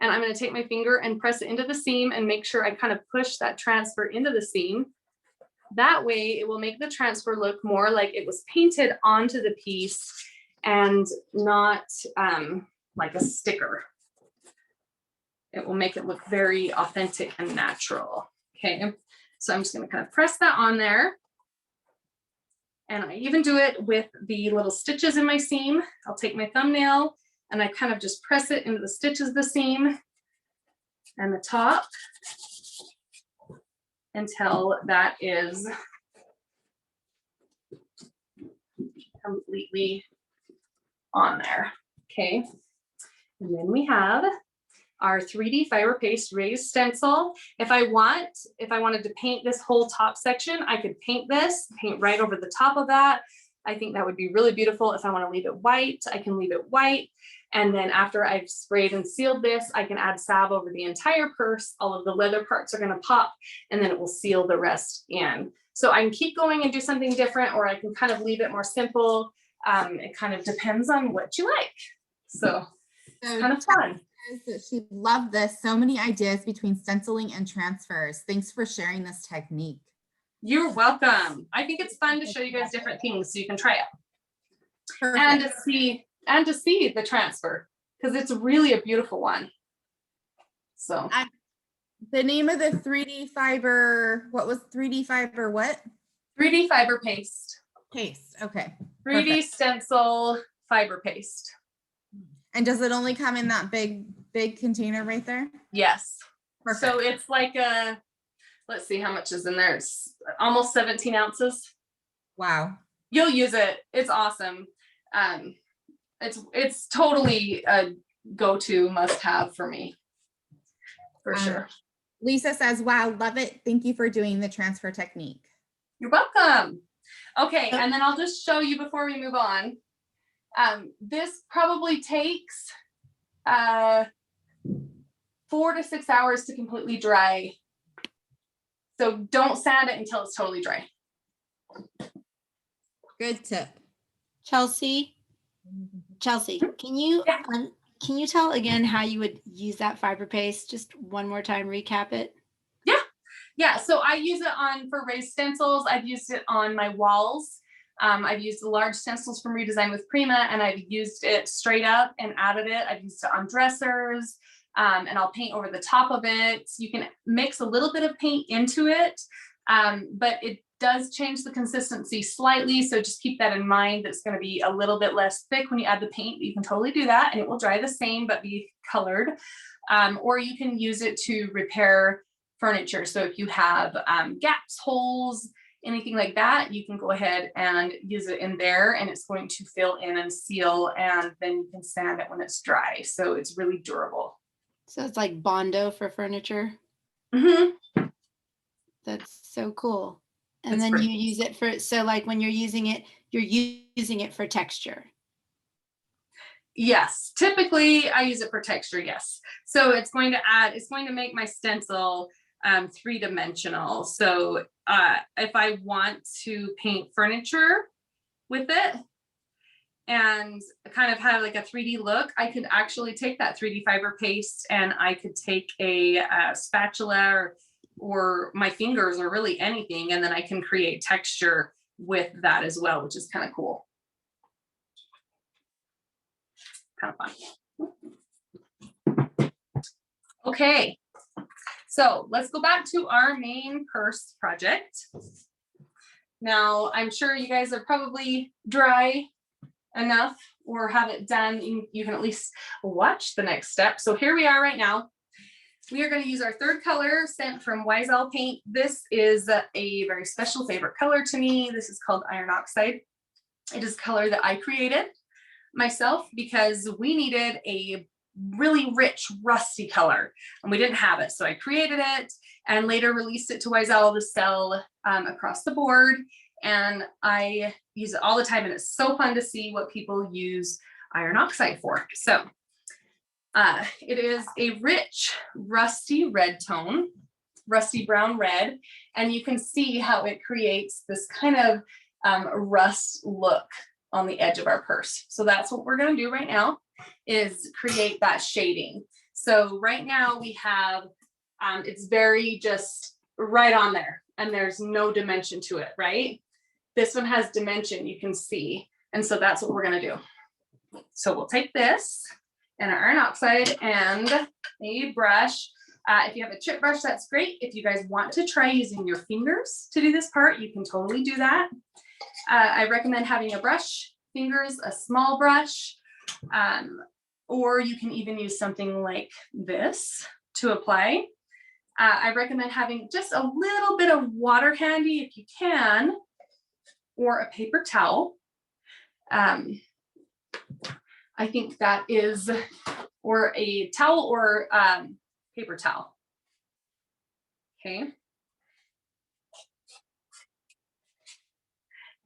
And I'm going to take my finger and press it into the seam and make sure I kind of push that transfer into the seam. That way it will make the transfer look more like it was painted onto the piece and not like a sticker. It will make it look very authentic and natural. Okay, so I'm just going to kind of press that on there. And I even do it with the little stitches in my seam. I'll take my thumbnail and I kind of just press it into the stitches of the seam and the top until that is completely on there. Okay, and then we have our 3D fiber paste raised stencil. If I wanted to paint this whole top section, I could paint right over the top of that. I think that would be really beautiful. If I want to leave it white, I can leave it white. And then after I've sprayed and sealed this, I can add salve over the entire purse. All of the leather parts are going to pop and then it will seal the rest in. So I can keep going and do something different, or I can kind of leave it more simple. It kind of depends on what you like. So it's kind of fun. She loved this. So many ideas between stenciling and transfers. Thanks for sharing this technique. You're welcome. I think it's fun to show you guys different things so you can try it. Perfect. and to see the transfer, because it's really a beautiful one. So the name of the 3D fiber, what was 3D fiber what? 3D fiber paste. Paste, okay. 3D Perfect. stencil fiber paste. And does it only come in that big container right there? Yes. Perfect. So it's like let's see how much is in there. It's almost 17 ounces. Wow. You'll use it. It's awesome. It's totally a go-to must-have for me, for sure. Lisa says, wow, love it. Thank you for doing the transfer technique. You're welcome. Okay, and then I'll just show you before we move on. This probably takes 4 to 6 hours to completely dry. So don't sand it until it's totally dry. Good tip. Chelsea, Chelsea, can you Yeah. can you tell again how you would use that fiber paste? Just one more time, recap it. Yeah, so I use it for raised stencils. I've used it on my walls. I've used the large stencils from ReDesign with Prima, and I've used it straight up and added it. I've used it on dressers, and I'll paint over the top of it. You can mix a little bit of paint into it, but it does change the consistency slightly. So just keep that in mind. That's going to be a little bit less thick when you add the paint. You can totally do that, and it will dry the same but be colored. Or you can use it to repair furniture. So if you have gaps, holes, anything like that, you can go ahead and use it in there, and it's going to fill in and seal, and then you can sand it when it's dry. So it's really durable. So it's like Bondo for furniture. Mm-hmm. That's so cool. And It's then pretty. you use it for, so like when you're using it for texture. Yes, typically I use it for texture, yes. So it's going to make my stencil 3-dimensional. So if I want to paint furniture with it and kind of have like a 3D look, I could actually take that 3D fiber paste, and I could take a spatula or my fingers or really anything, and then I can create texture with that as well, which is kind of cool. Kind of fun. Okay, so let's go back to our main purse project. Now, I'm sure you guys are probably dry enough or have it done. You can at least watch the next step. So here we are right now. We are going to use our third color sent from Wiesel Paint. This is a very special favorite color to me. This is called Iron Oxide. It is a color that I created myself because we needed a really rich rusty color and we didn't have it. So I created it and later released it to Wiesel to sell across the board. And I use it all the time, and it's so fun to see what people use iron oxide for. So it is a rich rusty red tone, rusty brown red, and you can see how it creates this kind of rust look on the edge of our purse. So that's what we're going to do right now, is create that shading. So right now we have, it's very just right on there, and there's no dimension to it, right? This one has dimension, you can see. And so that's what we're going to do. So we'll take this and our iron oxide and a brush. If you have a chip brush, that's great. If you guys want to try using your fingers to do this part, you can totally do that. I recommend having a brush, fingers, a small brush, or you can even use something like this to apply. I recommend having just a little bit of water handy if you can, or a paper towel. I think that is, or a towel or paper towel. Okay.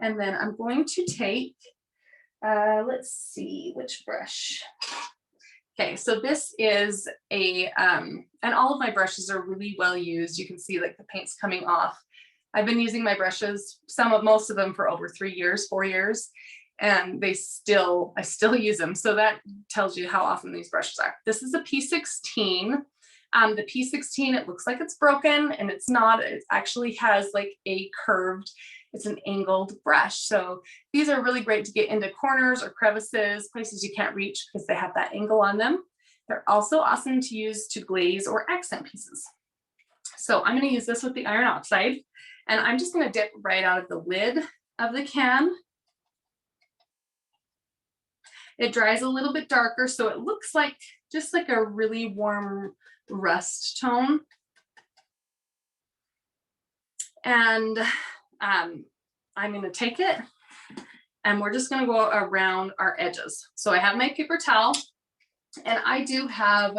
And then I'm going to take, let's see, which brush. Okay, so this is a, and all of my brushes are really well used. You can see like the paint's coming off. I've been using my brushes, most of them for over 3 years, 4 years, and I still use them. So that tells you how often these brushes are. This is a P16. The P16, it looks like it's broken, and it's not. It actually has like a curved, it's an angled brush. So these are really great to get into corners or crevices, places you can't reach because they have that angle on them. They're also awesome to use to glaze or accent pieces. So I'm going to use this with the iron oxide, and I'm just going to dip right out of the lid of the can. It dries a little bit darker, so it looks like just like a really warm rust tone. And I'm going to take it, and we're just going to go around our edges. So I have my paper towel, and I do have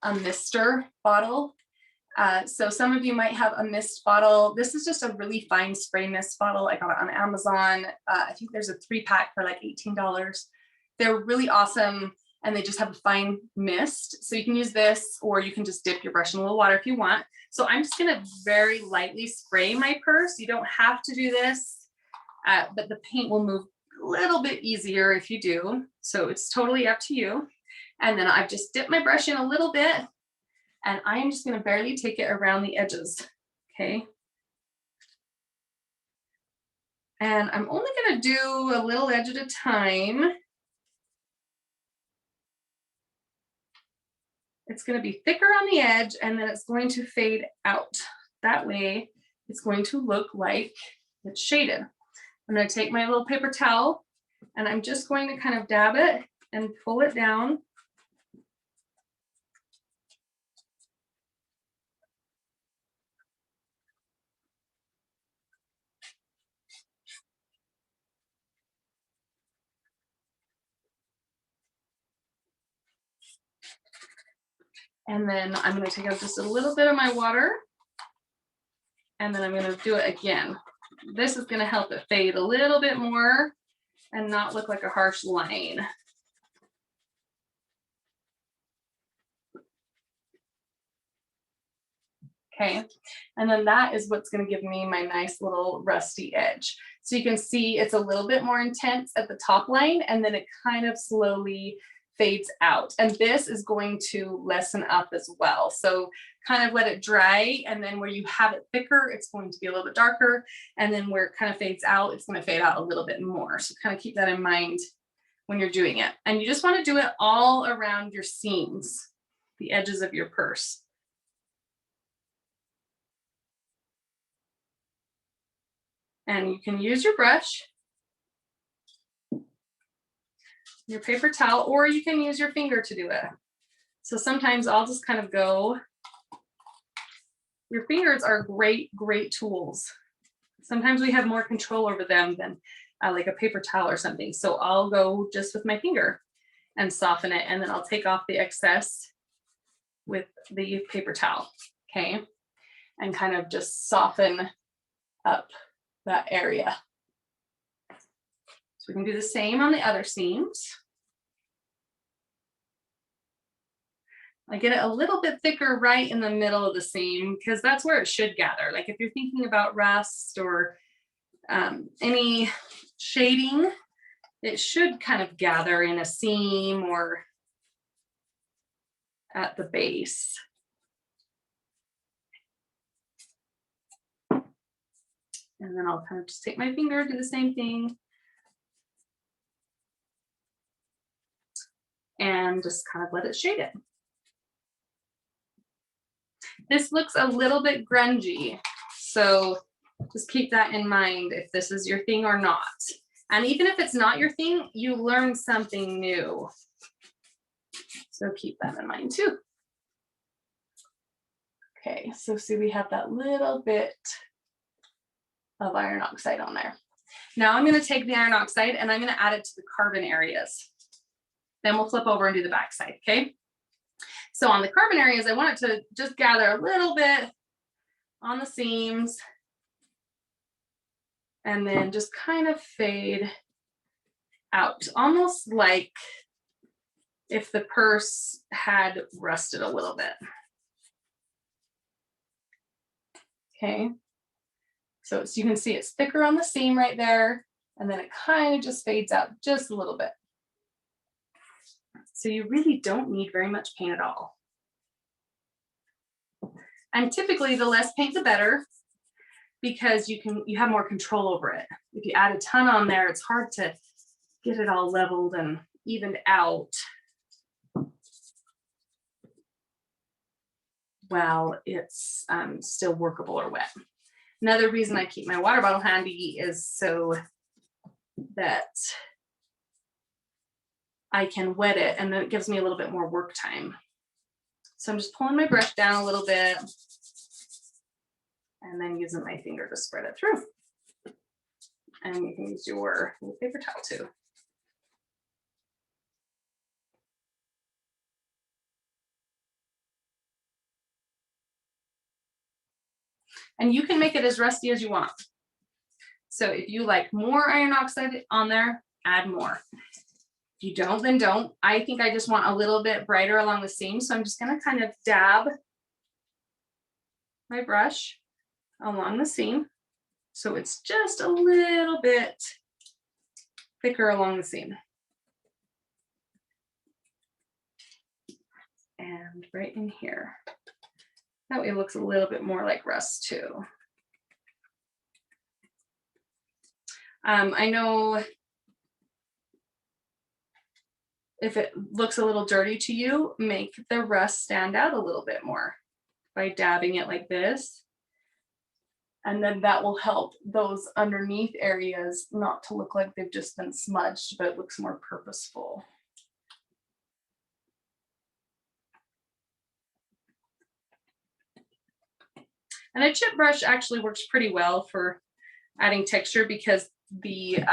a mister bottle. So some of you might have a mist bottle. This is just a really fine spray mist bottle. I got it on Amazon. I think there's a 3-pack for like $18. They're really awesome, and they just have a fine mist. So you can use this, or you can just dip your brush in a little water if you want. So I'm just going to very lightly spray my purse. You don't have to do this, but the paint will move little bit easier if you do. So it's totally up to you. And then I've just dipped my brush in a little bit and I am just going to barely take it around the edges. Okay. And I'm only going to do a little edge at a time. It's going to be thicker on the edge and then it's going to fade out. That way it's going to look like it's shaded. I'm going to take my little paper towel and I'm just going to kind of dab it and pull it down. And then I'm going to take out just a little bit of my water and then I'm going to do it again. This is going to help it fade a little bit more and not look like a harsh line. Okay, and then that is what's going to give me my nice little rusty edge. So you can see it's a little bit more intense at the top line and then it kind of slowly fades out. And this is going to lessen up as well. So kind of let it dry and then where you have it thicker, it's going to be a little bit darker. And then where it kind of fades out, it's going to fade out a little bit more. So kind of keep that in mind when you're doing it. And you just want to do it all around your seams, the edges of your purse. And you can use your brush, your paper towel, or you can use your finger to do it. So sometimes I'll just kind of go. Your fingers are great, great tools. Sometimes we have more control over them than like a paper towel or something. So I'll go just with my finger and soften it. And then I'll take off the excess with the paper towel, okay? And kind of just soften up that area. So we can do the same on the other seams. I get it a little bit thicker right in the middle of the seam because that's where it should gather. Like if you're thinking about rust or any shading, it should kind of gather in a seam or at the base. And then I'll kind of just take my finger, do the same thing. And just kind of let it shade it. This looks a little bit grungy, so just keep that in mind if this is your thing or not. And even if it's not your thing, you learn something new. So keep that in mind too. Okay, so see we have that little bit of iron oxide on there. Now I'm going to take the iron oxide and I'm going to add it to the carbon areas. Then we'll flip over and do the back side, okay? So on the carbon areas, I want it to just gather a little bit on the seams and then just kind of fade out, almost like if the purse had rusted a little bit. Okay. So you can see it's thicker on the seam right there, and then it kind of just fades out just a little bit. So you really don't need very much paint at all. And typically the less paint, the better, because you have more control over it. If you add a ton on there, it's hard to get it all leveled and evened out while it's still workable or wet. Another reason I keep my water bottle handy is so that I can wet it and then it gives me a little bit more work time. So I'm just pulling my brush down a little bit and then using my finger to spread it through. And you can use your paper towel too. And you can make it as rusty as you want. So if you like more iron oxide on there, add more. If you don't, then don't. I think I just want a little bit brighter along the seam. So I'm just going to kind of dab my brush along the seam. So it's just a little bit thicker along the seam. And right in here. That way it looks a little bit more like rust too. I know if it looks a little dirty to you, make the rust stand out a little bit more by dabbing it like this. And then that will help those underneath areas not to look like they've just been smudged, but it looks more purposeful. And a chip brush actually works pretty well for adding texture because the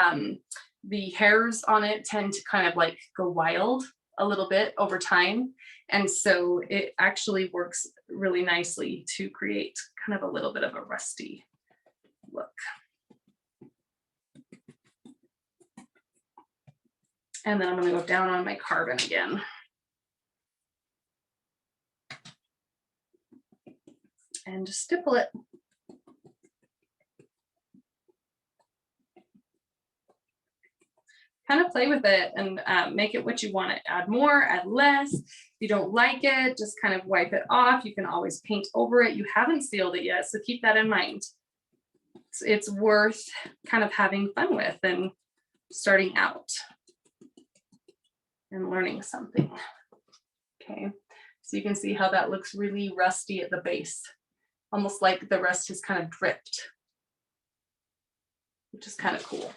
hairs on it tend to kind of like go wild a little bit over time. And so it actually works really nicely to create kind of a little bit of a rusty look. And then I'm going to go down on my carbon again. And just stipple it. Kind of play with it and make it what you want it. Add more, add less. If you don't like it, just kind of wipe it off. You can always paint over it. You haven't sealed it yet, so keep that in mind. It's worth kind of having fun with and starting out and learning something. Okay, so you can see how that looks really rusty at the base, almost like the rust has kind of dripped, which is kind of cool.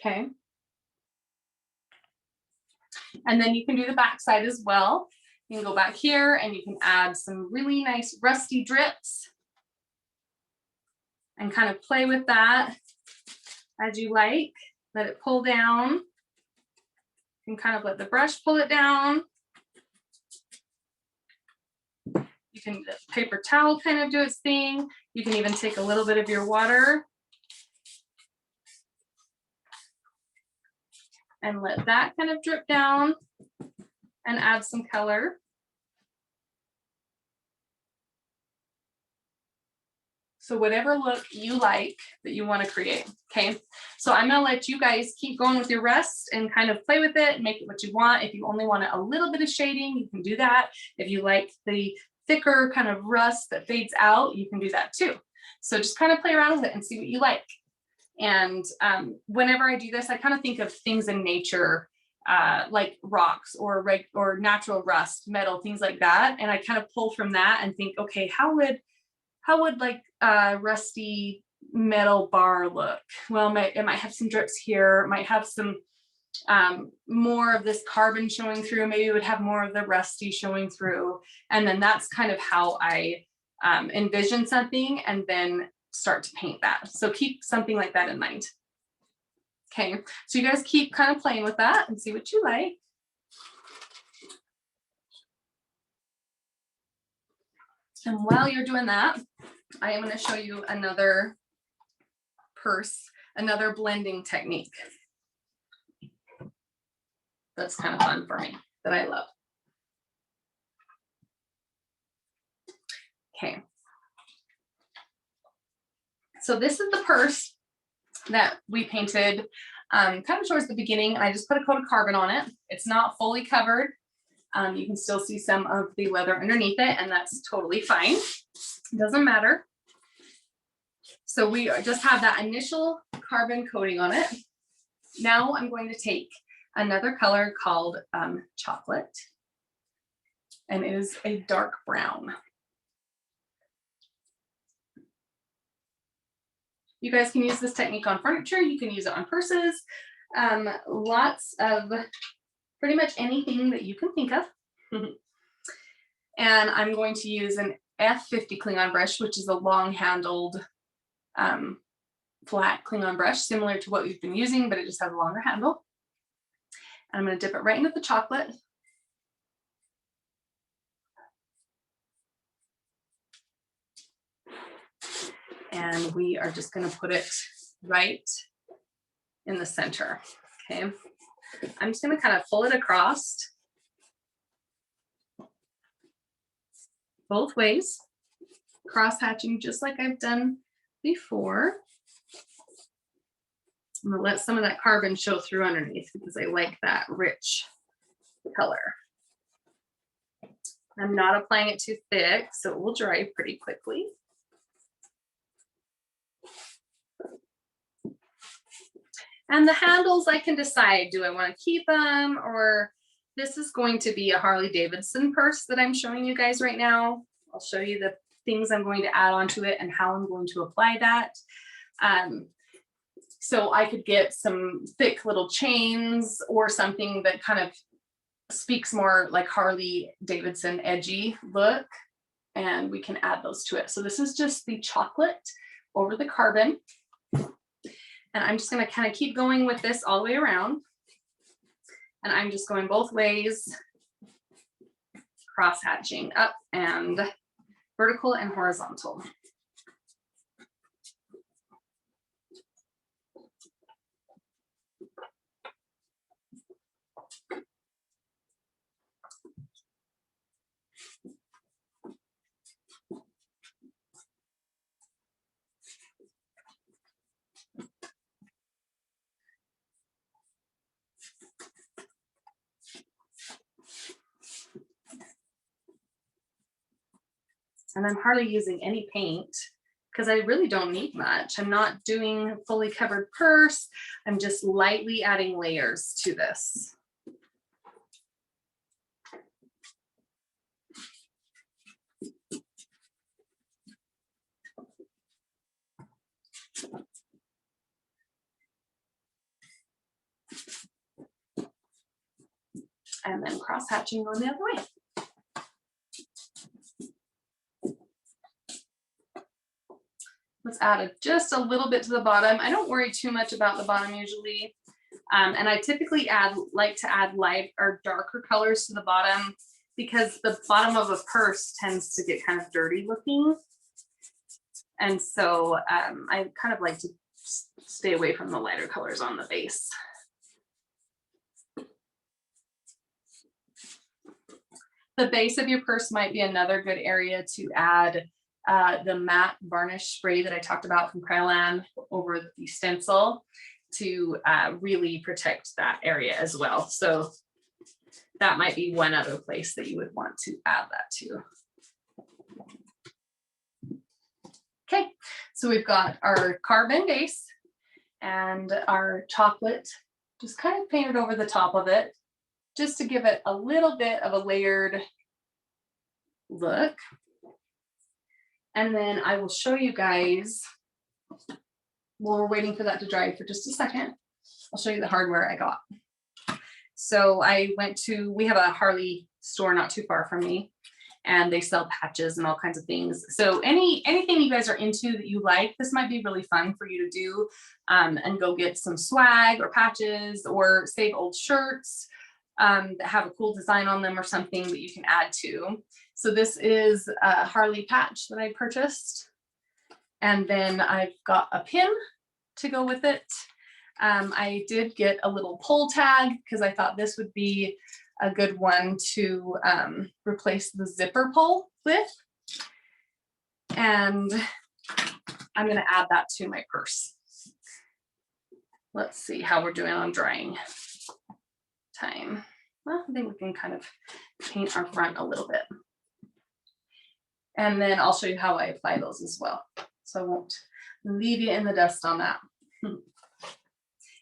Okay. And then you can do the back side as well. You can go back here and you can add some really nice rusty drips and kind of play with that as you like. Let it pull down. You can kind of let the brush pull it down. You can let the paper towel kind of do its thing. You can even take a little bit of your water and let that kind of drip down and add some color. So whatever look you like that you want to create, okay? So I'm gonna let you guys keep going with your rust and kind of play with it and make it what you want. If you only want a little bit of shading, you can do that. If you like the thicker kind of rust that fades out, you can do that too. So just kind of play around with it and see what you like. And whenever I do this, I kind of think of things in nature, like rocks or natural rust, metal, things like that. And I kind of pull from that and think, okay, how would like a rusty metal bar look? Well, it might have some drips here, it might have some more of this carbon showing through, maybe it would have more of the rusty showing through. And then that's kind of how I envision something and then start to paint that. So keep something like that in mind. Okay, so you guys keep kind of playing with that and see what you like. And while you're doing that, I am going to show you another purse, another blending technique that's kind of fun for me, that I love. Okay. So this is the purse that we painted kind of towards the beginning. I just put a coat of carbon on it. It's not fully covered. You can still see some of the leather underneath it, and that's totally fine. It doesn't matter. So we just have that initial carbon coating on it. Now I'm going to take another color called chocolate, and it is a dark brown. You guys can use this technique on furniture. You can use it on purses. Lots of pretty much anything that you can think of. And I'm going to use an F50 Klingon brush, which is a long-handled flat Klingon brush, similar to what we've been using, but it just has a longer handle. And I'm going to dip it right into the chocolate. And we are just going to put it right in the center. Okay, I'm just going to kind of pull it across both ways, cross hatching just like I've done before. I'm gonna let some of that carbon show through underneath because I like that rich color. I'm not applying it too thick, so it will dry pretty quickly. And the handles, I can decide, do I want to keep them, or this is going to be a Harley Davidson purse that I'm showing you guys right now. I'll show you the things I'm going to add onto it and how I'm going to apply that. So I could get some thick little chains or something that kind of speaks more like Harley Davidson edgy look, and we can add those to it. So this is just the chocolate over the carbon. And I'm just going to kind of keep going with this all the way around. And I'm just going both ways, cross hatching up and vertical and horizontal. And I'm hardly using any paint because I really don't need much. I'm not doing fully covered purse. I'm just lightly adding layers to this. And then cross hatching going the other way. Let's add just a little bit to the bottom. I don't worry too much about the bottom usually. And I typically like to add light or darker colors to the bottom because the bottom of a purse tends to get kind of dirty looking. And so I kind of like to stay away from the lighter colors on the base. The base of your purse might be another good area to add the matte varnish spray that I talked about from Krylon over the stencil to really protect that area as well. So that might be one other place that you would want to add that to. Okay, so we've got our carbon base and our chocolate just kind of painted over the top of it, just to give it a little bit of a layered look. And then I will show you guys, while we're waiting for that to dry for just a second, I'll show you the hardware I got. So we have a Harley store not too far from me, and they sell patches and all kinds of things. So anything you guys are into that you like, this might be really fun for you to do, and go get some swag or patches or save old shirts that have a cool design on them or something that you can add to. So this is a Harley patch that I purchased. And then I've got a pin to go with it. I did get a little pull tag because I thought this would be a good one to replace the zipper pull with. And I'm going to add that to my purse. Let's see how we're doing on drying time. Well, I think we can kind of paint our front a little bit. And then I'll show you how I apply those as well. So I won't leave you in the dust on that.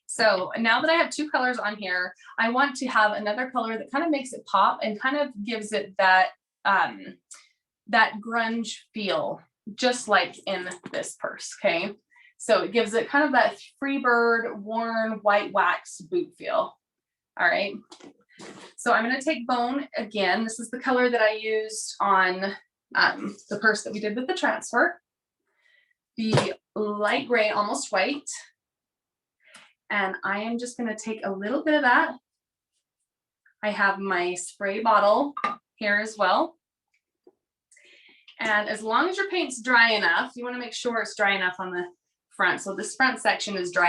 So now that I have two colors on here, I want to have another color that kind of makes it pop and kind of gives it that, that grunge feel, just like in this purse, okay? So it gives it kind of that Freebird worn white wax boot feel. All right. So I'm going to take Bone again. This is the color that I used on the purse that we did with the transfer. The light gray, almost white. And I am just going to take a little bit of that. I have my spray bottle here as well. And as long as your paint's dry enough, you want to make sure it's dry enough on the front. So this front section is dry